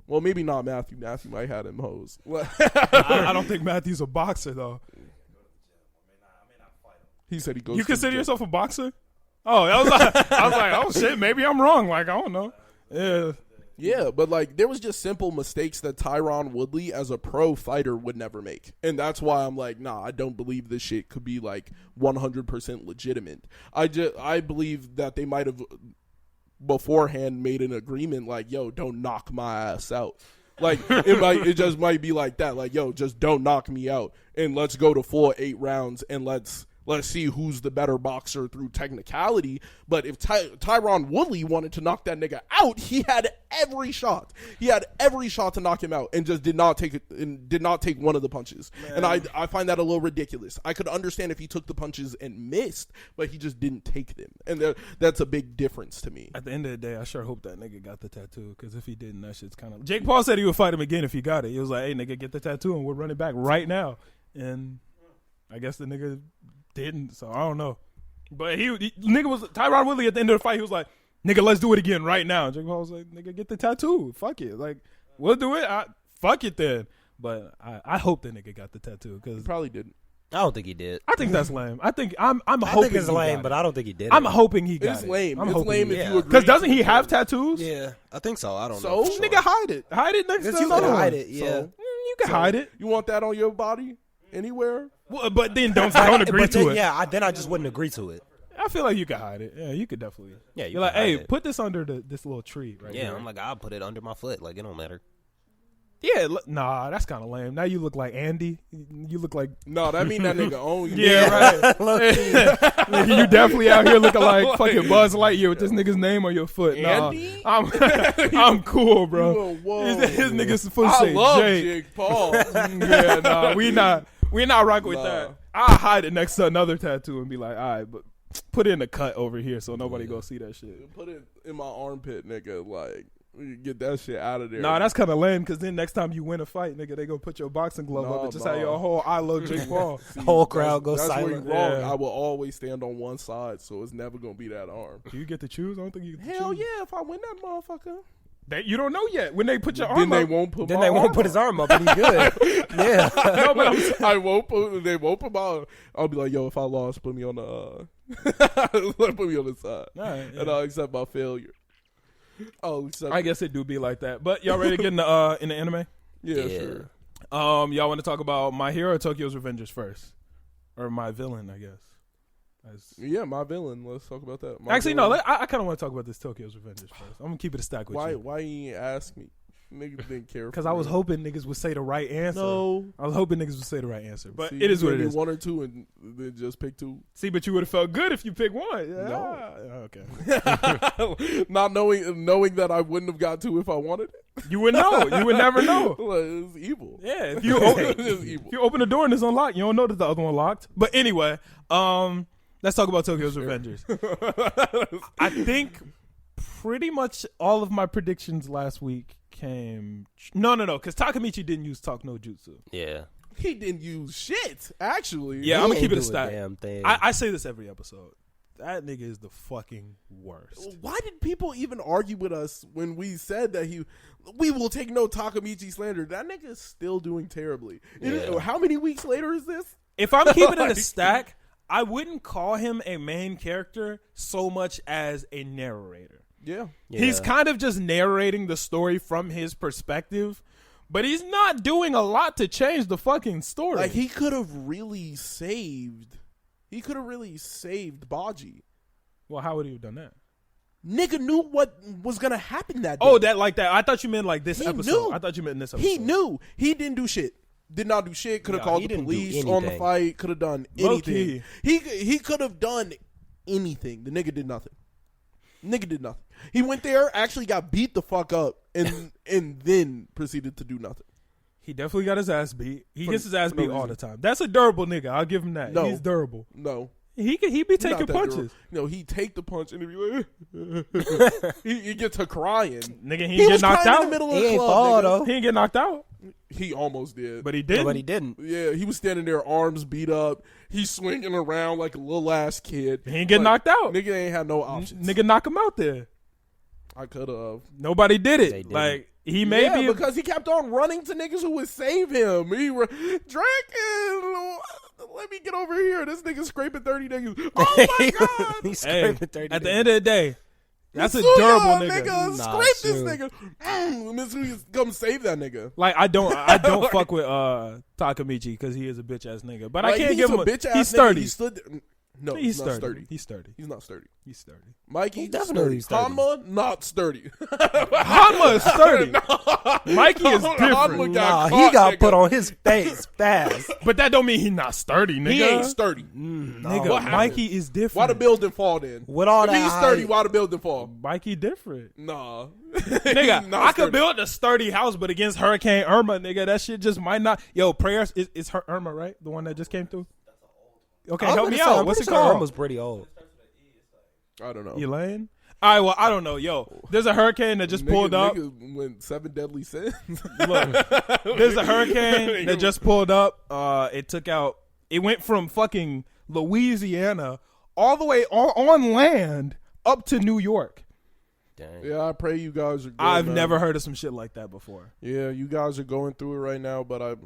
Well, maybe not Matthew. Matthew might have him hose. I don't think Matthew's a boxer though. He said he goes. You consider yourself a boxer? Oh, I was like, oh shit, maybe I'm wrong. Like, I don't know. Yeah. Yeah, but like there was just simple mistakes that Tyron Woodley as a pro fighter would never make. And that's why I'm like, nah, I don't believe this shit could be like 100% legitimate. I believe that they might have beforehand made an agreement like, yo, don't knock my ass out. Like it just might be like that. Like, yo, just don't knock me out and let's go to full 8 rounds and let's see who's the better boxer through technicality. But if Tyron Woodley wanted to knock that nigga out, he had every shot. He had every shot to knock him out and just did not take it and did not take one of the punches. Man. And I find that a little ridiculous. I could understand if he took the punches and missed, but he just didn't take them. And that's a big difference to me. At the end of the day, I sure hope that nigga got the tattoo, because if he didn't, that shit's kind of... Jake Paul said he would fight him again if he got it. He was like, hey, nigga, get the tattoo and we're running back right now. And I guess the nigga... didn't, so I don't know. But nigga was Tyron Woodley at the end of the fight. He was like, "Nigga, let's do it again right now." Jake Paul was like, "Nigga, get the tattoo. Fuck it. Like, we'll do it. Fuck it then." But I hope the nigga got the tattoo, because he probably didn't. I don't think he did. I think that's lame. I'm hoping. I think it's lame, but I don't think he did. I'm hoping he got it. It's lame. I'm it's hoping lame if you agree. Because doesn't he have tattoos? Yeah, I think so. I don't know. So nigga, hide it. Hide it next to you another can one. hide it. Yeah, so, you can hide it. You want that on your body anywhere? Well, but then don't agree to it. Yeah, then I just wouldn't agree to it. I feel like you could hide it. Yeah, you could definitely. Yeah, you're like, hey, put this under this little tree right here. Yeah, I'm like, I'll put it under my foot. Like, it don't matter. Yeah, nah, that's kind of lame. Now you look like Andy. You look like... No, that mean that nigga own you. Yeah, right. Nigga, you definitely out here looking like fucking Buzz Lightyear with this nigga's name on your foot. Andy? Nah, I'm cool, bro. Whoa. His nigga's foot say Jake. Paul. Yeah, nah, we not rocking with that. I'll hide it next to another tattoo and be like, all right, but put it in a cut over here so nobody go see that shit. Put it in my armpit, nigga. Like, get that shit out of there. Nah, that's kind of lame, because then next time you win a fight, nigga, they gonna put your boxing glove up and just have your whole I love Jake Paul. Whole crowd goes that's silent. Where you're wrong. Yeah. I will always stand on one side, so it's never gonna be that arm. Do you get to choose? I don't think you get to Hell choose. yeah, if I win that motherfucker. You don't know yet. When they put your arm Then they up, won't put Then my they won't arm put his arm up and he's good. Yeah. no, but I'm saying, I won't put. They won't put my. I'll be like, yo, if I lost, put me on the. Put me on the side, right, yeah. and I'll accept my failure. I guess it do be like that. But y'all ready to get in the anime? Yeah, sure. Y'all want to talk about My Hero or Tokyo's Revengers first, or My Villain? I guess. Yeah, My Villain. Let's talk about that. Actually, no. I kind of want to talk about this Tokyo's Revengers first. I'm gonna keep it a stack with you. Why you ain't ask me? Niggas didn't care. Because I was hoping niggas would say the right answer. No. I was hoping niggas would say the right answer. But See, it is what it you is. One or two and then just pick two. See, but you would have felt good if you picked one. Yeah. No. Okay. Not knowing that I wouldn't have got two if I wanted it. You would know. You would never know. It's evil. Yeah. If If you open the door and it's unlocked, you don't know that the other one locked. But anyway, let's talk about Tokyo's Revengers. I think pretty much all of my predictions last week came... No, because Takamichi didn't use Talk No Jutsu. Yeah. He didn't use shit, actually. Yeah, I'm going to keep it a stat. stat. I say this every episode. That nigga is the fucking worst. Why did people even argue with us when we said that we will take no Takamichi slander? That nigga is still doing terribly. Yeah. How many weeks later is this? If I'm keeping it a stack, I wouldn't call him a main character so much as a narrator. Yeah. He's kind of just narrating the story from his perspective, but he's not doing a lot to change the fucking story. Like, he could have really saved Baji. Well, how would he have done that? Nigga knew what was going to happen that day. Oh, that like that. I thought you meant like this episode. Knew. I thought you meant in this episode. He knew. He didn't do shit. Did not do shit. Could have called the police on the fight. Could have done anything. He could have done anything. The nigga did nothing. He went there, actually got beat the fuck up, and then proceeded to do nothing. He definitely got his ass beat. He gets his ass beat all the time. That's a durable nigga. I'll give him that. No. He's durable. No. He be taking punches. No, he take the punch and he be like, he gets to crying. Nigga, he get knocked out. In the middle of He the ain't club, fall, nigga. though. He didn't get knocked out, He almost did. but he did. No, but he didn't. Yeah, he was standing there, arms beat up. He's swinging around like a little ass kid. He ain't get knocked out. Nigga ain't had no options. Nigga knock him out there. I could have. Nobody did it. They didn't. Like he may be because he kept on running to niggas who would save him. Draken, let me get over here. This nigga scraping 30 niggas. Oh my god! He's Hey, scraping 30 at the days. end of the day, that's a Sue durable y'all, nigga. Nah, Scrape this shoot. nigga. Mitsui, come save that nigga. Like I don't fuck with Takamichi because he is a bitch ass nigga. But I Like, can't he's give him. a bitch ass He's nigga. sturdy. He stood there. No, He's not sturdy. sturdy. He's sturdy. He's not sturdy. He's sturdy. Mikey, He's definitely sturdy. Hanma, not sturdy. Hanma is sturdy. Mikey is different. Hanma Nah, caught, he got nigga. put on his face fast. But that don't mean he's not sturdy, nigga. He ain't sturdy. Nigga, What happened? Mikey is different. Why the building fall then? With all If that he's sturdy, height. why the building fall? Mikey different. Nah. Nigga, He's not I could sturdy. build a sturdy house, but against Hurricane Irma, nigga, that shit just might not. Yo, prayers is her Irma, right? The one that just came through. Okay, help me out. What's it called? Was pretty old. I don't know. Elaine. All right, well, I don't know. Yo, there's a hurricane that just pulled up. Nigga went 7 deadly sins. Look, there's a hurricane that just pulled up. It took out. It went from fucking Louisiana all the way on land up to New York. Dang. Yeah, I pray you guys are good, I've man. never heard of some shit like that before. Yeah, you guys are going through it right now, but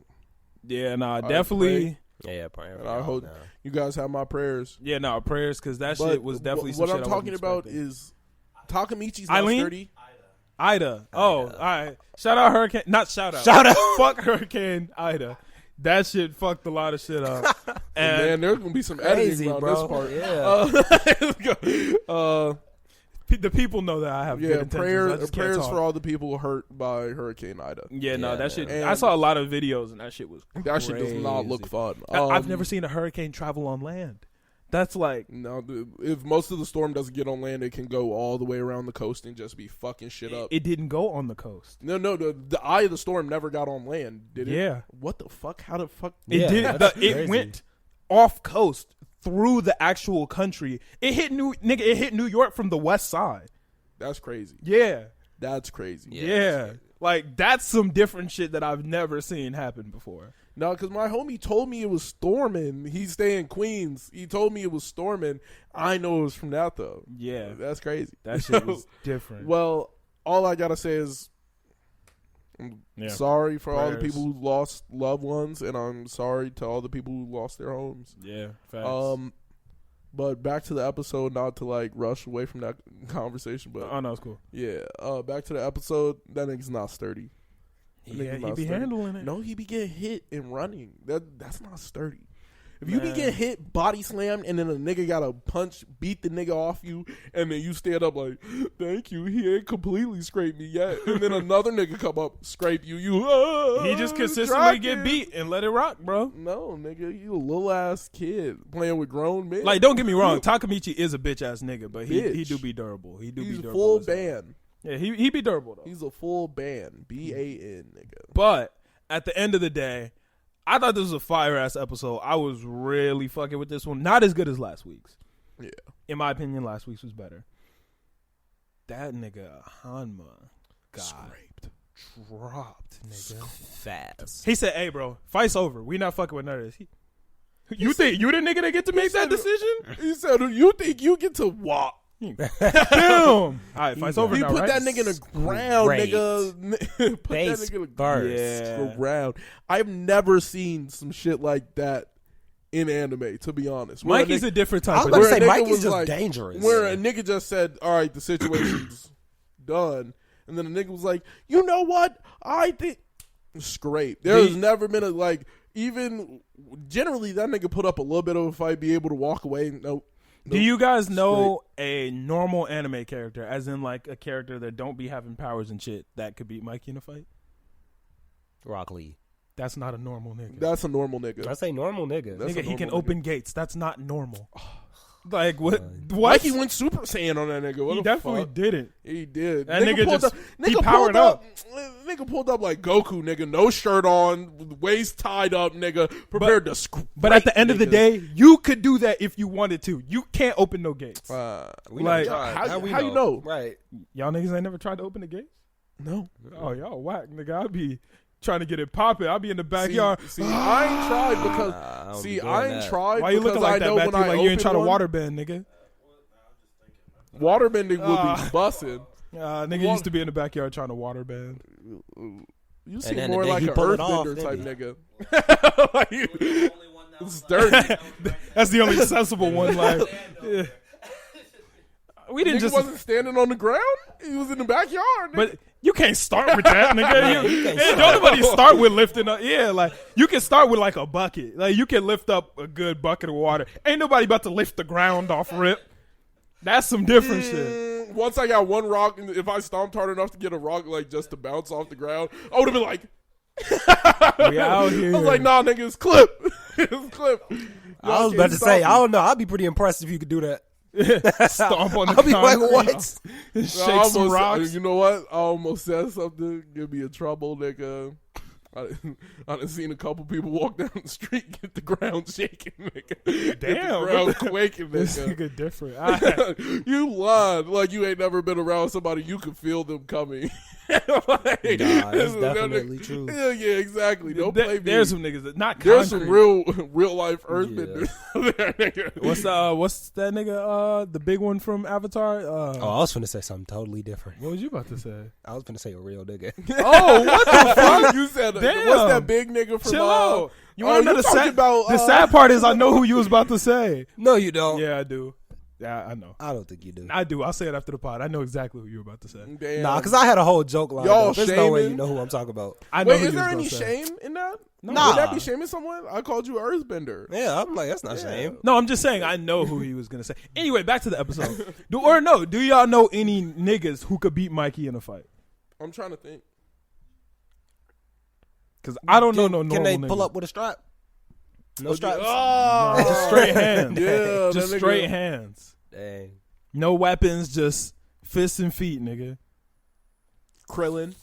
Yeah, nah, definitely. Yeah, probably. and I hope you guys have my prayers. Yeah, no, prayers because that But shit was definitely what some I'm shit I talking wasn't about expecting. is Takamichi's not Eileen? sturdy. Ida. Oh, all right. Shout out Hurricane. Not shout out. Shout out. Fuck Hurricane Ida. That shit fucked a lot of shit up. And man, there's gonna be some Crazy, editing bro. around this part. Yeah. The people know that I have good Yeah, intentions. I just can't prayers talk. for all the people hurt by Hurricane Ida. Yeah, no, Yeah, that shit. man. I saw a lot of videos and that shit was That shit does not crazy. look fun. I've never seen a hurricane travel on land. That's like No, if most of the storm doesn't get on land, it can go all the way around the coast and just be fucking shit up. it didn't go on the coast. No, the eye of the storm never got on land, did it? Yeah. What the fuck? How the fuck? It Yeah, did. that's It crazy. went off coast through the actual country. It hit It hit New York from the west side. That's crazy. Yeah. That's crazy. Yeah. Like that's some different shit that I've never seen happen before. No, because my homie told me it was storming. He's staying in Queens. He told me it was storming. I know it was from that though. Yeah. That's crazy. That shit was different. Well, all I gotta say is I'm Yeah. sorry for all the Prayers. people who lost loved ones, and I'm sorry to all the people who lost their homes. Yeah. Facts. But back to the episode, not to like rush away from that conversation, but Oh no, it's cool. yeah, back to the episode. That nigga's not sturdy. That Yeah, nigga's he not be sturdy. handling it. No, he be getting hit and running. That's not sturdy. If you be Man. getting hit, body slammed, and then a nigga got to beat the nigga off you, and then you stand up like, thank you, he ain't completely scraped me yet. And then another nigga come up, scrape you, He just consistently get beat and let it rock, bro. No, nigga, you a little ass kid playing with grown men. Like, don't get me wrong, Takamichi is a bitch ass nigga, but he Bitch. do be durable. He do He's be a durable. full as hell. ban. Yeah, he be durable though. He's a full ban. BAN, nigga. But at the end of the day, I thought this was a fire ass episode. I was really fucking with this one. Not as good as last week's. Yeah. In my opinion, last week's was better. That nigga Hanma got Scraped. dropped, nigga. Fast. He said, "Hey, bro, fight's over. We not fucking with none of this." You think you the nigga that get to make that decision? He said, you think you get to walk? Damn. All right, fight's over He now, put right? that nigga in the ground, Scraped. nigga. Put Face that nigga in the first. Yeah. ground. I've never seen some shit like that in anime, to be honest. Where Mikey's a different I type was of about to where a say, nigga Mike was is just like- dangerous. where a nigga just said, all right, the situation's done. And then the nigga was like, you know what? I think scrape. There's never been a like even generally that nigga put up a little bit of a fight, be able to walk away. Nope. Do you guys know a normal anime character, as in like a character that don't be having powers and shit, that could beat Mikey in a fight? Rock Lee. That's not a normal nigga. That's a normal nigga. I say normal nigga. That's Nigga, a he can normal open gates. That's not normal. Like what? Mikey went Super Saiyan on that nigga. What He the definitely fuck? didn't. He did. That nigga pulled just he nigga powered pulled up. Nigga pulled up like Goku, nigga. No shirt on, waist tied up, nigga. Prepared to scrape. But at the end of the day, you could do that if you wanted to. You can't open no gates. We Like, how you know? Right. Y'all niggas ain't never tried to open the gates? No. Oh, y'all whack, nigga. I'll be trying to get it popping. I'll be in the backyard. See, I ain't tried because I ain't tried. Why you looking like that, Matthew? Like you ain't trying to one, water bend, nigga. Water bending would be busting. Nigga used to be in the backyard trying to water bend. You seem then more the day like he an pulled it off, earthbender type didn't nigga. Like you, it's dirty. That's the only accessible one. Like, yeah. We didn't Nigga just. wasn't standing on the ground. He was in the backyard. Nigga. But you can't start with that, nigga. Don't nobody start with lifting up. Yeah, like you can start with like a bucket. Like you can lift up a good bucket of water. Ain't nobody about to lift the ground off rip. That's some different shit. Once I got one rock, and if I stomped hard enough to get a rock like just to bounce off the ground, I would have been like, we out here. I was like, nah, nigga, it's clip. It's clip. I was about to say, I don't know. I'd be pretty impressed if you could do that. Stomp on the I'll be like, concrete. what? Shake some rocks. You know what? I almost said something. Give me a trouble, nigga. I done seen a couple people walk down the street, get the ground shaking, nigga. Damn, get the ground quaking, This nigga. nigga different. You lied. Like you ain't never been around somebody you could feel them coming. Like, Nah, that's definitely true. Yeah, exactly. Don't play me. There's some niggas that not There's concrete. some real life earthbenders there, nigga. What's that nigga? The big one from Avatar. Oh, I was finna say something totally different. What was you about to say? I was finna say a real nigga. Oh, what the fuck? You said Damn. what's that big nigga from? Chill out. You want to know you the talking sad? about, the sad part is I know who you was about to say. No, you don't. Yeah, I do. Yeah, I know. I don't think you do. I do. I'll say it after the pod. I know exactly who you were about to say. Damn. Nah, because I had a whole joke line. Y'all There's no way shaming? you know who I'm talking about. I know Wait, who is you there was any gonna say. shame in that? Nah. Would that be shaming someone? I called you an earthbender. Yeah, I'm like, that's not shame. No, I'm just saying I know who he was gonna say. Anyway, back to the episode. Do y'all know any niggas who could beat Mikey in a fight? I'm trying to think. Because I don't know no normal Can they nigga. pull up with a strap? No straps? Oh, No, just straight hands. Yeah, just that nigga- straight hands. Dang. No weapons, just fists and feet, nigga. Krillin.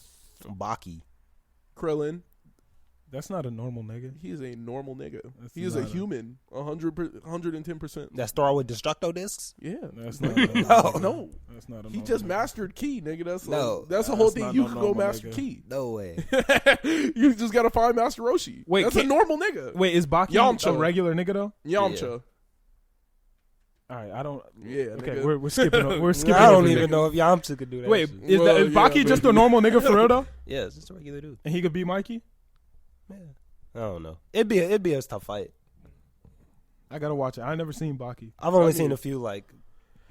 Baki. That's not a normal nigga. He is a normal nigga. That's He is a not a- human. 110%. That star with destructo discs? Yeah. That's not. No. That's not a. He normal just nigga. mastered key, nigga. That's No. that's the whole That's thing. not You no can go normal master nigga. key. No way. You just gotta find Master Roshi. Wait, that's a normal nigga. Wait, is Baki Yamcha. a regular nigga though? Yamcha. All right, I don't. Yeah. Okay, nigga. we're skipping. We're skipping. I don't over even niggas. know if Yamcha could do that. Wait, shit. is Well, Baki yeah, just maybe. a normal nigga for real though? Yeah, it's just a regular dude. And he could beat Mikey? Yeah. I don't know. It'd be a tough fight. I gotta watch it. I never seen Baki. I've only seen a few like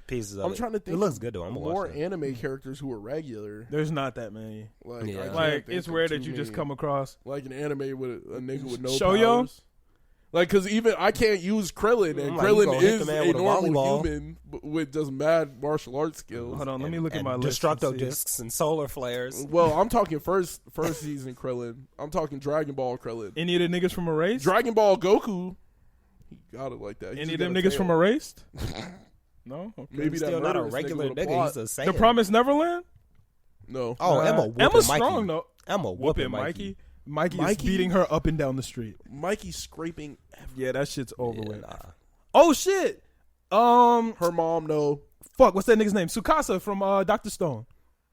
pieces of it. I'm trying to think. It looks good though. I'm gonna more watch it. anime characters who are regular. There's not that many. Like, Yeah. I can't Like think it's of rare too that you just many. come across. Like an anime with a nigga with no Shoujo? powers. Like, because even I can't use Krillin, and I'm like, you Krillin gonna hit is the man a with a normal volleyball. human with just mad martial arts skills. Hold on, let me look at And my list. destructo and see. discs and solar flares. Well, I'm talking first season Krillin. I'm talking Dragon Ball Krillin. Any of the niggas from Erased? Dragon Ball Goku. He got it like that. He Any just of them got a niggas tail. from Erased? No. Okay. Maybe He's that still not a murderous regular with a nigga. plot. He's a Saiyan. The Promised Neverland? No. Oh, Emma whooping Emma's Mikey. strong though. Emma Whooping whooping Mikey. Mikey is Mikey? beating her up and down the street. Mikey's scraping Yeah, that shit's over Yeah, with. nah. Oh shit. her mom. No. Fuck. What's that nigga's name? Tsukasa from Dr. Stone.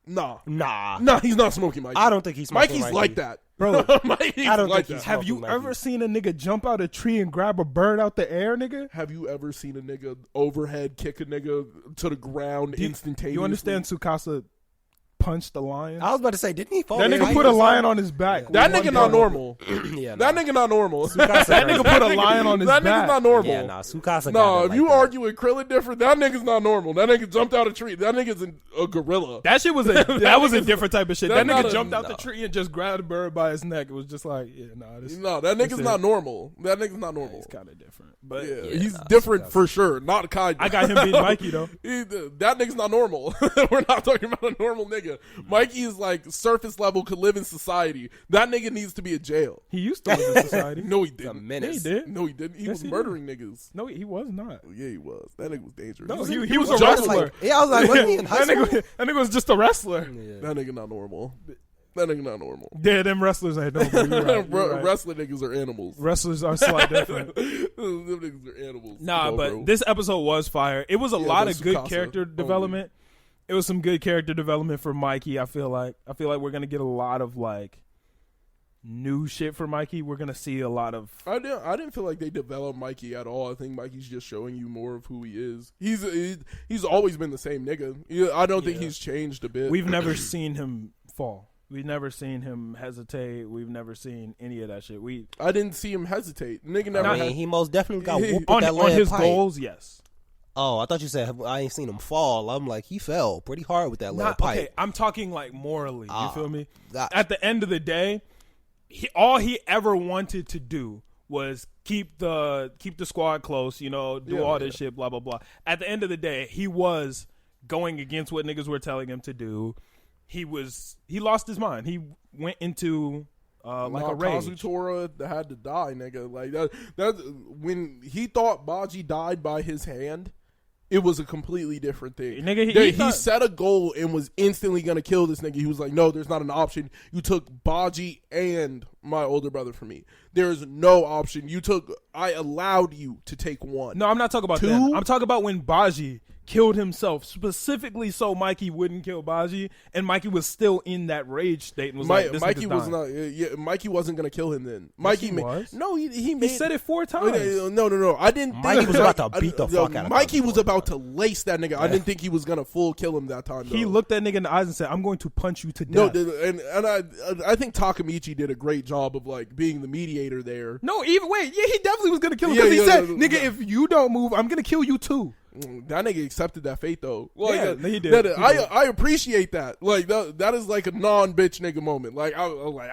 Nah. Nah. Nah, he's not smoking Mikey. I don't think he's smoking Mikey's Mikey. like that. Bro, Mikey's I don't like think he's that. have you Mikey. ever seen a nigga jump out a tree and grab a bird out the air, nigga? Have you ever seen a nigga overhead kick a nigga to the ground instantaneously? You understand Tsukasa punched the lion? I was about to say, didn't he fall? That in nigga fight put or a lion something? on his back. That with nigga one not gun. normal. Yeah, That nah. nigga not normal. Tsukasa That nigga crazy. put a lion on his That back. nigga's not normal. Yeah, nah. Tsukasa. No, got it if like you that. argue with Krillin different, that nigga's not normal. That nigga jumped out a tree. That nigga's a gorilla. That shit was that was a different type of shit. That That's not nigga a- jumped out no. the tree and just grabbed a bird by his neck. It was just like, yeah, nah, this No, that nigga's That's not it. normal. That nigga's not normal. is kind of different. But Yeah, Yeah, he's nah, different Tsukasa. for sure. Not kind. I got him beating Mikey though. That nigga's not normal. We're not talking about a normal nigga. nigga. Mikey is like surface level, could live in society. That nigga needs to be in jail. He used to live in society. No, he didn't. A menace. Yeah, he did. No, he didn't. He was murdering niggas. No, he was not. Yeah, he was. That nigga was dangerous. No, he was a jungle. wrestler. Yeah, I was like, wasn't he in high school? That nigga was just a wrestler. Yeah. That nigga not normal. That nigga not normal. Yeah, them wrestlers ain't normal. You're right, you're right. Wrestling niggas are animals. Wrestlers are slightly different. Them niggas are animals. Nah, Come on, but bro. this episode was fire. It was a lot of good Tsukasa character only. development. It was some good character development for Mikey. I feel like we're gonna get a lot of like new shit for Mikey. We're gonna see a lot of. I didn't feel like they developed Mikey at all. I think Mikey's just showing you more of who he is. He's always been the same nigga. I don't think he's changed a bit. We've never seen him fall. We've never seen him hesitate. We've never seen any of that shit. I didn't see him hesitate. Nigga never. I mean, he most definitely got whooped with On that lead his pipe. goals, yes. Oh, I thought you said I ain't seen him fall. I'm like, he fell pretty hard with that lead pipe. Okay, I'm talking like morally. You feel me? Gotcha. At the end of the day, all he ever wanted to do was keep the squad close. Do all this shit. Blah blah blah. At the end of the day, he was going against what niggas were telling him to do. He lost his mind. He went into like a rage. Kazutora had to die, nigga. Like that when he thought Baji died by his hand, it was a completely different thing. Nigga, he set a goal and was instantly gonna kill this nigga. He was like, no, there's not an option. You took Baji and my older brother from me. There's no option. I allowed you to take one. No, I'm not talking about that. I'm talking about when Baji killed himself specifically so Mikey wouldn't kill Baji, and Mikey was still in that rage state and was like, "This Mikey nigga's was dying." not. Mikey wasn't gonna kill him then. Mikey was. No, he He said it 4 times. No. I didn't. Mikey was about to beat the fuck out of Mikey him. was about to lace that nigga. I didn't think he was gonna full kill him that time. He though. looked that nigga in the eyes and said, "I'm going to punch you to No, death." and I think Takamichi did a great job of like being the mediator there. No, he definitely was gonna kill him because he said, "Nigga, if you don't move, I'm gonna kill you too." That nigga accepted that fate though. Yeah, he did. I appreciate that. Like that is like a non-bitch nigga moment. Like I was like,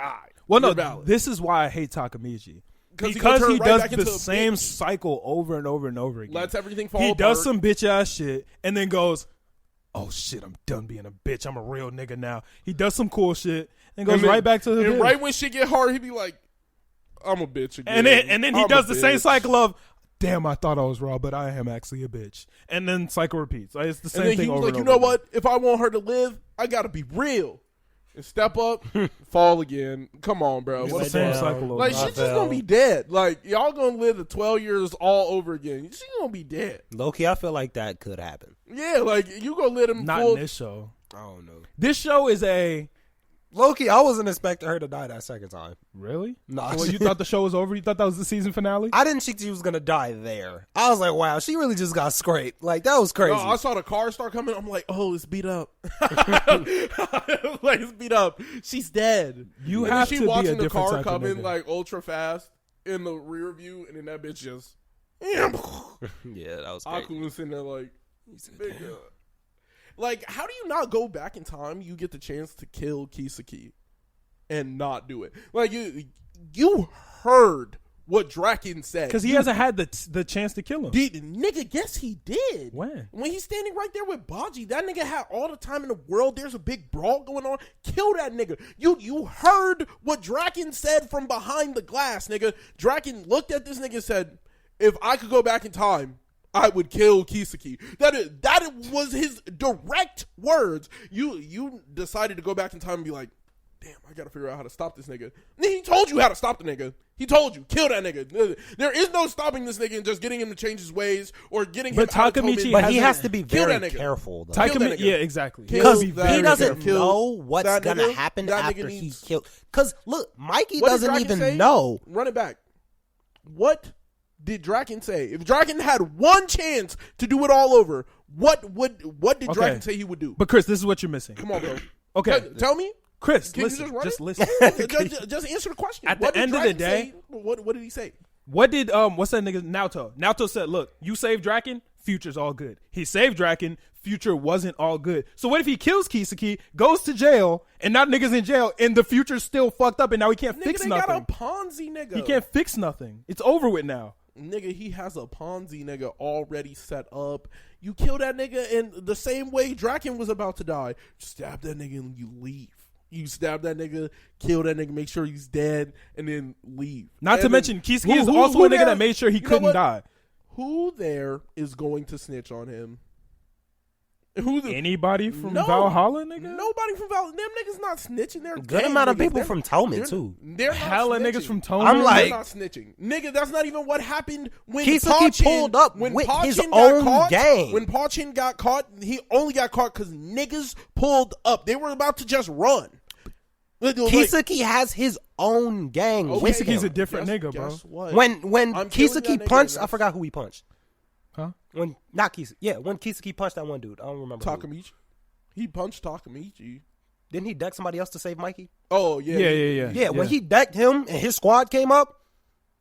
Well, no, valid. this is why I hate Takamichi. Because turn he right does back the into a same bitch. cycle over and over and over again. Lets everything fall He apart. does some bitch ass shit and then goes, "Oh shit, I'm done being a bitch. I'm a real nigga now." He does some cool shit and goes right back to the and bitch. right when shit get hard, he be like, "I'm a bitch again." And then he I'm does a the same bitch. cycle of, "Damn, I thought I was raw, but I am actually a bitch." And then cycle repeats. Like, it's the same And then thing he was over like, and "You over know again. what? If I want her to live, I gotta be real and step up, fall again. Come on, bro. It's What the the same fuck? cycle over. Like and shit's over. just gonna be dead. Like y'all gonna live the 12 years all over again. She's gonna be dead. Low-key, I feel like that could happen. Yeah, like you gonna let him Not full. in this show. I don't know. This show is a Low-key, I wasn't expecting her to die that second time. really. Nah, Well, you thought the show was over? You thought that was the season finale? I didn't think she was gonna die there. I was like, wow, she really just got scraped. Like that was crazy. No, I saw the car start coming. I'm like, oh, it's beat up. Like it's beat up. She's dead. You and then have she to be watching a the different car type of coming nigga. like ultra fast in the rear view, and then that bitch just. yeah, that was crazy. Aquaman's sitting there like, big, like, how do you not go back in time? You get the chance to kill Kisaki and not do it. Like you heard what Draken said Because he hasn't had the chance to kill him. Nigga, yes he did. When he's standing right there with Baji, that nigga had all the time in the world. There's a big brawl going on. Kill that nigga. You heard what Draken said from behind the glass, nigga. Draken looked at this nigga and said, if I could go back in time, I would kill Kisaki. That was his direct words. You decided to go back in time and be like, damn, I gotta figure out how to stop this nigga. And he told you how to stop the nigga. He told you, kill that nigga. There is no stopping this nigga and just getting him to change his ways or getting him But out of Takamichi Tobin. But he hasn't- has to be Kill very that nigga. careful, though. Kill that nigga. Yeah, exactly. Kill Because that he nigga. doesn't Kill know what's that going nigga. to happen That nigga after he needs- killed. Because, look, Mikey What did doesn't Draken even say? know. Run it back. What did Draken say? If Draken had one chance to do it all over, what did Draken say he would do? But Chris, this is what you're missing. Come on, bro. Okay, Tell me. Chris, Can you listen. just run Just it? listen. just answer the question. At the What did end of the Draken day- say? What did he say? What did what's that nigga Naoto? Naoto said, "Look, you saved Draken, Future's all good." He saved Draken, Future wasn't all good. So what if he kills Kisaki, goes to jail, and now niggas in jail, and the Future's still fucked up, and now he can't fix Nigga, they nothing. got a Ponzi nigga. He can't fix nothing. It's over with now. Nigga, he has a Ponzi nigga already set up. You kill that nigga in the same way Draken was about to die. Stab that nigga and you leave. You stab that nigga, kill that nigga, make sure he's dead, and then leave. Not to mention, Kiseki is also a nigga that made sure he couldn't die. Who there is going to snitch on him? Anybody from Valhalla, nigga? Nobody from Valhalla. Them niggas not snitching. They're good amount of people from Toman, too. They're not hella snitching. niggas from Toman. I'm like, they're not snitching. Nigga, that's not even what happened when Kiseki pulled up with his own gang. When Pachin got caught, he only got caught because niggas pulled up. They were about to just run. Kiseki has his own gang. Okay, Kiseki's a different nigga, bro. What? When Kiseki punched, I forgot who he punched. Huh? When Kiseki punched that one dude. I don't remember. Takamichi. He punched Takamichi. Didn't he deck somebody else to save Mikey? Oh, yeah. Yeah, when he decked him and his squad came up,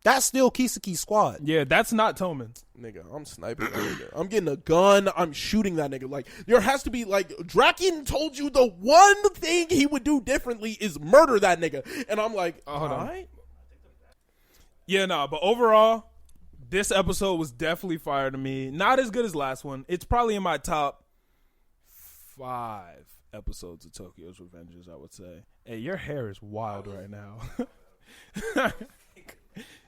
that's still Kiseki's squad. Yeah, that's not Toman. Nigga, I'm sniping that nigga. I'm getting a gun. I'm shooting that nigga. Like, there has to be, like, Draken told you the one thing he would do differently is murder that nigga. And I'm like, all right. Yeah, but overall, this episode was definitely fire to me. Not as good as last one. It's probably in my top 5 episodes of Tokyo's Revengers, I would say. Hey, your hair is wild right now.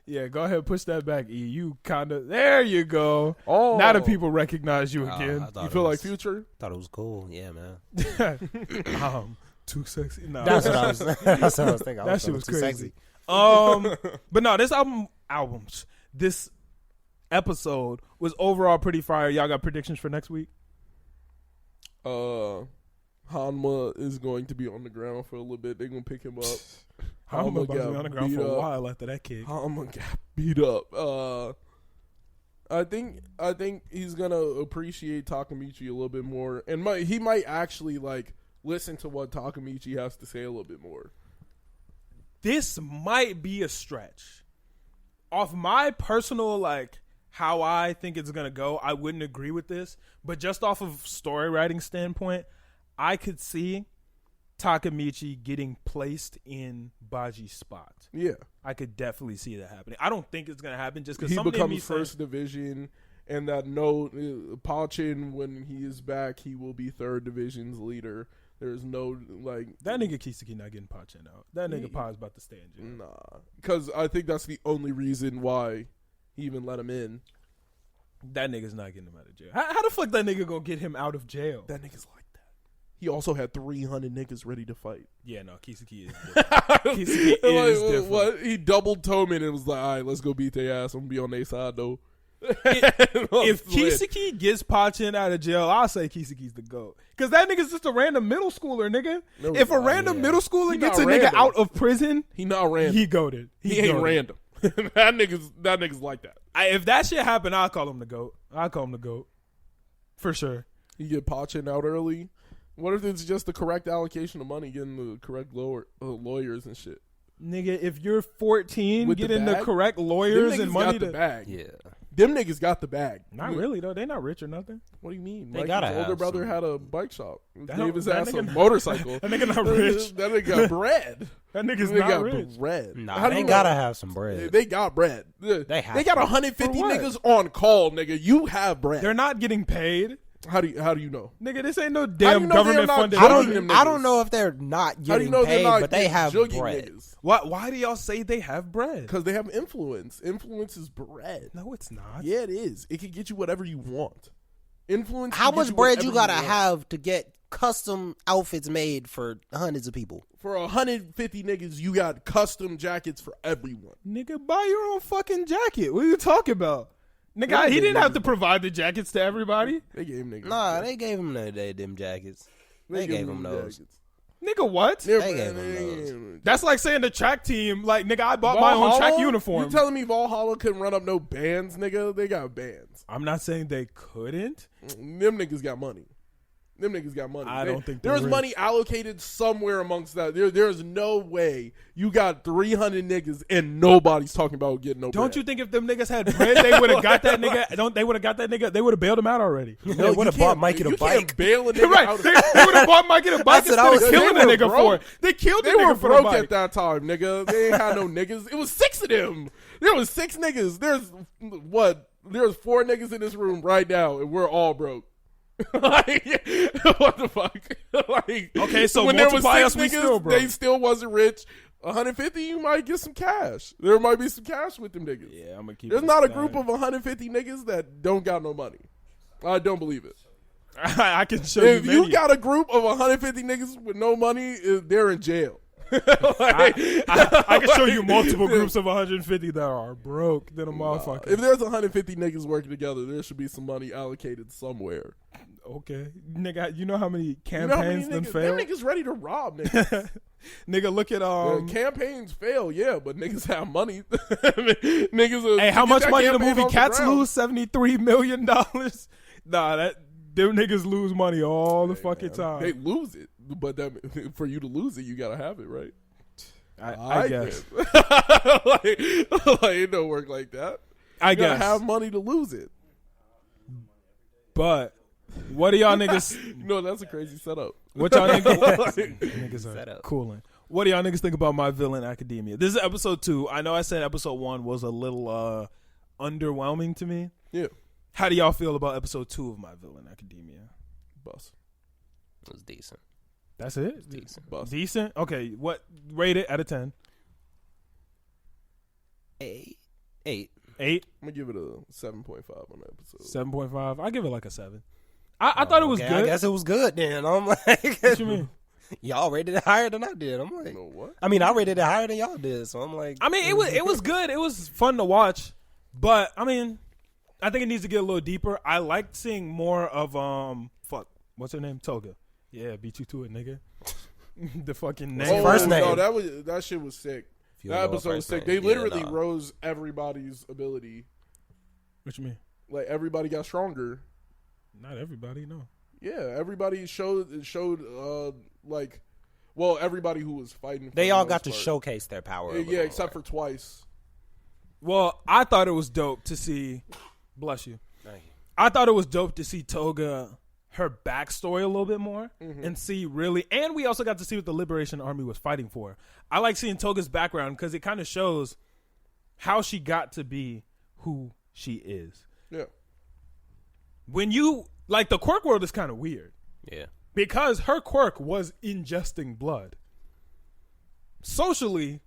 Yeah, go ahead, push that back, E. You kind of, there you go. Oh, now that people recognize you again. You feel like Future? Thought it was cool. Yeah, man. Too sexy. No, that's what I was thinking. That shit was crazy. But no, this episode was overall pretty fire. Y'all got predictions for next week? Hanma is going to be on the ground for a little bit. They're going to pick him up. Hanma about to be on the ground for a while after that kick. Hanma got beat up. I think he's going to appreciate Takamichi a little bit more. And he might actually, like, listen to what Takamichi has to say a little bit more. This might be a stretch. Off my personal, like, how I think it's going to go, I wouldn't agree with this. But just off of story writing standpoint, I could see Takamichi getting placed in Baji's spot. Yeah. I could definitely see that happening. I don't think it's going to happen just because he becomes first division, and that Pachin, when he is back, he will be third division's leader. There's no, like... That nigga Kiseki not getting Pachin out. That nigga Pa's about to stay in jail. Nah. Because I think that's the only reason why he even let him in. That nigga's not getting him out of jail. How the fuck that nigga gonna get him out of jail? That nigga's like that. He also had 300 niggas ready to fight. Yeah, no, Kiseki is different. Kiseki is different. What? He doubled Toman and was like, all right, let's go beat their ass. I'm gonna be on their side, though. If Kiseki gets Pachin out of jail, I'll say Kiseki's the GOAT. Because that nigga's just a random middle schooler, nigga. No, if a random middle schooler gets a nigga out of prison, he not random. He goated. He ain't random. that nigga's like that. If that shit happen, I'll call him the GOAT. I'll call him the GOAT. For sure. You get Pachin out early. What if it's just the correct allocation of money, getting the correct lawyers and shit? Nigga, if you're 14, getting the correct lawyers and money got the bag. Yeah. Them niggas got the bag. Not really, though. They not rich or nothing. What do you mean? They gotta have older brother some. had a bike shop. That Gave his that ass nigga- a motorcycle. That nigga not rich. That nigga got bread. That nigga's They not got rich. bread. Nah, How do they you gotta know? have some bread. They got bread. They have They got to. 150 For what? niggas on call, nigga. You have bread. They're not getting paid. How do you know? Nigga, this ain't no you damn know they're government not funded. jugging them I niggas? don't know if they're not How do getting you know paid, they're not but they have jugging bread. niggas? Why do y'all say they have bread? Because they have influence. Influence is bread. No, it's not. Yeah, it is. It can get you whatever you want. Influence. How can much get bread whatever you gotta want. have to get custom outfits made for hundreds of people? For 150 niggas, you got custom jackets for everyone. Nigga, buy your own fucking jacket. What are you talking about? Nigga, Yeah, he they didn't have niggas- to provide the jackets to everybody. They gave niggas. Nah, they gave them them jackets. They gave them those. jackets. Nigga, what? They're They gave brand- them those. That's like saying the track team, like, nigga, I bought my own track Valhalla? uniform. You telling me Valhalla couldn't run up no bands, nigga? They got bands. I'm not saying they couldn't. Them niggas got money. Them niggas got money. I don't think they're there's rich. money allocated somewhere amongst that. There's no way you got 300 niggas and nobody's talking about getting no. Don't bread. you think if them niggas had bread, they would have got that nigga? They would have got that nigga. They would have bailed him out already. They would have bought Mikey you the can't bike. bail a nigga Right? out of They would have bought Mikey the bike That's what I instead of was killing saying. the They nigga were for broke. it. They killed the They were nigga for the broke bike. at that time, nigga. They ain't had no niggas. It was 6 of them. There was 6 niggas. There's 4 niggas in this room right now, and we're all broke. Like, what the fuck? Like, okay, so when there was 6 us, we still niggas, broke. they still wasn't rich. 150, you might get some cash. There might be some cash with them niggas. Yeah, I'm gonna keep. There's not a group of 150 niggas that don't got no money. I don't believe it. I can show If you. you got a group of 150 niggas with no money, they're in jail. I can show you multiple groups of 150 that are broke than a motherfucker. If there's 150 niggas working together, there should be some money allocated somewhere. Okay, nigga, you know how many campaigns then fail? Them niggas ready to rob niggas. Nigga, look at campaigns fail, yeah, but niggas have money. Niggas. Hey, how much money the movie off the Cats ground. lose? $73 million. Nah, them niggas lose money all the fucking time. They lose it, but for you to lose it, you gotta have it, right? I guess. like, it don't work like that. I You gotta guess. have money to lose it. But what do y'all niggas? No, that's a crazy setup. What y'all niggas? Like, Niggas Set are up. cooling. What do y'all niggas think about My Villain Academia? This is episode 2. I know I said episode 1 was a little underwhelming to me. yeah, How do y'all feel about episode 2 of My Villain Academia? bus, It was decent. That's it? Decent. bus. Decent? Okay, what? Rate it out of 10. 8. 8? I'm gonna give it a 7.5 on that episode. 7.5? I give it like a 7. I thought it was Okay, good. I guess it was good then. I'm like, What you mean? y'all rated it higher than I did. I'm like, You know what? I mean, I rated it higher than y'all did. So I'm like, I mean, it was good. It was fun to watch, but I mean, I think it needs to get a little deeper. I liked seeing more of what's her name? Toga. Yeah, beat you to it, nigga. The fucking name. First name. No, that shit was sick. you That know episode was first sick. name. They literally Yeah, nah. rose everybody's ability. What you mean? Like everybody got stronger. Not everybody, no. Yeah, everybody showed like, well, everybody who was fighting. For They the all most got to part. showcase their power. a Yeah, little except more. for twice. Well, I thought it was dope to see. Bless you. Thank you. I thought it was dope to see Toga, her backstory a little bit more, and see really. And we also got to see what the Liberation Army was fighting for. I like seeing Toga's background because it kind of shows how she got to be who she is. Yeah. When you like the quirk world is kind of weird Yeah. because her quirk was ingesting blood. Socially,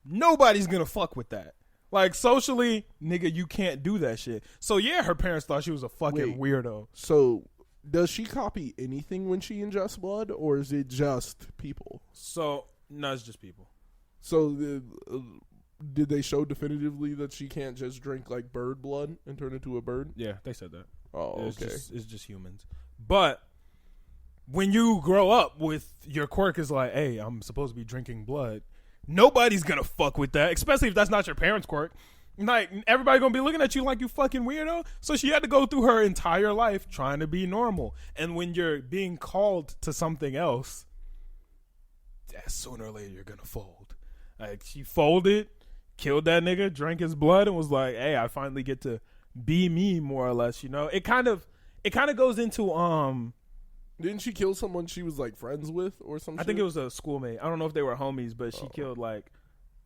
nobody's gonna fuck with that. Like socially, nigga, you can't do that shit. So yeah, her parents thought she was a fucking weirdo. So, does she copy anything when she ingests blood, or is it just people? So no, it's just people. So, did they show definitively that she can't just drink like bird blood and turn into a bird? Yeah, they said that. Oh, It's okay. it's just humans. But when you grow up with your quirk is like, hey, I'm supposed to be drinking blood. Nobody's gonna fuck with that, especially if that's not your parents' quirk. Like everybody gonna be looking at you like you fucking weirdo. So she had to go through her entire life trying to be normal. And when you're being called to something else, sooner or later you're gonna fold. Like she folded, killed that nigga, drank his blood, and was like, hey, I finally get to be me more or less, you know. It kind of goes into Didn't she kill someone she was like friends with or something? I think it was a schoolmate. I don't know if they were homies, but she killed like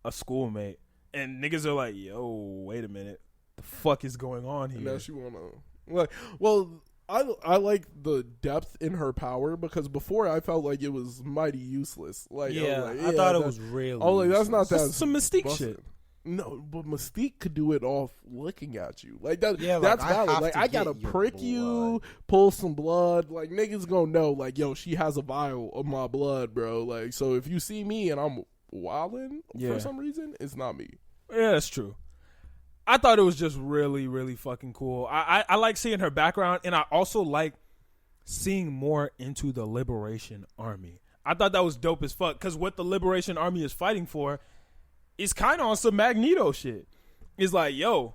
a schoolmate. And niggas are like, yo, wait a minute. The fuck is going on And here? now she wanna like. Well, I like the depth in her power because before I felt like it was mighty useless. Like I thought it was really. Oh, like that's not that That's some Mystique busted. shit. No, but Mystique could do it off looking at you. Like that. Yeah, like, that's I valid. have Like to I gotta get your prick you, pull some blood. Like niggas gonna know. Like yo, she has a vial of my blood, bro. Like so, if you see me and I'm wilding Yeah. for some reason, it's not me. Yeah, that's true. I thought it was just really, really fucking cool. I like seeing her background, and I also like seeing more into the Liberation Army. I thought that was dope as fuck, because what the Liberation Army is fighting for is kind of on some Magneto shit. It's like, yo,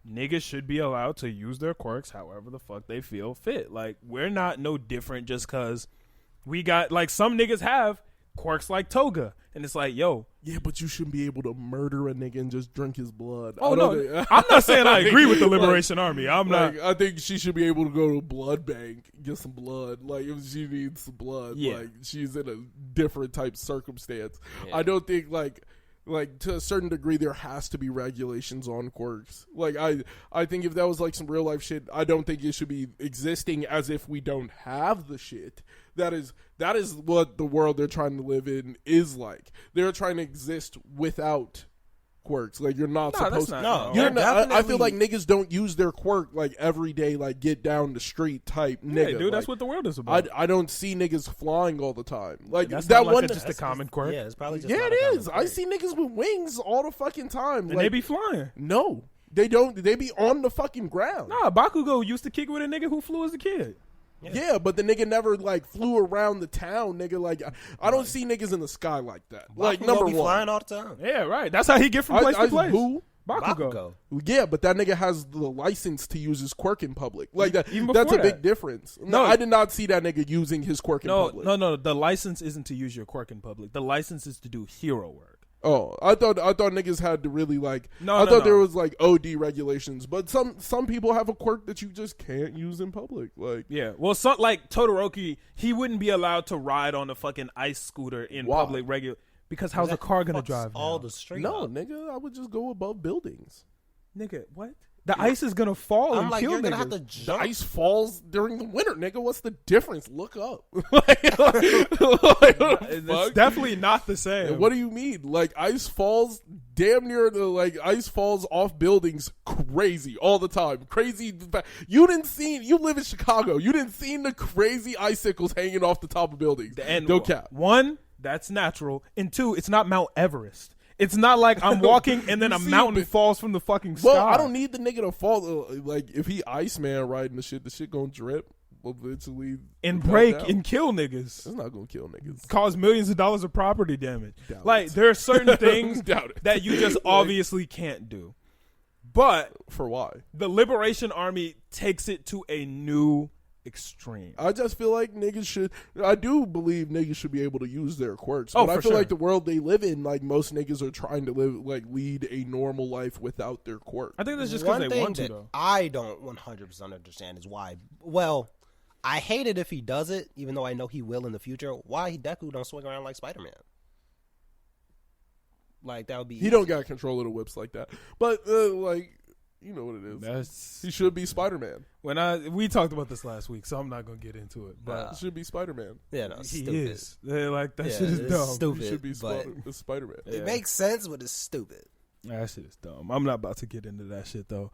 niggas should be allowed to use their quirks however the fuck they feel fit. Like, we're not no different just because we got, like, some niggas have quirks like Toga. And it's like, yo. Yeah, but you shouldn't be able to murder a nigga and just drink his blood. Oh, no. I'm not saying I agree with the Liberation Army. I'm not. I think she should be able to go to a blood bank, get some blood. Like, if she needs some blood, Yeah. like, she's in a different type circumstance. Yeah. I don't think, like, Like, to a certain degree, there has to be regulations on quirks. Like, I think if that was, like, some real-life shit, I don't think it should be existing as if we don't have the shit. That is what the world they're trying to live in is like. They're trying to exist without quirks. Like, you're not supposed to. No, I feel like niggas don't use their quirk, like, every day, like, get down the street type nigga. Yeah, dude, like, that's what the world is about. I don't see niggas flying all the time. Like, that's that not one. just a common quirk. Yeah, it's probably just. Yeah, not it a common is. quirk. I see niggas with wings all the fucking time. And like, they be flying. No, they don't. They be on the fucking ground. Nah, Bakugo used to kick with a nigga who flew as a kid. Yeah, but the nigga never like flew around the town, nigga. Like, I don't see niggas in the sky like that. Like, Bakugo number be one, flying all the time. Yeah, right. That's how he get from place to place. Who? Bakugo. Yeah, but that nigga has the license to use his quirk in public. Like that. Even That's a before big difference. No, I did not see that nigga using his quirk in public. No. The license isn't to use your quirk in public. The license is to do hero work. Oh, I thought niggas had to really like. No, I thought there was like OD regulations, but some people have a quirk that you just can't use in public. Like, Yeah, well, like Todoroki, he wouldn't be allowed to ride on a fucking ice scooter in Why? public regular because how's a car gonna drive all now? the street? no, up. nigga, I would just go above buildings. Nigga, what? The ice is gonna fall I'm and like, kill you're gonna niggas. have to The jump. ice falls during the winter, nigga. What's the difference? Look up. What the It's fuck? definitely not the same. What do you mean? Like, ice falls damn near ice falls off buildings crazy all the time. Crazy. You live in Chicago. You didn't see the crazy icicles hanging off the top of buildings. And no cap. one, that's natural, and two, it's not Mount Everest. It's not like I'm walking and then a mountain falls from the fucking sky. Well, I don't need the nigga to fall. Like, if he Iceman riding the shit gonna drip eventually and melt break down. and kill niggas. It's not gonna kill niggas. Cause millions of dollars of property damage. Doubt Like, it. there are certain things Doubt it. that you just obviously can't do. But For why? the Liberation Army takes it to a new extreme. I just feel like niggas should. I do believe niggas should be able to use their quirks. Oh, But I for feel sure. like the world they live in, like most niggas are trying to lead a normal life without their quirk. I think that's just because One they thing want to, that though. I don't 100% understand is why. Well, I hate it if he does it, even though I know he will in the future. Why Deku don't swing around like Spider-Man? Like, that would be. He don't got control of the whips like that. But like, you know what it is. He should be Spider-Man. We talked about this last week, so I'm not gonna get into it. But He should be Spider-Man. Yeah, no, he stupid. is. They're like that Yeah, shit is it's dumb. stupid. He should be but Spider-Man. Yeah. it makes sense, but it's stupid. That shit is dumb. I'm not about to get into that shit though.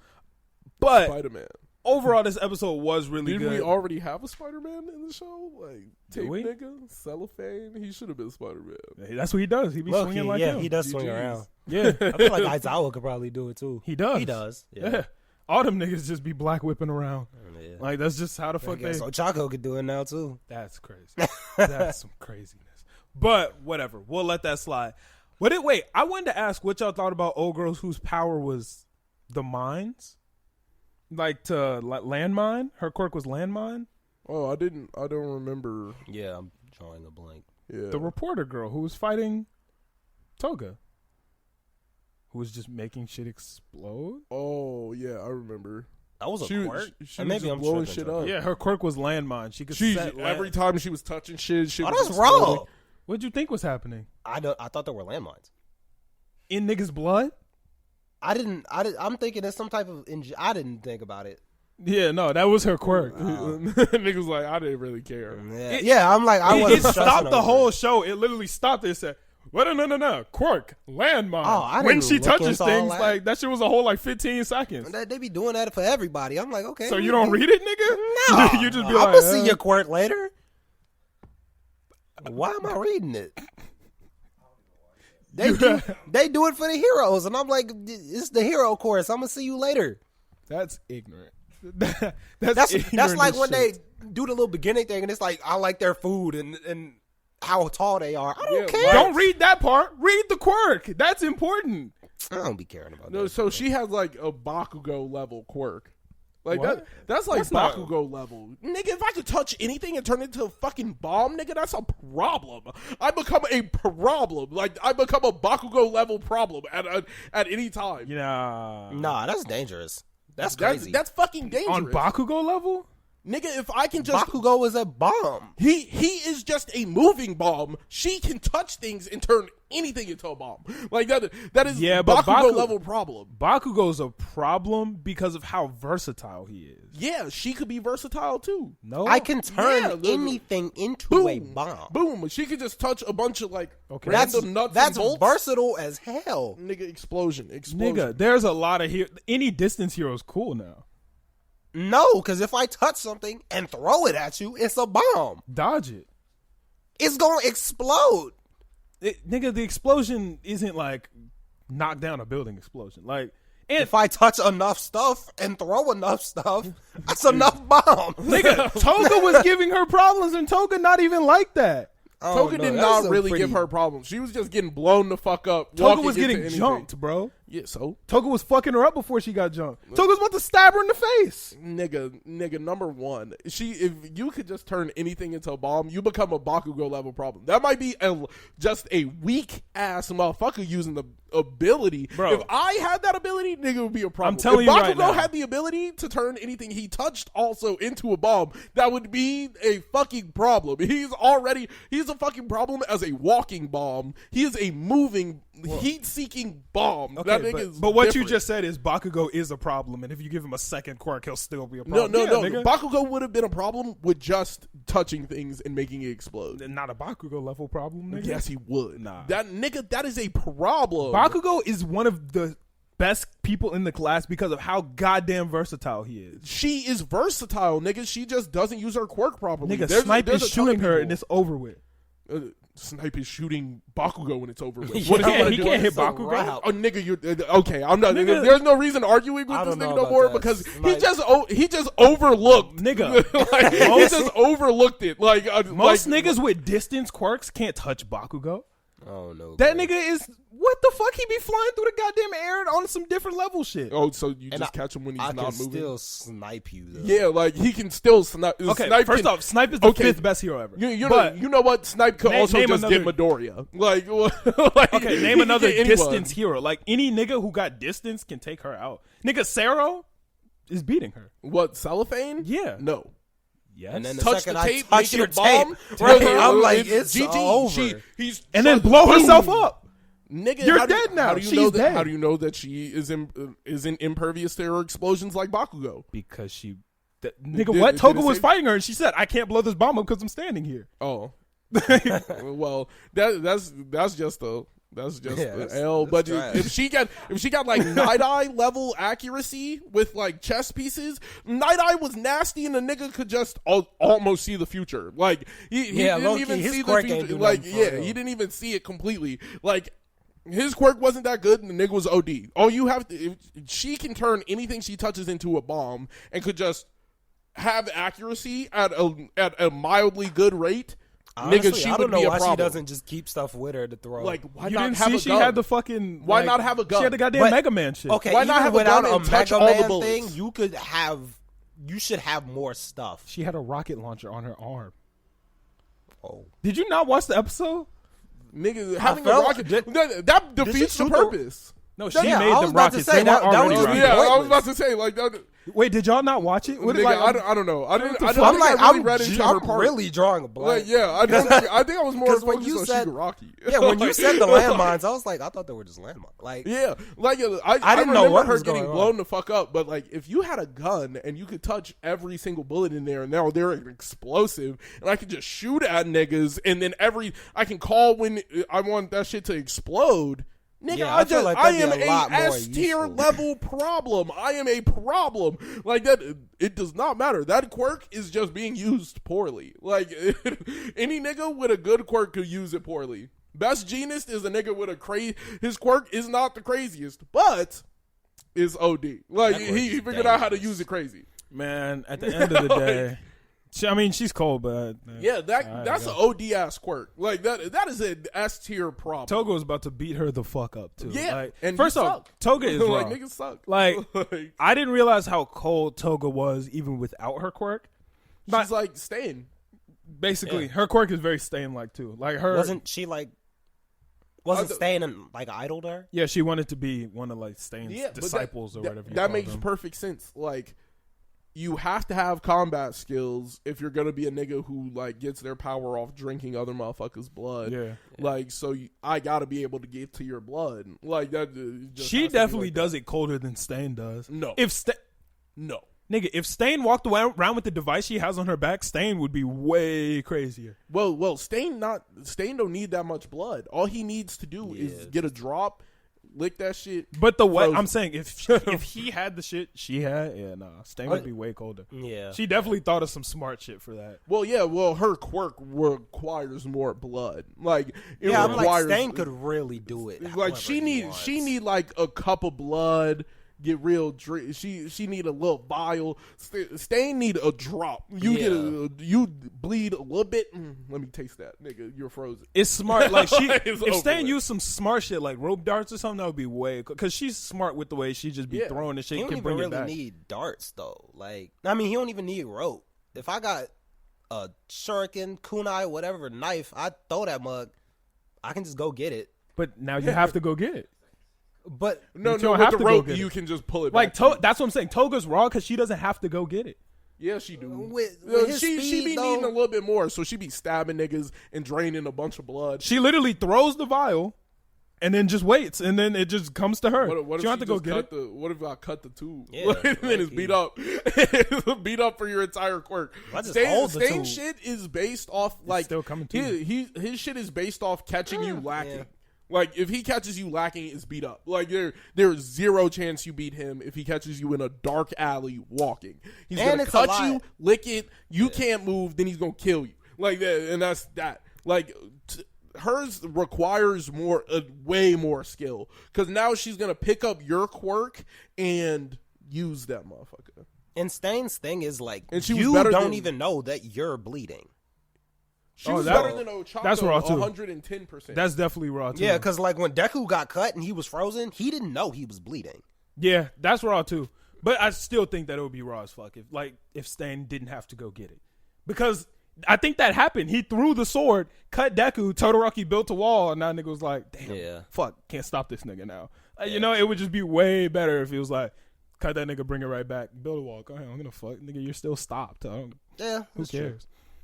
But Spider-Man. overall, this episode was really Didn't good. we already have a Spider-Man in the show? Like, Did tape we? nigga, cellophane. He should have been Spider-Man. Hey, that's what he does. He be Low-key, swinging like yeah, him. he does swing GGs. around. Yeah, I feel like Aizawa could probably do it too. he does. He does. Yeah. Yeah. All them niggas just be black whipping around. Yeah. Like, that's just how the I fuck they. guess Ochako could do it now too. That's crazy. That's some craziness. But whatever. We'll let that slide. Wait, I wanted to ask what y'all thought about old girls whose power was the mines? Like landmine? Her quirk was landmine? Oh, I don't remember. Yeah, I'm drawing a blank. Yeah. The reporter girl who was fighting Toga. Who was just making shit explode? Oh, yeah, I remember. That was a She quirk. she And was maybe just I'm blowing tripping, shit though. up. Yeah, her quirk was landmine. She could She set every time she was touching shit Oh, was that's exploding. wrong. What'd you think was happening? I thought there were landmines. In niggas' blood? I'm thinking it's some type of. I didn't think about it. Yeah, no, that was her quirk. Niggas was like, I didn't really care. Yeah, I'm like, I It wasn't stopped stressing the over whole it. show. It literally stopped it and said, well, no, quirk, landmine. Oh, I when didn't she look touches into all things, that. like, that shit was a whole, 15 seconds. They be doing that for everybody. I'm like, okay. So you don't read it, nigga? No, You just be I'm like, gonna see your quirk later. Why am I reading it? They do it for the heroes, and I'm like, it's the hero course. I'm gonna see you later. That's ignorant. That's ignorant like as when shit. they do the little beginning thing, and it's like, I like their food and how tall they are. I don't Yeah, care. Don't read that part. Read the quirk. That's important. I don't be caring about No, that. so she has like a Bakugo level quirk. Like What? that's like That's not- Bakugo level. Nigga, if I could touch anything and turn it into a fucking bomb, nigga, that's a problem. I become a problem. Like, I become a Bakugo level problem at any time. Yeah. Nah, that's dangerous. That's crazy. That's fucking dangerous. On Bakugo level? Nigga, if I can just... Bakugo is a bomb. He is just a moving bomb. She can touch things and turn anything into a bomb. Like, that is Bakugo level problem. Bakugo's a problem because of how versatile he is. Yeah, she could be versatile, too. No? I can turn anything into a bomb. Boom. She could just touch a bunch of, like, random nuts That's and bolts. versatile as hell. Nigga, explosion. Nigga, there's a lot of... Any distance hero is cool now. No, because if I touch something and throw it at you, it's a bomb. Dodge it. It's going to explode. Nigga, the explosion isn't like knock down a building explosion. Like, and if I touch enough stuff and throw enough stuff, that's enough bomb. Nigga, Toga was giving her problems, and Toga not even like that. Toga did not really give her problems. She was just getting blown the fuck up. Toga was getting jumped, bro. Yeah, so? Toga was fucking her up before she got jumped. Toga was about to stab her in the face. Nigga, number one. If you could just turn anything into a bomb, you become a Bakugo level problem. That might be just a weak ass motherfucker using the ability. Bro, if I had that ability, nigga, it would be a problem. I'm telling you right now. If Bakugo had the ability to turn anything he touched also into a bomb, that would be a fucking problem. He's a fucking problem as a walking bomb. He is a moving, heat-seeking bomb. Okay, that nigga is but what different. you just said is Bakugo is a problem, and if you give him a second quirk, he'll still be a problem. No. Nigga. Bakugo would have been a problem with just touching things and making it explode. Not a Bakugo level problem, nigga. Yes, he would. Nah. That is a problem. Bakugo is one of the best people in the class because of how goddamn versatile he is. She is versatile, nigga. She just doesn't use her quirk properly. Nigga, Snipe is shooting her and it's over with. Snipe is shooting Bakugo when it's over with. What he can't hit Bakugo. Oh, nigga, you're okay. I'm not. Nigga, there's no reason arguing with this nigga no more because he just overlooked. Nigga, like, he just overlooked it. Like most niggas with distance quirks can't touch Bakugo. Oh no, that nigga is what the fuck? He be flying through the goddamn air on some different level shit. Oh, so you just catch him when he's not moving. Still snipe you though. Yeah, like he can still snipe. Okay, Snipe first off, Snipe is the fifth best hero ever. You know what? Snipe could also just get Midoriya. Like okay, name another distance hero. Like any nigga who got distance can take her out. Nigga, Sero is beating her. What, Cellophane? Yeah. No. Yes. And then the touch second the tape, I touch your bomb, tape, I'm like, it's GG. over. And then blow herself up. Nigga, you're dead now. She's dead. How do you know that she isn't impervious to her explosions like Bakugo? Because nigga, what? Toga was fighting her, and she said, "I can't blow this bomb up because I'm standing here." Oh, well, that's just an L. But if she got like Night Eye level accuracy with like chess pieces, Night Eye was nasty, and the nigga could just almost see the future. Like he didn't even see the future. Like he didn't even see it completely. Like his quirk wasn't that good, and the nigga was OD. All you have to, she can turn anything she touches into a bomb, and could just have accuracy at a mildly good rate. Honestly, nigga, she I would don't know be why a problem. she doesn't just keep stuff with her to throw. Like, why you not didn't have see a she gun? had the fucking. Why not have a gun? She had the goddamn Mega Man shit. Okay, why not have without a gun a and touch Mega all the Man bullets? thing? You should have more stuff. She had a rocket launcher on her arm. Oh, did you not watch the episode? Nigga, having a rocket that defeats the purpose. No, she made them rockets. Say, that was I was about to say like that. Wait, did y'all not watch it? What, nigga, like, I don't know. I'm really drawing a blank. Like, yeah, I think I was more when you said Shigaraki. Yeah, when you said the landmines, I was like, I thought they were just landmines. Like, yeah, like I didn't know what her was getting going blown the fuck up. But like, if you had a gun and you could touch every single bullet in there, and now they're explosive, and I could just shoot at niggas, and then I can call when I want that shit to explode. Nigga, yeah, I am a S tier level problem. I am a problem. Like that, it does not matter. That quirk is just being used poorly. Like any nigga with a good quirk could use it poorly. Best Genist is a nigga with his quirk is not the craziest, but is OD. Like he figured out how to use it crazy. Man, at the end of the day. I mean, she's cold, but that's an OD ass quirk. Like that is an S tier problem. Toga was about to beat her the fuck up too. Yeah, like, and first off, Toga is like wrong. niggas suck. Like I didn't realize how cold Toga was even without her quirk. She's like staying. Basically, her quirk is very staying like too. Like her wasn't staying and like idled her. Yeah, she wanted to be one of like Stain's disciples or whatever. That makes perfect sense. Like. you have to have combat skills if you're gonna be a nigga who like gets their power off drinking other motherfuckers' blood. Yeah. Like, so I gotta be able to get to your blood. Like that. She definitely does it colder than Stain does. No. No. Nigga, if Stain walked around with the device she has on her back, Stain would be way crazier. Well, Stain don't need that much blood. All he needs to do is get a drop, lick that shit. But the way I'm saying, if he had the shit she had, Stain would be way colder. Yeah, she definitely thought of some smart shit for that. Well, yeah, her quirk requires more blood. Like, I'm like, Stain could really do it. Like, she need like a cup of blood. Get real. She need a little vial. Stain need a drop. You bleed a little bit. Let me taste that, nigga. You're frozen. It's smart. Like if Stain used some smart shit like rope darts or something, that would be way. Because she's smart with the way she just be throwing the shit. He don't even really need darts though. Like, I mean, he don't even need rope. If I got a shuriken, kunai, whatever knife, I throw that mug. I can just go get it. But now you have to go get it. But no, with the rope, you can just pull it back. Like, that's what I'm saying. Toga's raw because she doesn't have to go get it. Yeah, she do. With she speed, be needing a little bit more, so she be stabbing niggas and draining a bunch of blood. She literally throws the vial and then just waits, and then it just comes to her. What if she don't have to go get it? What if I cut the tube? Yeah, and then it's beat up. Beat up for your entire quirk. Stain shit is based off, like, still coming to his shit is based off catching you lacking. Yeah. Like, if he catches you lacking, it's beat up. Like, there's zero chance you beat him if he catches you in a dark alley walking. He's going to cut you, lick it, you can't move, then he's going to kill you. Like, that, and that's that. Like, hers requires way more skill. Because now she's going to pick up your quirk and use that motherfucker. And Stain's thing is, like, you don't even know that you're bleeding. She was better than Ochako. That's raw too. 110%. That's definitely raw too. Yeah, because like when Deku got cut and he was frozen, he didn't know he was bleeding. Yeah, that's raw too. But I still think that it would be raw as fuck if Stain didn't have to go get it, because I think that happened. He threw the sword, cut Deku. Todoroki built a wall, and now nigga was like, "Damn, fuck, can't stop this nigga now." It would just be way better if he was like, "Cut that nigga, bring it right back, build a wall." Go ahead, I'm gonna fuck, nigga. You're still stopped. Who cares? True.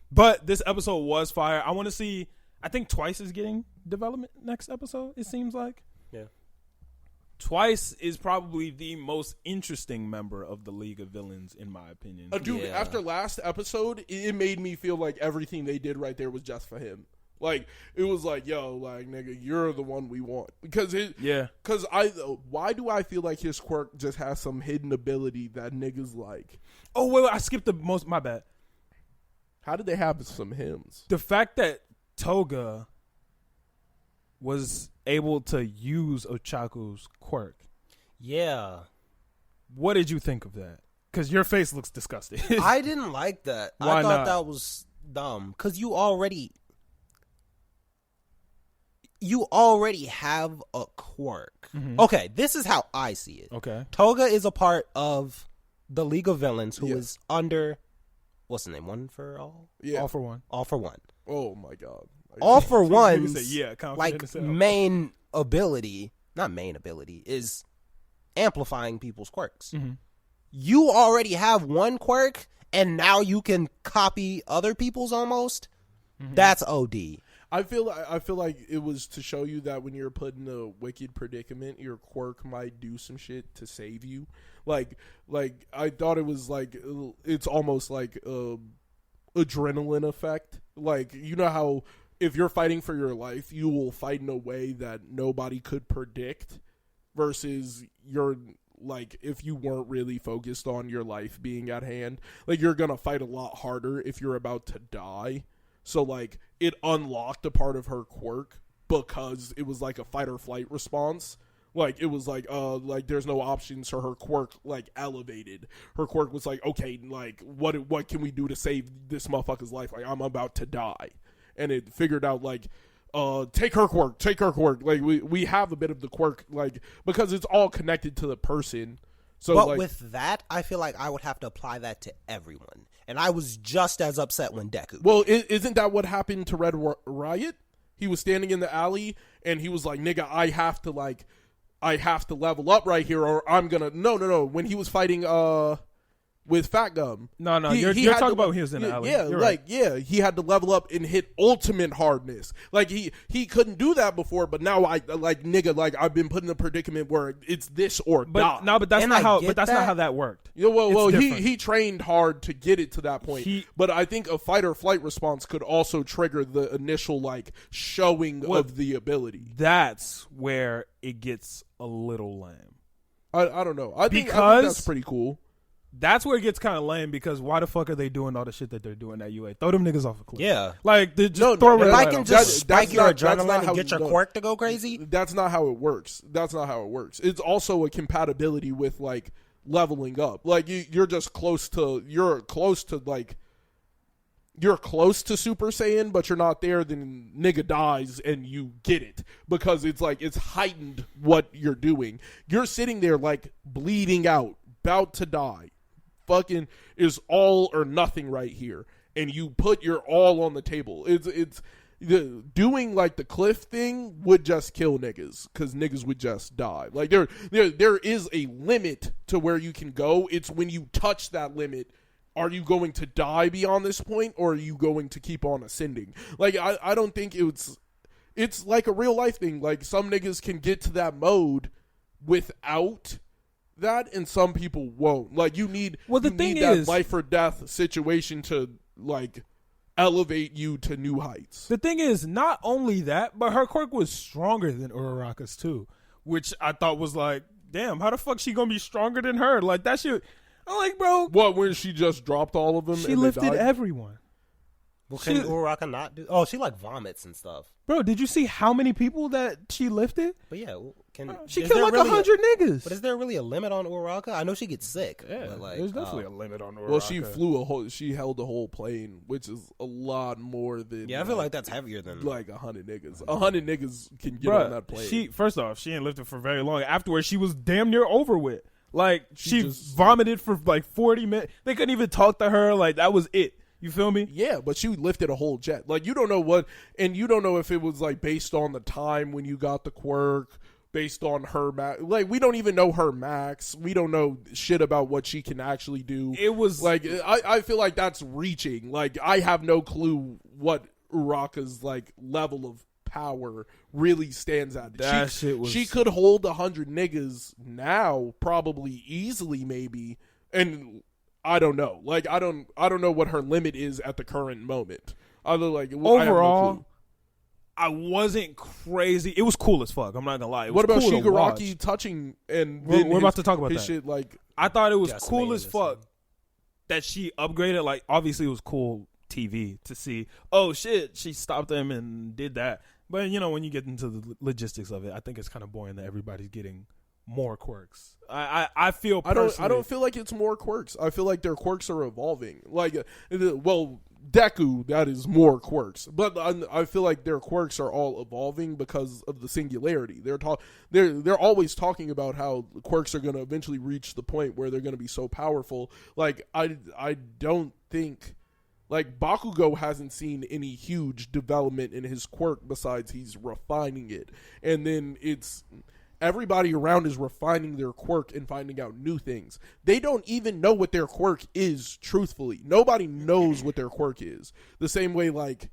But this episode was fire. I want to see. I think Twice is getting development next episode. It seems like. Yeah. Twice is probably the most interesting member of the League of Villains, in my opinion. Dude, after last episode, it made me feel like everything they did right there was just for him. Like, it was like, yo, like, nigga, you're the one we want. Because why do I feel like his quirk just has some hidden ability that niggas like? Oh, wait, I skipped my bad. How did they have some hymns? The fact that Toga was able to use Ochako's quirk. Yeah. What did you think of that? Because your face looks disgusted. I didn't like that. Why I thought not? that was dumb. Because you already have a quirk. Mm-hmm. Okay, this is how I see it. Okay. Toga is a part of the League of Villains who is under... What's the name? One for all? Yeah. All for one. All for one. Oh, my God. All for one's main ability, not main ability, is amplifying people's quirks. Mm-hmm. You already have one quirk, and now you can copy other people's almost? Mm-hmm. That's OD. I feel like it was to show you that when you're put in a wicked predicament, your quirk might do some shit to save you. Like I thought it was like, it's almost like adrenaline effect. Like, you know how if you're fighting for your life, you will fight in a way that nobody could predict, versus you're like, if you weren't really focused on your life being at hand, like, you're gonna fight a lot harder if you're about to die. So, like, it unlocked a part of her quirk because it was like a fight or flight response. Like, it was like there's no options, so her quirk, like, elevated. Her quirk was like, okay, like, what can we do to save this motherfucker's life? Like, I'm about to die. And it figured out, like, take her quirk. Like, we have a bit of the quirk, like, because it's all connected to the person. So, but like, with that, I feel like I would have to apply that to everyone. And I was just as upset when Deku. Well, isn't that what happened to Red Riot? He was standing in the alley, and he was like, nigga, I have to level up right here, or I'm gonna... No. When he was fighting, with Fat Gum. No, you're talking about when he was in the alley. Yeah, you're like right. he had to level up and hit ultimate hardness. Like he couldn't do that before, but now I've been put in a predicament where it's this or but die. No, but that's And not I how. get But that's that. not how that worked. Yeah, well, It's he different. trained hard to get it to that point. But I think a fight or flight response could also trigger the initial like showing of the ability. That's where it gets a little lame. I don't know. I think that's pretty cool. That's where it gets kind of lame because why the fuck are they doing all the shit that they're doing at UA? Throw them niggas off a cliff. Yeah. Like, they just throw it If I right can off. just spike your that's not adrenaline how and get your you know. quirk to go crazy. That's not how it works. It's also a compatibility with like leveling up. Like you're close to Super Saiyan, but you're not there. Then nigga dies and you get it because it's like it's heightened what you're doing. You're sitting there like bleeding out, about to die. Fucking is all or nothing right here, and you put your all on the table. It's doing like the cliff thing would just kill niggas because niggas would just die. Like there is a limit to where you can go. It's when you touch that limit, are you going to die beyond this point, or are you going to keep on ascending? Like I don't think it's like a real life thing. Like some niggas can get to that mode without that, and some people won't. Like you need that life or death situation to like elevate you to new heights. The thing is, not only that, but her quirk was stronger than Uraraka's too, which I thought was like, damn, how the fuck she gonna be stronger than her? Like that shit. I'm like, bro, what, when she just dropped all of them? She and lifted they died? Everyone. Well, can Uraraka not do? Oh, she like vomits and stuff. Bro, did you see how many people that she lifted? But yeah, she killed like 100 niggas. But is there really a limit on Uraraka? I know she gets sick. Yeah, but like, there's definitely a limit on Uraraka. Well, she held a whole plane, which is a lot more than. Yeah, I feel like that's heavier than like 100 niggas. 100 niggas can get on that plane. First off, she ain't lifted for very long. Afterwards, she was damn near over with. Like she vomited for like 40 minutes. They couldn't even talk to her. Like that was it. You feel me? Yeah, but she lifted a whole jet. Like you don't know you don't know if it was like based on the time when you got the quirk, based on her max. Like we don't even know her max. We don't know shit about what she can actually do. It was like I feel like that's reaching. Like I have no clue what Uraraka's like level of power really stands at. She could hold 100 niggas now, probably easily, maybe, and I don't know. Like I don't know what her limit is at the current moment. Overall, I wasn't crazy. It was cool as fuck. I'm not gonna lie. It was what about cool Shigaraki touching and we're about to talk about that shit? Like I thought it was cool as fuck that she upgraded. Like obviously it was cool TV to see. Oh shit, she stopped them and did that. But you know when you get into the logistics of it, I think it's kind of boring that everybody's getting more quirks. I feel personally, I don't feel like it's more quirks. I feel like their quirks are evolving. Like Deku, that is more quirks, but I feel like their quirks are all evolving because of the singularity. They're always talking about how quirks are going to eventually reach the point where they're going to be so powerful. Like I don't think. Like, Bakugo hasn't seen any huge development in his quirk besides he's refining it. And then it's everybody around is refining their quirk and finding out new things. They don't even know what their quirk is, truthfully. Nobody knows what their quirk is. The same way, like,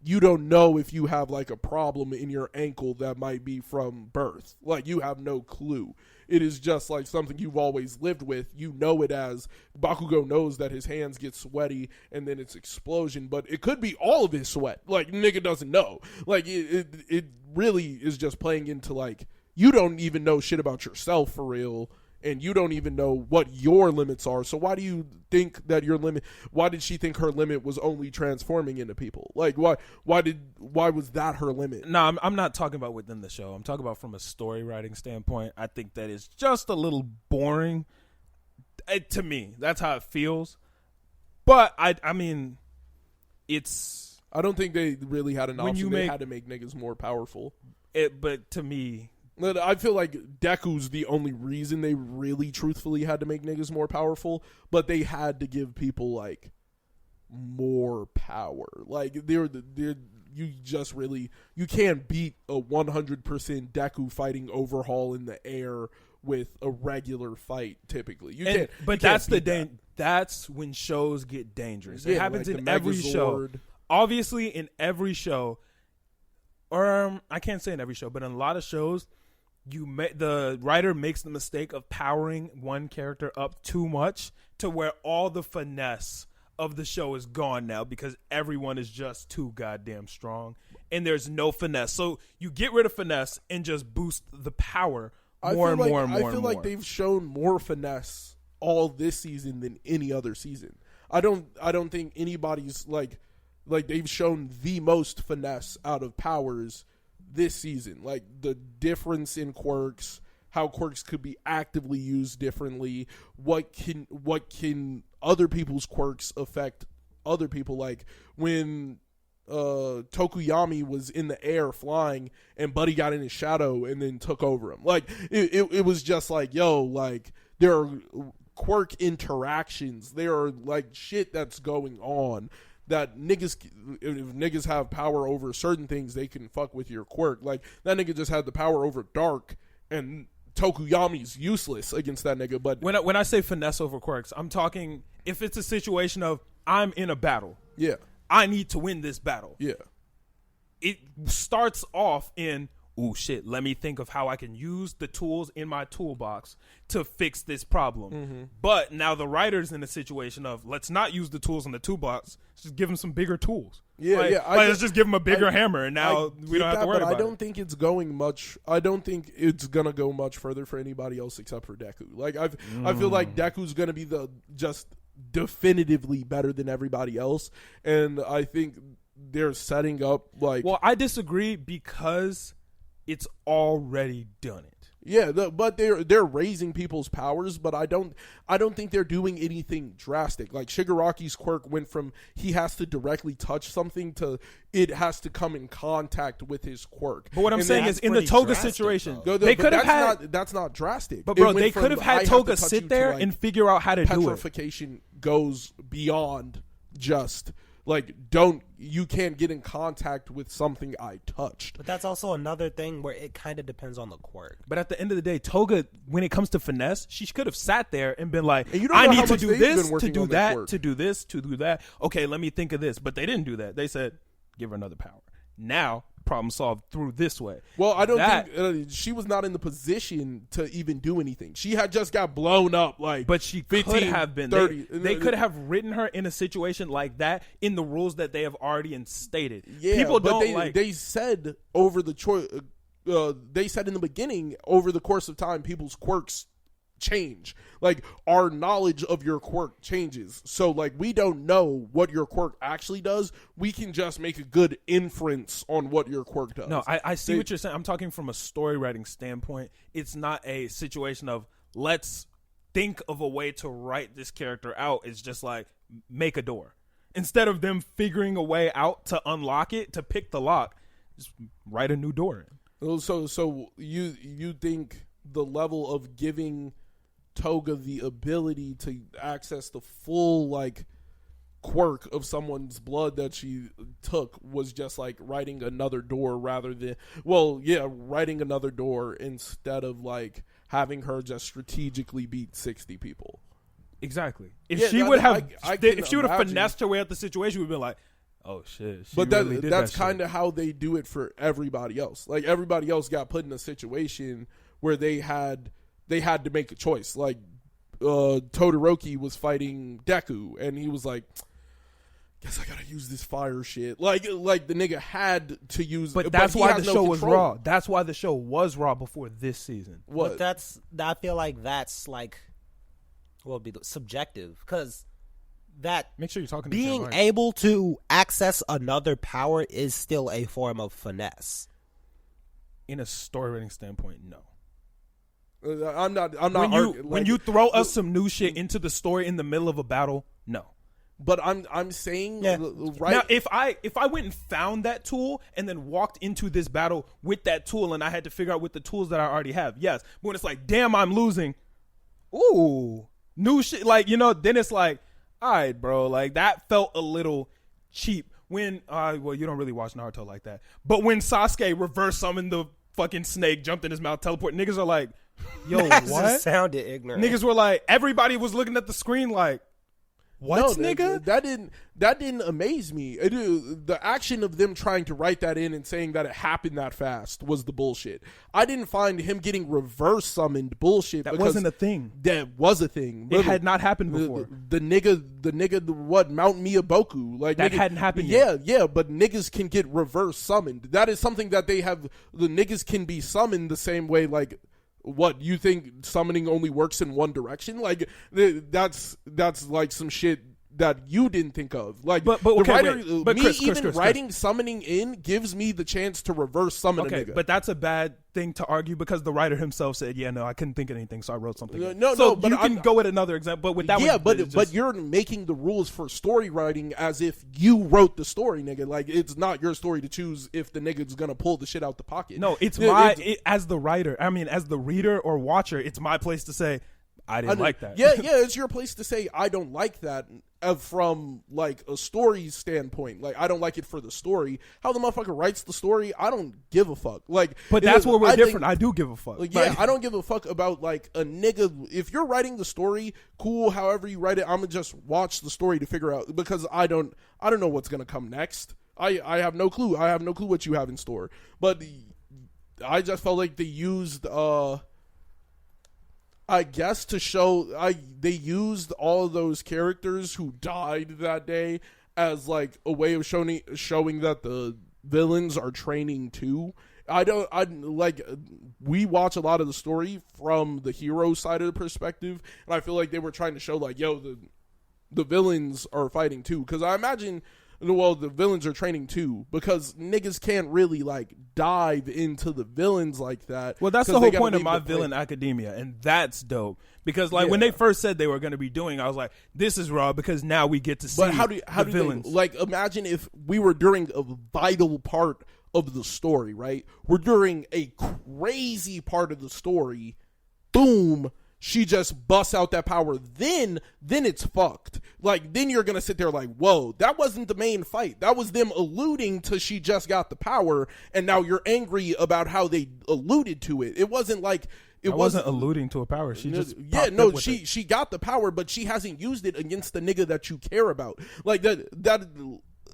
you don't know if you have, like, a problem in your ankle that might be from birth. Like, you have no clue. It is just like something you've always lived with. You know it as Bakugo knows that his hands get sweaty and then it's explosion, but it could be all of his sweat. Like nigga doesn't know. Like it really is just playing into like you don't even know shit about yourself for real, and you don't even know what your limits are. So why do you think that your limit? Why did she think her limit was only transforming into people? Like why was that her limit? No, I'm not talking about within the show. I'm talking about from a story writing standpoint. I think that is just a little boring to me. That's how it feels. But I mean, it's. I don't think they really had an option. They had to make niggas more powerful. But to me. I feel like Deku's the only reason they really truthfully had to make niggas more powerful, but they had to give people like more power. Like you can't beat a 100% Deku fighting Overhaul in the air with a regular fight typically. You can't. But that's the that's when shows get dangerous. It happens like in the every show. Megazord. Obviously, in every show, or I can't say in every show, but in a lot of shows, the writer makes the mistake of powering one character up too much to where all the finesse of the show is gone now because everyone is just too goddamn strong and there's no finesse. So you get rid of finesse and just boost the power more and more. I feel like they've shown more finesse all this season than any other season. I don't think anybody's like they've shown the most finesse out of powers this season. Like the difference in quirks, how quirks could be actively used differently, what can other people's quirks affect other people. Like when Tokuyami was in the air flying and Buddy got in his shadow and then took over him. Like it was just like, yo, like there are quirk interactions. There are like shit that's going on that if niggas have power over certain things, they can fuck with your quirk. Like that nigga just had the power over dark and Tokuyami's useless against that nigga. But when I say finesse over quirks, I'm talking if it's a situation of I'm in a battle. Yeah. I need to win this battle. Yeah. It starts off in, oh shit, let me think of how I can use the tools in my toolbox to fix this problem. Mm-hmm. But now the writer's in a situation of let's not use the tools in the toolbox. Let's just give him some bigger tools. Yeah, yeah. Let's just give him a bigger hammer, and now we don't have to worry about it. I don't think it's going much. I don't think it's gonna go much further for anybody else except for Deku. Like I feel like Deku's gonna be just definitively better than everybody else, and I think they're setting up like. Well, I disagree because it's already done it. Yeah, but they're raising people's powers, but I don't think they're doing anything drastic. Like Shigaraki's quirk went from he has to directly touch something to it has to come in contact with his quirk. But what I'm saying is in the Toga situation, they could have had that's not drastic. But bro, they could have had Toga sit there and figure out how to do it. Petrification goes beyond just like you can't get in contact with something I touched. But that's also another thing where it kind of depends on the quirk. But at the end of the day, Toga, when it comes to finesse, she could have sat there and been like, I need to do this, to do that, to do this, to do that. Okay, let me think of this. But they didn't do that. They said, give her another power. Now, problem solved through this way. Well, I don't think she was not in the position to even do anything. She had just got blown up but she 15, could have been 30. They could have written her in a situation like that in the rules that they have already instated. Yeah, people they said over the choice. They said in the beginning, over the course of time, people's quirks change. Like our knowledge of your quirk changes. So like we don't know what your quirk actually does. We can just make a good inference on what your quirk does. No, I see what you're saying. I'm talking from a story writing standpoint. It's not a situation of let's think of a way to write this character out. It's just like make a door. Instead of them figuring a way out to unlock it, to pick the lock, just write a new door in. So you think the level of giving Toga the ability to access the full like quirk of someone's blood that she took was just like writing another door rather than writing another door instead of like having her just strategically beat 60 people. Exactly. If she would have finessed her way out the situation, we'd be like, oh shit. But that's kind of how they do it for everybody else. Like everybody else got put in a situation where they had to make a choice. Like Todoroki was fighting Deku, and he was like, "Guess I gotta use this fire shit." Like the nigga had to use. But that's why the show was raw. That's why the show was raw before this season. What? But I feel like that's like, well, be subjective because that make sure you're talking. Being able to access another power is still a form of finesse. In a story writing standpoint, no. I'm not. When you throw us some new shit into the story in the middle of a battle, no. But I'm saying right now, if I went and found that tool and then walked into this battle with that tool and I had to figure out with the tools that I already have, yes. But when it's like, damn, I'm losing. Ooh, new shit. Like then it's like, all right, bro. Like that felt a little cheap. When you don't really watch Naruto like that. But when Sasuke reverse summoned the fucking snake, jumped in his mouth, teleport, niggas are like, yo, what? Sounded ignorant. Niggas were like, everybody was looking at the screen like, What, nigga? That didn't amaze me. The action of them trying to write that in and saying that it happened that fast was the bullshit. I didn't find him getting reverse summoned bullshit. That wasn't a thing. That was a thing. It had not happened before. The nigga, what, Mount Miyaboku. Like, that hadn't happened yet. Yeah, but niggas can get reverse summoned. That is something that they have. The niggas can be summoned the same way, like, what, you think summoning only works in one direction? Like, that's like some shit that you didn't think of. Like, but okay, writer, but me Chris, even writing summoning in gives me the chance to reverse summon a nigga. But that's a bad thing to argue because the writer himself said, "Yeah, no, I couldn't think of anything, so I wrote something." But you can go with another example. But with that, yeah, but you're making the rules for story writing as if you wrote the story, nigga. Like, it's not your story to choose if the nigga's gonna pull the shit out the pocket. No, it's as the writer. I mean, as the reader or watcher, it's my place to say, I didn't like that. Yeah, it's your place to say I don't like that from like a story standpoint. Like, I don't like it for the story. How the motherfucker writes the story, I don't give a fuck. Like, but that's where we're different. I do give a fuck. Like, yeah, I don't give a fuck about like a nigga. If you're writing the story, cool. However you write it, I'm gonna just watch the story to figure out, because I don't know what's gonna come next. I have no clue. I have no clue what you have in store. But I just felt like they used I guess to show they used all of those characters who died that day as like a way of showing that the villains are training too. We watch a lot of the story from the hero side of the perspective, and I feel like they were trying to show like, yo, the villains are fighting too. Because I imagine, well, the villains are training too, because niggas can't really like dive into the villains like that. Well, that's the whole point of My Villain Academia, and that's dope. Because like when they first said they were going to be doing, I was like, this is raw, because now we get to see how do villains. Like, imagine if we were during a vital part of the story, right? We're during a crazy part of the story. Boom. She just busts out that power. Then it's fucked. Like, then you're going to sit there like, whoa, that wasn't the main fight. That was them alluding to she just got the power, and now you're angry about how they alluded to it. It wasn't like... It wasn't alluding to a power. She just... she got the power, but she hasn't used it against the nigga that you care about. Like, that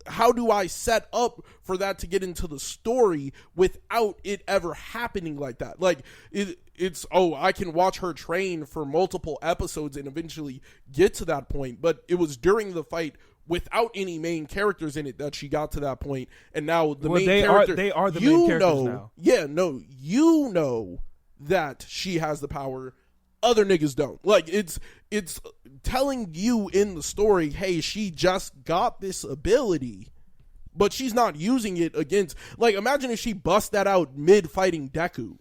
how do I set up for that to get into the story without it ever happening like that? Like, it's I can watch her train for multiple episodes and eventually get to that point, but it was during the fight without any main characters in it that she got to that point, and now the main character... They are the main characters now. Yeah, no, you know that she has the power. Other niggas don't. Like, it's telling you in the story, hey, she just got this ability, but she's not using it against... Like, imagine if she bust that out mid-fighting Deku.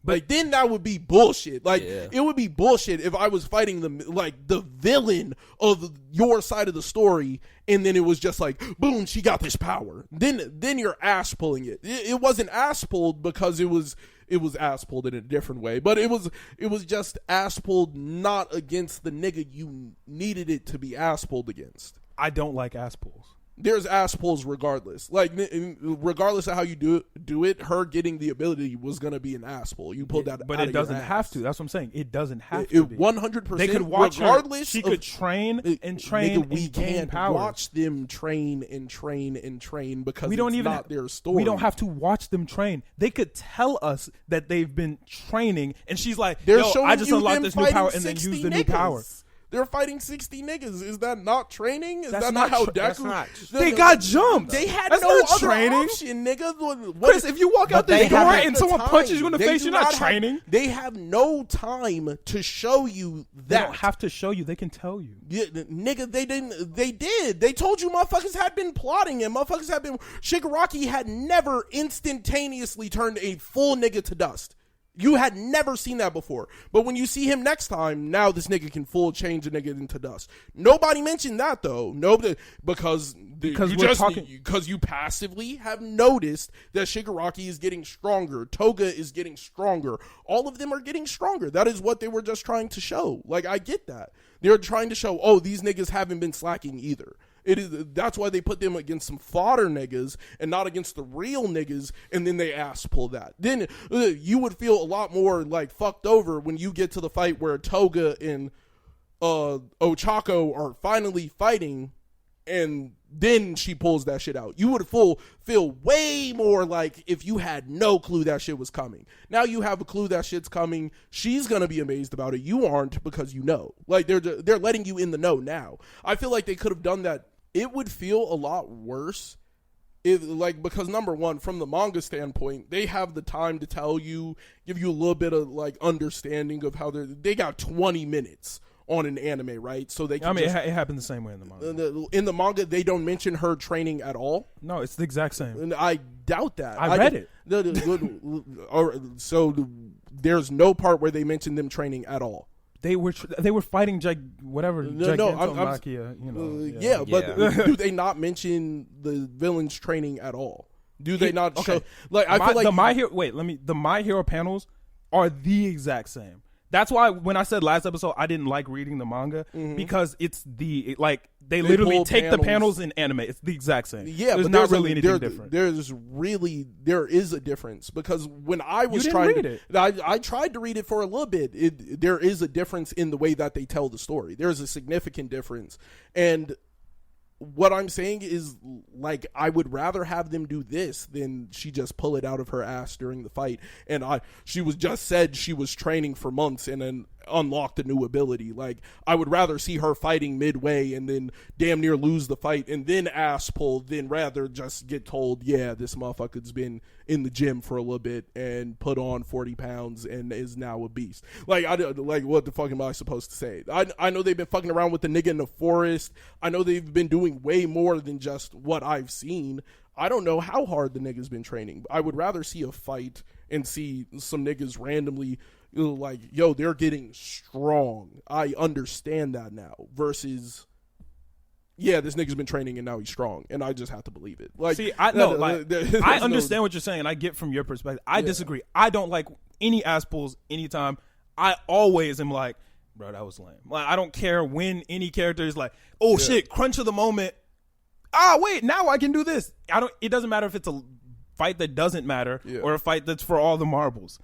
But then that would be bullshit. Like, It would be bullshit if I was fighting the villain of your side of the story, and then it was just like, boom, she got this power. Then you're ass pulling it. It wasn't ass pulled because it was ass pulled in a different way, but it was just ass pulled not against the nigga you needed it to be ass pulled against. I don't like ass pulls. There's ass pulls regardless. Like, regardless of how you do it, her getting the ability was going to be an ass pull. You pulled that, but out it doesn't of your have ass. to. That's what I'm saying. It doesn't have to. 100%. They could watch regardless. She could train and train. Nigga, we can't watch them train because we don't even not their story. We don't have to watch them train. They could tell us that they've been training, and she's like, "Yo, I just unlocked this new power and then use the new power." They're fighting 60 niggas. Is that not training? Is that not how Deku... They got jumped. They had that's no not other training. Option, nigga. Chris, if you walk out this door and someone punches you in the face, you're not training. They have no time to show you that. They don't have to show you. They can tell you. Yeah, nigga, they didn't. They did. They told you motherfuckers had been plotting and motherfuckers had been... Shigaraki had never instantaneously turned a full nigga to dust. You had never seen that before. But when you see him next time, now this nigga can full change a nigga into dust. Nobody mentioned that, though. Nobody, because you passively have noticed that Shigaraki is getting stronger. Toga is getting stronger. All of them are getting stronger. That is what they were just trying to show. Like, I get that. They're trying to show, these niggas haven't been slacking either. That's why they put them against some fodder niggas and not against the real niggas, and then they ass pull that. Then you would feel a lot more like fucked over when you get to the fight where Toga and Ochako are finally fighting, and then she pulls that shit out. You would feel way more like if you had no clue that shit was coming. Now you have a clue that shit's coming. She's gonna be amazed about it. You aren't, because you know. Like, they're letting you in the know now. I feel like they could have done that. It would feel a lot worse if, like, because number one, from the manga standpoint, they have the time to tell you, give you a little bit of like understanding of how they got 20 minutes on an anime, right? So they can it happened the same way in the manga. In the manga, they don't mention her training at all. No, it's the exact same. And I doubt that. I read it. So there's no part where they mention them training at all. They were fighting Gigantomachia, but do they not mention the villain's training at all? Do they not show? Like, I feel like the My Hero panels are the exact same. That's why when I said last episode I didn't like reading the manga, because it's they literally take the panels in anime. It's the exact same. Yeah, there's but not really anything different. There is a difference, because when I was I tried to read it for a little bit. There is a difference in the way that they tell the story. There's a significant difference, and what I'm saying is, like, I would rather have them do this than she just pull it out of her ass during the fight. And she was just said she was training for months and then unlocked a new ability. Like, I would rather see her fighting midway and then damn near lose the fight and then ass pull than rather just get told, yeah, this motherfucker's been in the gym for a little bit and put on 40 pounds and is now a beast. Like, what the fuck am I supposed to say? I know they've been fucking around with the nigga in the forest. I know they've been doing way more than just what I've seen. I don't know how hard the nigga's been training. I would rather see a fight and see some niggas randomly, like, yo, they're getting strong. I understand that now. Versus, yeah, this nigga's been training and now he's strong, and I just have to believe it. Like, see, I understand what you're saying. I get from your perspective. I disagree. I don't like any ass pulls anytime. I always am like, bro, that was lame. Like, I don't care when any character is like, oh shit, crunch of the moment. Wait, now I can do this. It doesn't matter if it's a fight that doesn't matter or a fight that's for all the marbles.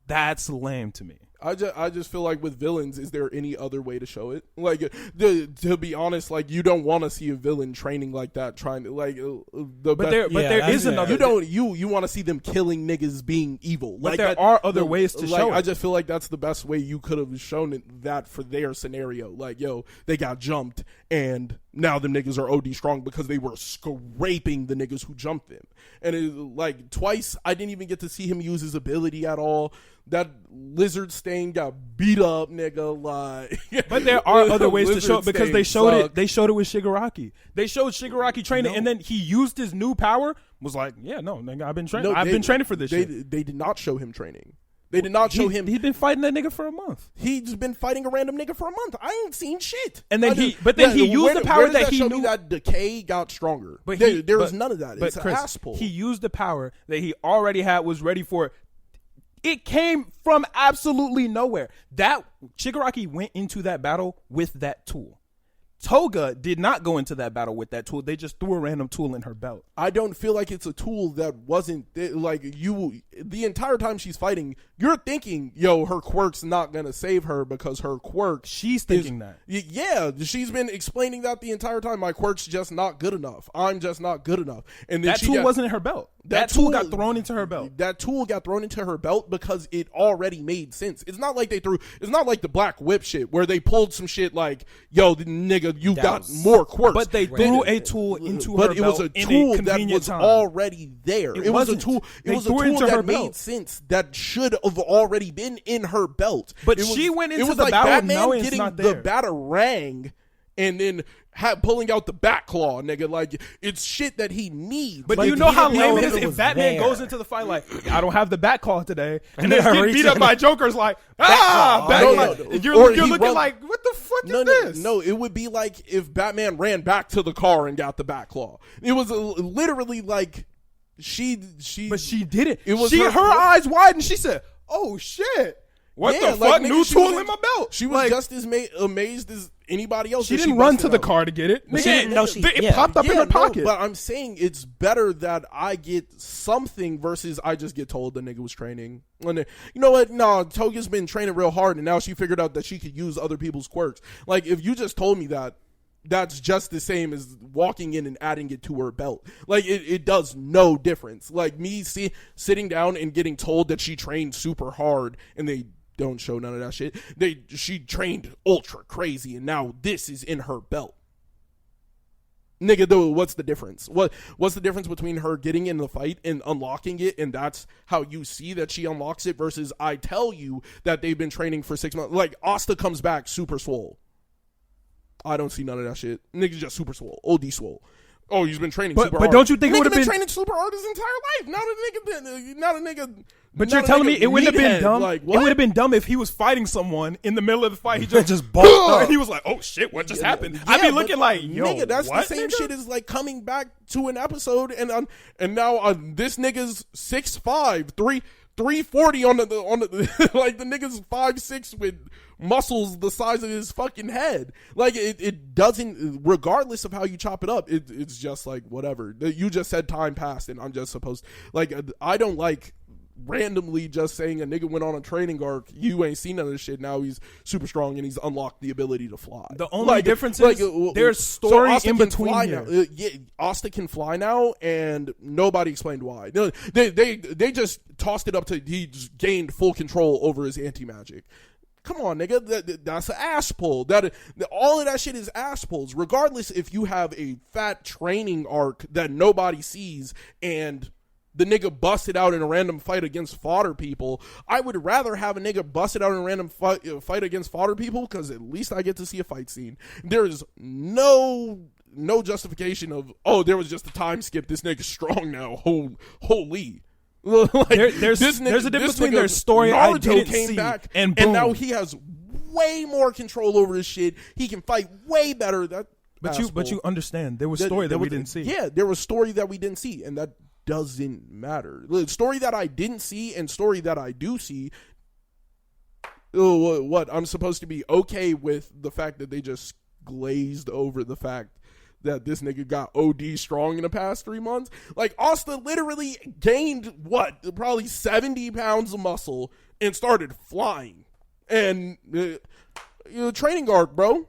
That's lame to me. I just feel like with villains, is there any other way to show it? Like, to be honest, like, you don't want to see a villain training like that, trying to, like, there is another. You want to see them killing niggas being evil. But like, there are other ways to show it. I just feel like that's the best way you could have shown that for their scenario. Like, yo, they got jumped and now the niggas are OD strong because they were scraping the niggas who jumped them. And like, twice I didn't even get to see him use his ability at all. That lizard stain got beat up, nigga. Like, but there are other ways to show it, because they showed it. They showed it with Shigaraki. They showed Shigaraki training, and then he used his new power. Was like, yeah, no, nigga, I've been training. I've been training for this shit. They did not show him training. They did not show him. He'd been fighting that nigga for a month. He's been fighting a random nigga for a month. I ain't seen shit. And then he used the power that he knew that decay got stronger. But there was none of that. It's an ass pull. He used the power that he already had, was ready for. It came from absolutely nowhere. That Shigaraki went into that battle with that tool. Toga did not go into that battle with that tool. They just threw a random tool in her belt. I don't feel like it's a tool that wasn't like you. The entire time she's fighting, you're thinking, yo, her quirk's not gonna save her because her quirk. She's thinking that. Yeah, she's been explaining that the entire time. My quirk's just not good enough. I'm just not good enough. And then that tool wasn't in her belt. That tool got thrown into her belt. That tool got thrown into her belt because it already made sense. It's not like it's not like the Black Whip shit where they pulled some shit like, yo, the nigga, you got more quirks. But they threw a tool into her belt. But it was a tool that was already there. It was a tool. It was a tool that made sense that should have already been in her belt. But she went into the battle knowing it's not there. The batarang and then pulling out the back claw, nigga. Like, it's shit that he needs. But do you know how lame it is if Batman goes into the fight like, I don't have the back claw today, and then get beat up by Joker's like, you're looking like, what the fuck is this? No, it would be like if Batman ran back to the car and got the back claw. It was literally like but she did it. It was her eyes widened. She said, "Oh shit." What the fuck? New tool in my belt. She was just as amazed as anybody else. She didn't run to the car to get it. It popped up in her pocket. But I'm saying it's better that I get something versus I just get told the nigga was training. You know what? No, Toga's been training real hard, and now she figured out that she could use other people's quirks. Like, if you just told me that, that's just the same as walking in and adding it to her belt. Like, it does no difference. Like, me sitting down and getting told that she trained super hard, and they don't show none of that shit. She trained ultra crazy, and now this is in her belt. Nigga, though, what's the difference? What's the difference between her getting in the fight and unlocking it, and that's how you see that she unlocks it, versus I tell you that they've been training for 6 months. Like, Asta comes back super swole. I don't see none of that shit. Nigga's just super swole. OD swole. Oh, he's been training super hard. But don't you think it would have been training super hard his entire life? Not a nigga. But you're telling me it wouldn't have been dumb? Like, it would have been dumb if he was fighting someone in the middle of the fight. He just bulked up. And he was like, oh shit, what just happened? I'd be looking like, yo, nigga, that's what, the same shit as like coming back to an episode and now this nigga's 6'5", 340 on the like the nigga's 5'6" with muscles the size of his fucking head. Like, it doesn't, regardless of how you chop it up, it's just like whatever. You just said time passed and I'm just supposed, like, I don't like randomly just saying a nigga went on a training arc, you ain't seen none of this shit, now he's super strong and he's unlocked the ability to fly. The only difference is there's story in between here. Asta can fly now, and nobody explained why. They just tossed it up to he just gained full control over his anti-magic. Come on, nigga. That's an ass pull. All of that shit is ass pulls. Regardless if you have a fat training arc that nobody sees and the nigga busted out in a random fight against fodder people, I would rather have a nigga busted out in a random fight against fodder people, because at least I get to see a fight scene. There is no justification of, oh, there was just a time skip. This nigga's strong now. Holy. Like, there's a difference between their story Naruto I didn't came see back, and now he has way more control over his shit. He can fight way better. But you understand there was story that we didn't see. Yeah, there was story that we didn't see, and that doesn't matter. The story that I didn't see and story that I do see. What I'm supposed to be okay with the fact that they just glazed over the fact that this nigga got OD strong in the past 3 months. Like, Asta literally gained probably 70 pounds of muscle and started flying. And training arc, bro.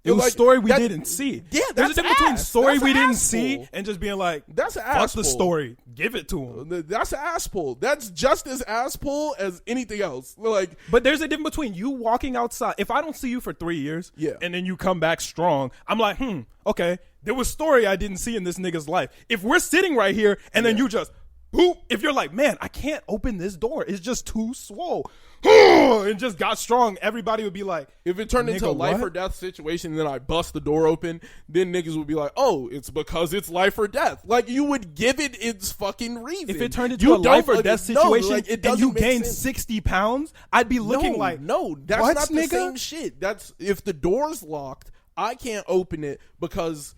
It was like, story we didn't see. Yeah, there's a difference between story we didn't see and just being like, that's an fuck ass the pull. story, give it to him. That's an ass pull. That's just as ass pull as anything else. Like, but there's a difference between you walking outside. If I don't see you for 3 years, and then you come back strong, I'm like, okay, there was story I didn't see in this nigga's life. If we're sitting right here and then you just boop, if you're like, man, I can't open this door, it's just too swole, and just got strong, everybody would be like, if it turned into a life or death situation and then I bust the door open, then niggas would be like, oh, it's because it's life or death. Like, you would give it its fucking reason. If it turned into a life or death situation and you gained sense. 60 pounds, I'd be looking like, no, that's not the same shit. That's, if the door's locked, I can't open it because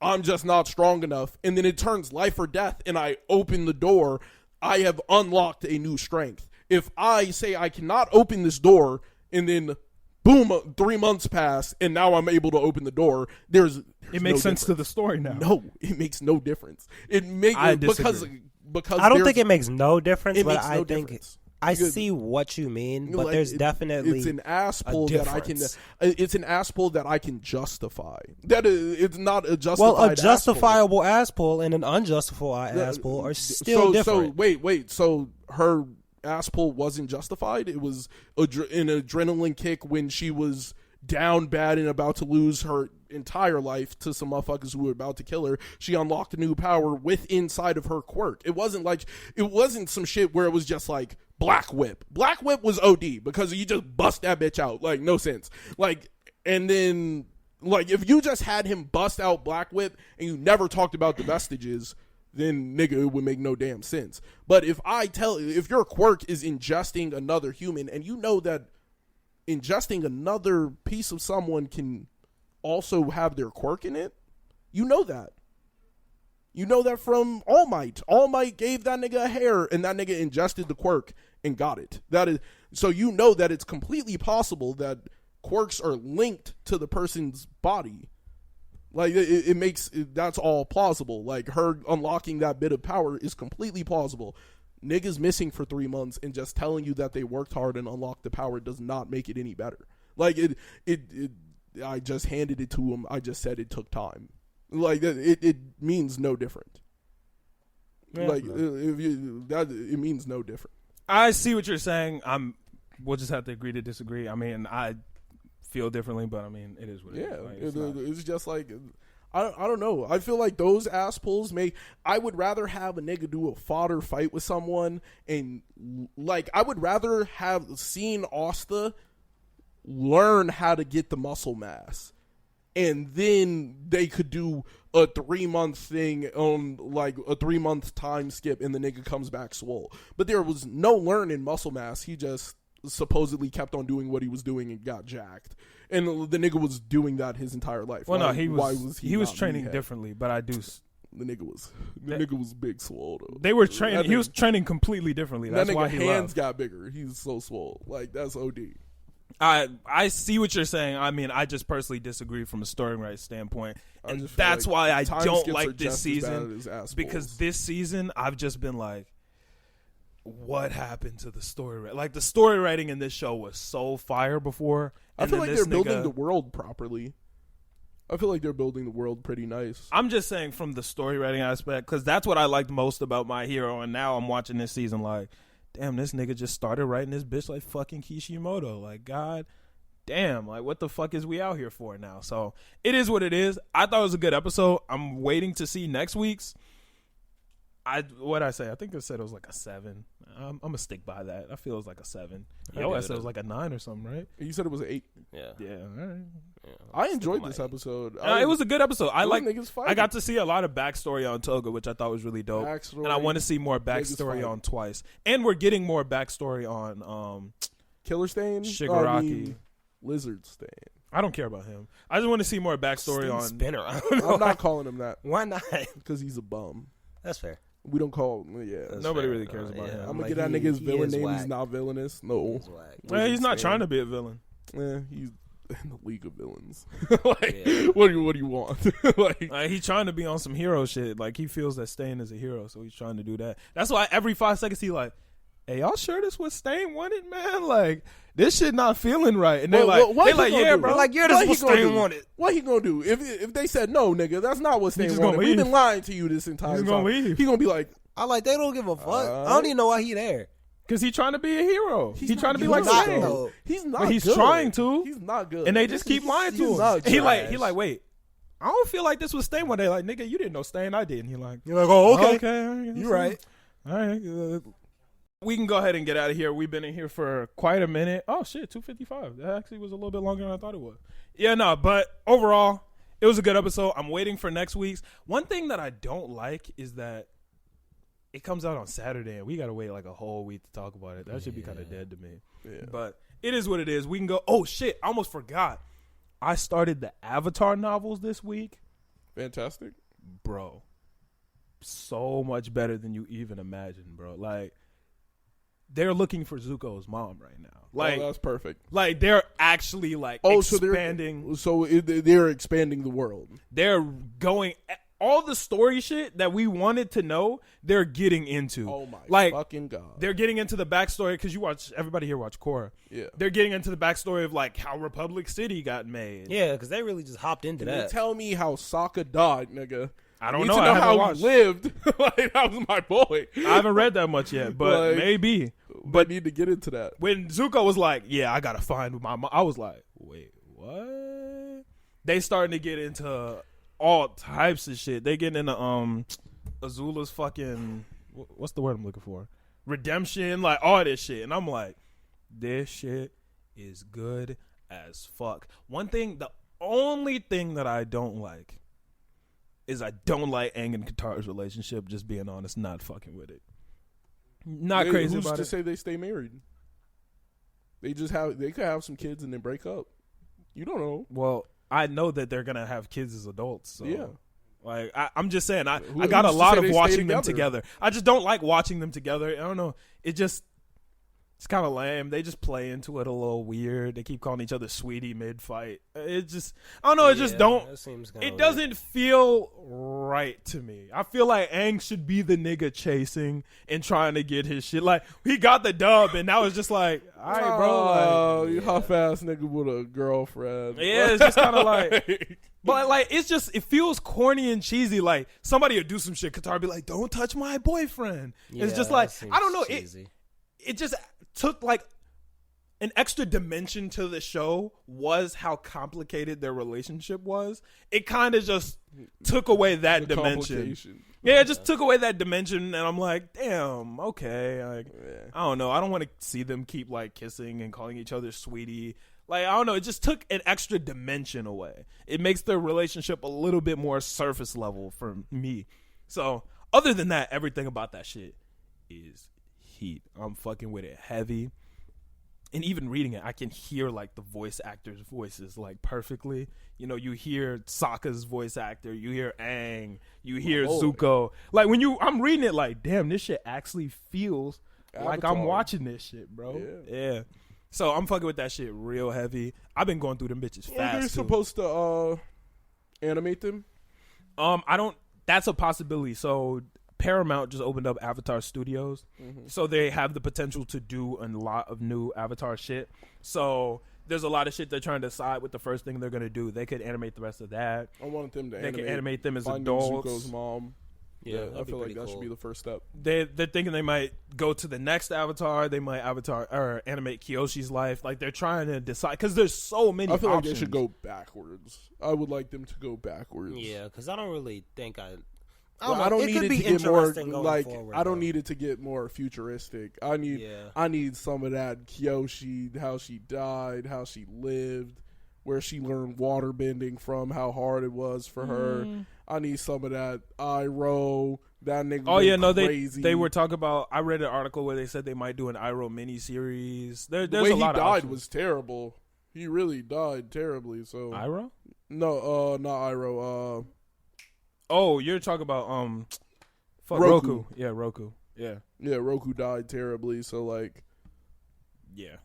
I'm just not strong enough, and then it turns life or death and I open the door, I have unlocked a new strength. If I say I cannot open this door and then boom, 3 months pass and now I'm able to open the door, there's it makes sense to the story now. No, it makes no difference. It makes because I don't think it makes no difference, it but makes I no think difference. I see what you mean, but like, there's definitely it's an ass pull that I can. It's an ass pull that I can justify. That it's not a justified. Well, a justifiable ass pull and an unjustified ass pull are still different. So wait. So her ass pull wasn't justified. It was an adrenaline kick when she was down bad and about to lose her entire life to some motherfuckers who were about to kill her. She unlocked a new power with inside of her quirk. It wasn't some shit where it was just like Black Whip. Black Whip was OD because you just bust that bitch out. Like, no sense. Like, and then, like, if you just had him bust out Black Whip and you never talked about the vestiges, then nigga, it would make no damn sense. But if your quirk is ingesting another human, and you know that ingesting another piece of someone can also have their quirk in it, you know that. You know that from All Might. All Might gave that nigga a hair, and that nigga ingested the quirk, and got it. That is, so you know that it's completely possible that quirks are linked to the person's body. Like, it makes, that's all plausible. Like, her unlocking that bit of power is completely plausible. Niggas missing for 3 months and just telling you that they worked hard and unlocked the power does not make it any better. Like, I just handed it to him. I just said it took time. Like, it means no different. Yeah, like, it means no different. I see what you're saying. We'll just have to agree to disagree. I mean, I feel differently, but I mean, it is what it is. Like, it's just like, I don't know. I feel like those ass pulls I would rather have a nigga do a fodder fight with someone, and like, I would rather have seen Asta learn how to get the muscle mass, and then they could do a 3-month thing on like a 3-month time skip, and the nigga comes back swole. But there was no learning muscle mass. He just supposedly kept on doing what he was doing and got jacked, and the nigga was doing that his entire life. Well, no, he was training differently, but I do. The nigga was big swole though. They were training. He was training completely differently. That's that nigga why his hands got bigger. He's so swole. Like, that's OD. I see what you're saying. I mean, I just personally disagree from a story right standpoint, and that's why I don't like this season, because this season I've just been like, what happened to the story? Like, the story writing in this show was so fire before. I feel like they're building the world properly. I feel like they're building the world pretty nice. I'm just saying from the story writing aspect, because that's what I liked most about My Hero, and now I'm watching this season like, damn, this nigga just started writing this bitch like fucking Kishimoto. Like, god damn, like, what the fuck is we out here for now? So it is what it is. I thought it was a good episode. I'm waiting to see next week's. What'd I say? I think I said it was like a 7. I'm gonna stick by that. I feel it was like a 7. I said it was like a 9 or something, right? You said it was an 8. Yeah. All right. Yeah, I enjoyed this episode. It was a good episode. I got to see a lot of backstory on Toga, which I thought was really dope. And I want to see more backstory on Twice. And we're getting more backstory on Killer Stain, Shigaraki, Lizard Stain. I don't care about him. I just want to see more backstory on Spinner. I'm not calling him that. Why not? Because he's a bum. That's fair. We don't call nobody really cares about him. I'm gonna get that nigga his villain name. He's not villainous. No. He's not trying to be a villain. Yeah, he's in the league of villains. What do you want? He's trying to be on some hero shit. Like, he feels that Stain is a hero, so he's trying to do that. That's why every 5 seconds he like, hey, y'all sure this what Stain wanted, man? Like, this shit not feeling right. And they're yeah, bro. Like, yeah, this what Stain wanted. What he gonna do? If they said no, nigga, that's not what Stain wanted. We've been lying to you this entire time. Gonna leave. He gonna be like, they don't give a fuck. I don't even know why he there. Because he's trying to be a hero. He's trying to be like Stain. He's not. But he's good. trying to. He's not good. And they just keep lying to him. He like, wait. I don't feel like this was Stain one day. Like, nigga, you didn't know Stain. I did. And you're like, oh, okay. Okay. You're right. All right. We can go ahead and get out of here. We've been in here for quite a minute. Oh, shit, 2:55. That actually was a little bit longer than I thought it was. Yeah, no, but overall, it was a good episode. I'm waiting for next week's. One thing that I don't like is that it comes out on Saturday, and we got to wait like a whole week to talk about it. That should be kind of dead to me. Yeah. But it is what it is. We can go. Oh, shit, I almost forgot. I started the Avatar novels this week. Fantastic. Bro, so much better than you even imagined, bro. Like, they're looking for Zuko's mom right now. Like, that's perfect. Like, they're actually like expanding. So they're expanding the world. They're going all the story shit that we wanted to know. They're getting into. Oh my fucking god! They're getting into the backstory because everybody here watch Korra. Yeah, they're getting into the backstory of like how Republic City got made. Yeah, because they really just hopped into that. You tell me how Sokka died, nigga. I don't know. I how he lived. Like, that was my boy. I haven't read that much yet, but like, maybe. But need to get into that. When Zuko was like, "Yeah, I gotta find my mom," I was like, "Wait, what?" They starting to get into all types of shit. They getting into Azula's fucking what's the word I'm looking for? Redemption, like all this shit, and I'm like, this shit is good as fuck. The only thing that I don't like is I don't like Aang and Katara's relationship. Just being honest, not fucking with it. Not crazy about it. Who's to say they stay married? They could have some kids and then break up. You don't know. Well, I know that they're gonna have kids as adults. So. Yeah. Like, I'm just saying, I got a lot of watching them together. I just don't like watching them together. I don't know. It just, It's kind of lame. They just play into it a little weird. They keep calling each other sweetie mid-fight. It just, I don't know. It just don't. It doesn't feel right to me. I feel like Aang should be the nigga chasing and trying to get his shit. Like, he got the dub, and now it's just like, all right, bro. Like, you huff-ass nigga with a girlfriend. Yeah, it's just kind of like, but like, it's just, it feels corny and cheesy. Like, somebody would do some shit, Qatar be like, don't touch my boyfriend. It's just like, I don't know. It just took like an extra dimension to the show was how complicated their relationship was. It kind of just took away that dimension. Yeah, it just took away that dimension, and I'm like, damn, okay. Like, I don't know. I don't want to see them keep like kissing and calling each other sweetie. Like, I don't know. It just took an extra dimension away. It makes their relationship a little bit more surface level for me. So, other than that, everything about that shit is heat. I'm fucking with it heavy. And even reading it, I can hear like the voice actors' voices like perfectly. You know, you hear Sokka's voice actor, you hear Aang, you hear Zuko. Like I'm reading it like, damn, this shit actually feels like I'm watching this shit, bro. Yeah. So I'm fucking with that shit real heavy. I've been going through them bitches fast. Are they supposed to animate them? That's a possibility. So Paramount just opened up Avatar Studios, so they have the potential to do a lot of new Avatar shit. So there's a lot of shit they're trying to decide what the first thing they're gonna do. They could animate the rest of that. I want them to. They can animate them as adults. Zuko's mom. Yeah, I feel like that should be the first step. They're thinking they might go to the next Avatar. They might animate Kyoshi's life. Like, they're trying to decide because there's so many. I feel options. like they should go backwards. I would like them to go backwards. Yeah, because I don't really think I don't need it to get more like forward, I don't need it to get more futuristic. I need some of that Kyoshi, how she died, how she lived, where she learned water bending from, how hard it was for her. I need some of that Iroh. That nigga. Oh yeah, no, crazy. They were talking about. I read an article where they said they might do an Iroh miniseries. There's the way a lot he of died options. was terrible. He really died terribly. So Iroh? No, not Iroh. Oh, you're talking about Roku. Yeah, Roku. Yeah, Roku died terribly. So like, yeah,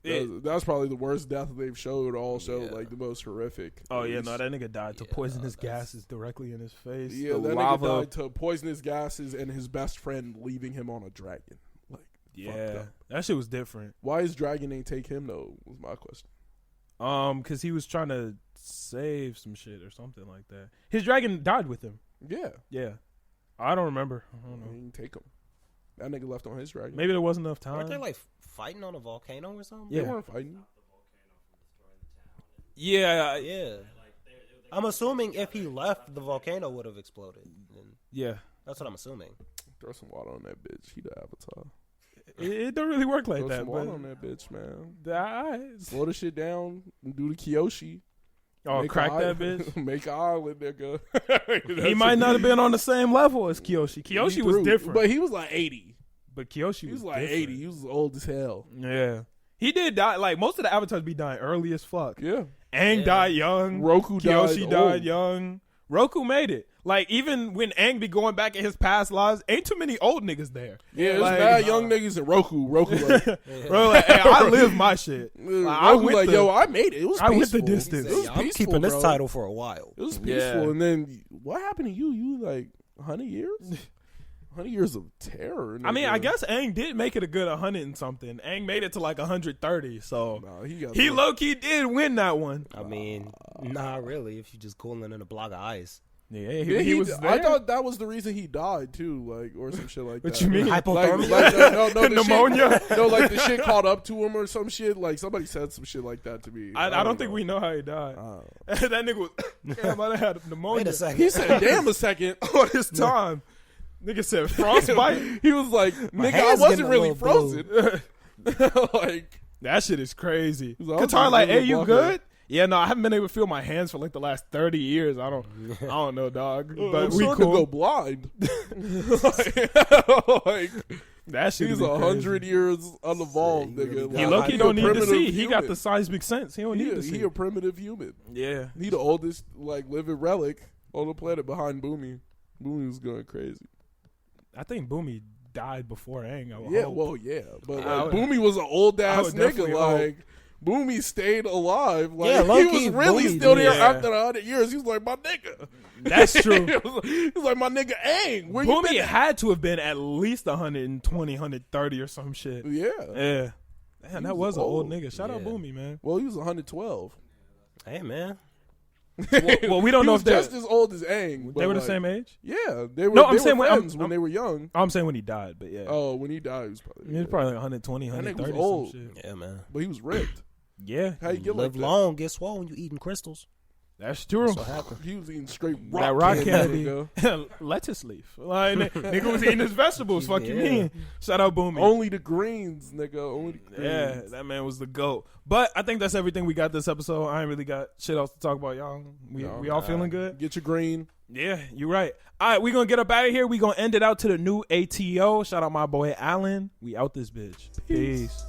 that's probably the worst death they've showed. Also, like the most horrific. Oh yeah, no, that nigga died to poisonous gases directly in his face. Yeah, that nigga died to poisonous gases and his best friend leaving him on a dragon. Like, yeah, that shit was different. Why his dragon ain't take him though? Was my question. Because he was trying to save some shit or something like that. His dragon died with him. Yeah. I don't remember. I don't know. He didn't take him. That nigga left on his dragon. Maybe there wasn't enough time. Weren't they like fighting on a volcano or something? Yeah. They weren't fighting. Yeah. I'm assuming if he left, the volcano would have exploded. Yeah. That's what I'm assuming. Throw some water on that bitch. He the Avatar. It don't really work like Throw that. Some water on that bitch, man. Slow the shit down and do the Kyoshi. Oh, crack that bitch. Make an island, nigga. He might not have been on the same level as Kyoshi. Kyoshi was different, but he was like 80. But Kyoshi was like different. 80. He was old as hell. Yeah, he did die. Like most of the avatars be dying early as fuck. Yeah, Aang died young. Kyoshi died young. Roku made it. Like, even when Aang be going back in his past lives, ain't too many old niggas there. Yeah, there's bad young niggas in Roku. Roku like, bro, like, hey, I live my shit. Like, yo, I made it. It was peaceful. I went the distance. It was peaceful, I'm keeping this title for a while. It was peaceful. And then, what happened to you? You, like, 100 years? 100 years of terror. I mean, I guess Aang did make it a good 100 and something. Aang made it to like 130, so he low-key did win that one. I mean, not really, if you just cooling in a block of ice. Yeah, he was there. I thought that was the reason he died too, like, or some shit like that. What you mean? Hypothermia? No, pneumonia? Like the shit caught up to him or some shit. Like somebody said some shit like that to me. I don't think we know how he died. That nigga was damn, I had pneumonia. Wait a second. He said, "Damn a second." On his time. Nigga said frostbite. He was like, "Nigga, I wasn't really frozen." Like, that shit is crazy. Like, Qatar like, "Hey, you good?" Yeah, no, I haven't been able to feel my hands for like the last 30 years. I don't know, dog. But we cool. To go blind. Like, that shit. He's 100 years unevolved, nigga. He low-key don't need to see. He got the seismic sense. He don't need to see. He a primitive human. Yeah. He the oldest like living relic on the planet behind Boomy. Boomy was going crazy. I think Boomy died before Aang. But Boomy was an old ass nigga. Like Boomy stayed alive. Like he was really still there after 100 years. He was like, my nigga. That's true. He was like, my nigga Aang. Boomy had to have been at least 120, 130 or some shit. Yeah. Man, that was an old nigga. Shout out Boomy, man. Well, he was 112. Hey, man. Well, we don't know if they're just as old as Aang. They were the same age. Yeah, they were friends when they were young. I'm saying when he died, but yeah. Oh, when he died, he was probably like 120, 130. That nigga was old. Some shit. Yeah, man. But he was ripped. Yeah, how you get live like long, get swole when you eating crystals. That's true. That's what happened. He was eating straight rock candy. Lettuce leaf. Like, nigga was eating his vegetables. Fuck you mean? Shout out Boomy. Only the greens, nigga. Only the greens. Yeah, that man was the GOAT. But I think that's everything we got this episode. I ain't really got shit else to talk about, y'all. We all feeling good? Get your green. Yeah, you're right. All right, we going to get up out of here. We going to end it out to the new ATO. Shout out my boy Allen. We out this bitch. Peace.